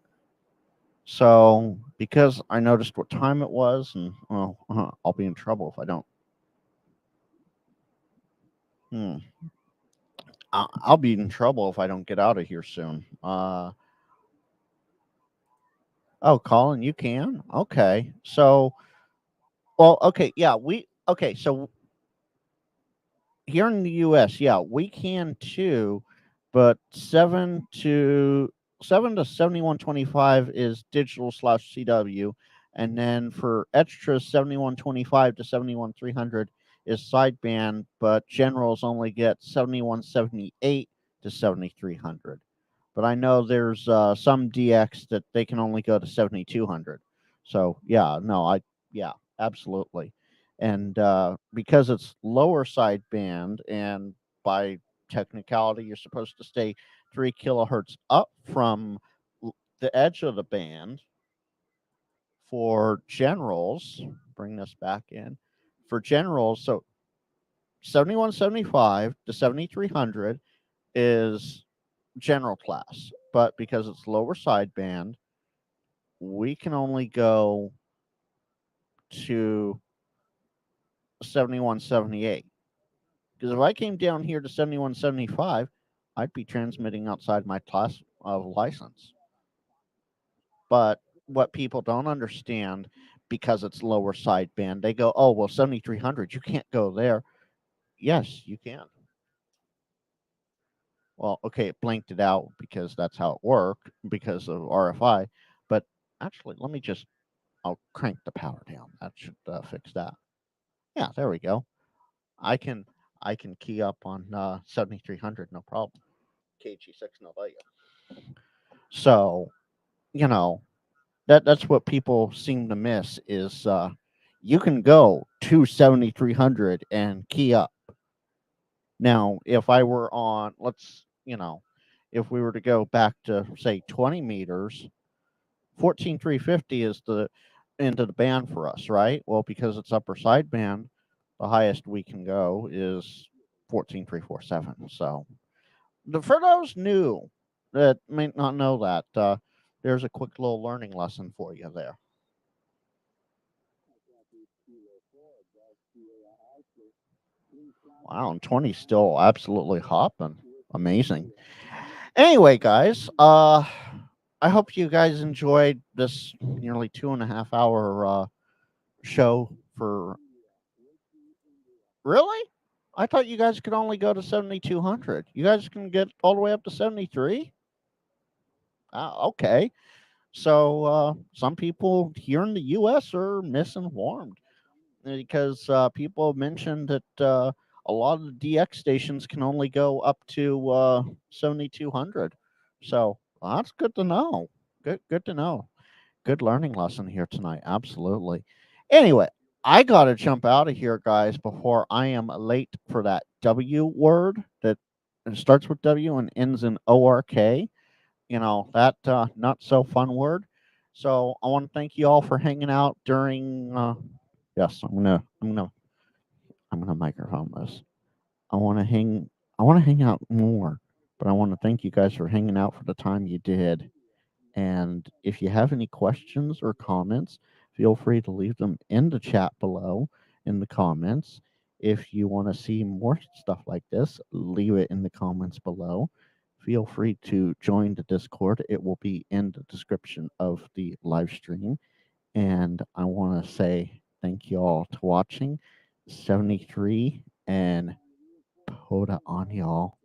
So, because I noticed what time it was, and well, I'll be in trouble if I don't. I'll be in trouble if I don't get out of here soon. Oh, Colin, you can? Okay. So, well, okay, yeah, so here in the US, yeah, we can too, but 7 to 7125 is digital /CW, and then for extras 7125 to 71300 is sideband, but generals only get 7178 to 7300. But I know there's some DX that they can only go to 7200. So yeah, absolutely. And because it's lower sideband, and by technicality, you're supposed to stay 3 kilohertz up from the edge of the band for generals. Bring this back in. for generals, so 7175 to 7300 is general class, but because it's lower sideband, we can only go to 7178. Because if I came down here to 7175, I'd be transmitting outside my class of license. But what people don't understand, because it's lower sideband, they go, oh, well, 7300, you can't go there. Yes, you can. Well, okay, it blanked it out because that's how it worked, because of RFI. But actually, I'll crank the power down. That should fix that. Yeah, there we go. I can key up on 7300, no problem. KG6 Novaya. So, that's what people seem to miss is you can go to 7300 and key up. Now, if I were on, if we were to go back to, say, 20 meters, 14350 is the into the band for us, right? Well, because it's upper sideband, the highest we can go is 14347. So, for those new that may not know that, there's a quick little learning lesson for you there. Wow, and 20 still absolutely hopping. Amazing. Anyway, guys, I hope you guys enjoyed this nearly 2.5 hour show for. Really? I thought you guys could only go to 7200. You guys can get all the way up to 73? Okay. So some people here in the U.S. are misinformed because people have mentioned that a lot of the DX stations can only go up to 7200. So that's good to know. Good to know. Good learning lesson here tonight. Absolutely. Anyway, I got to jump out of here, guys, before I am late for that W word that starts with W and ends in ORK. That not so fun word. So I want to thank you all for hanging out during. Yes, I'm gonna microphone this. I want to hang out more, but I want to thank you guys for hanging out for the time you did. And if you have any questions or comments, feel free to leave them in the chat below in the comments. If you want to see more stuff like this, leave it in the comments below. Feel free to join the Discord. It will be in the description of the live stream. And I want to say thank you all to watching. 73 and Poda on y'all.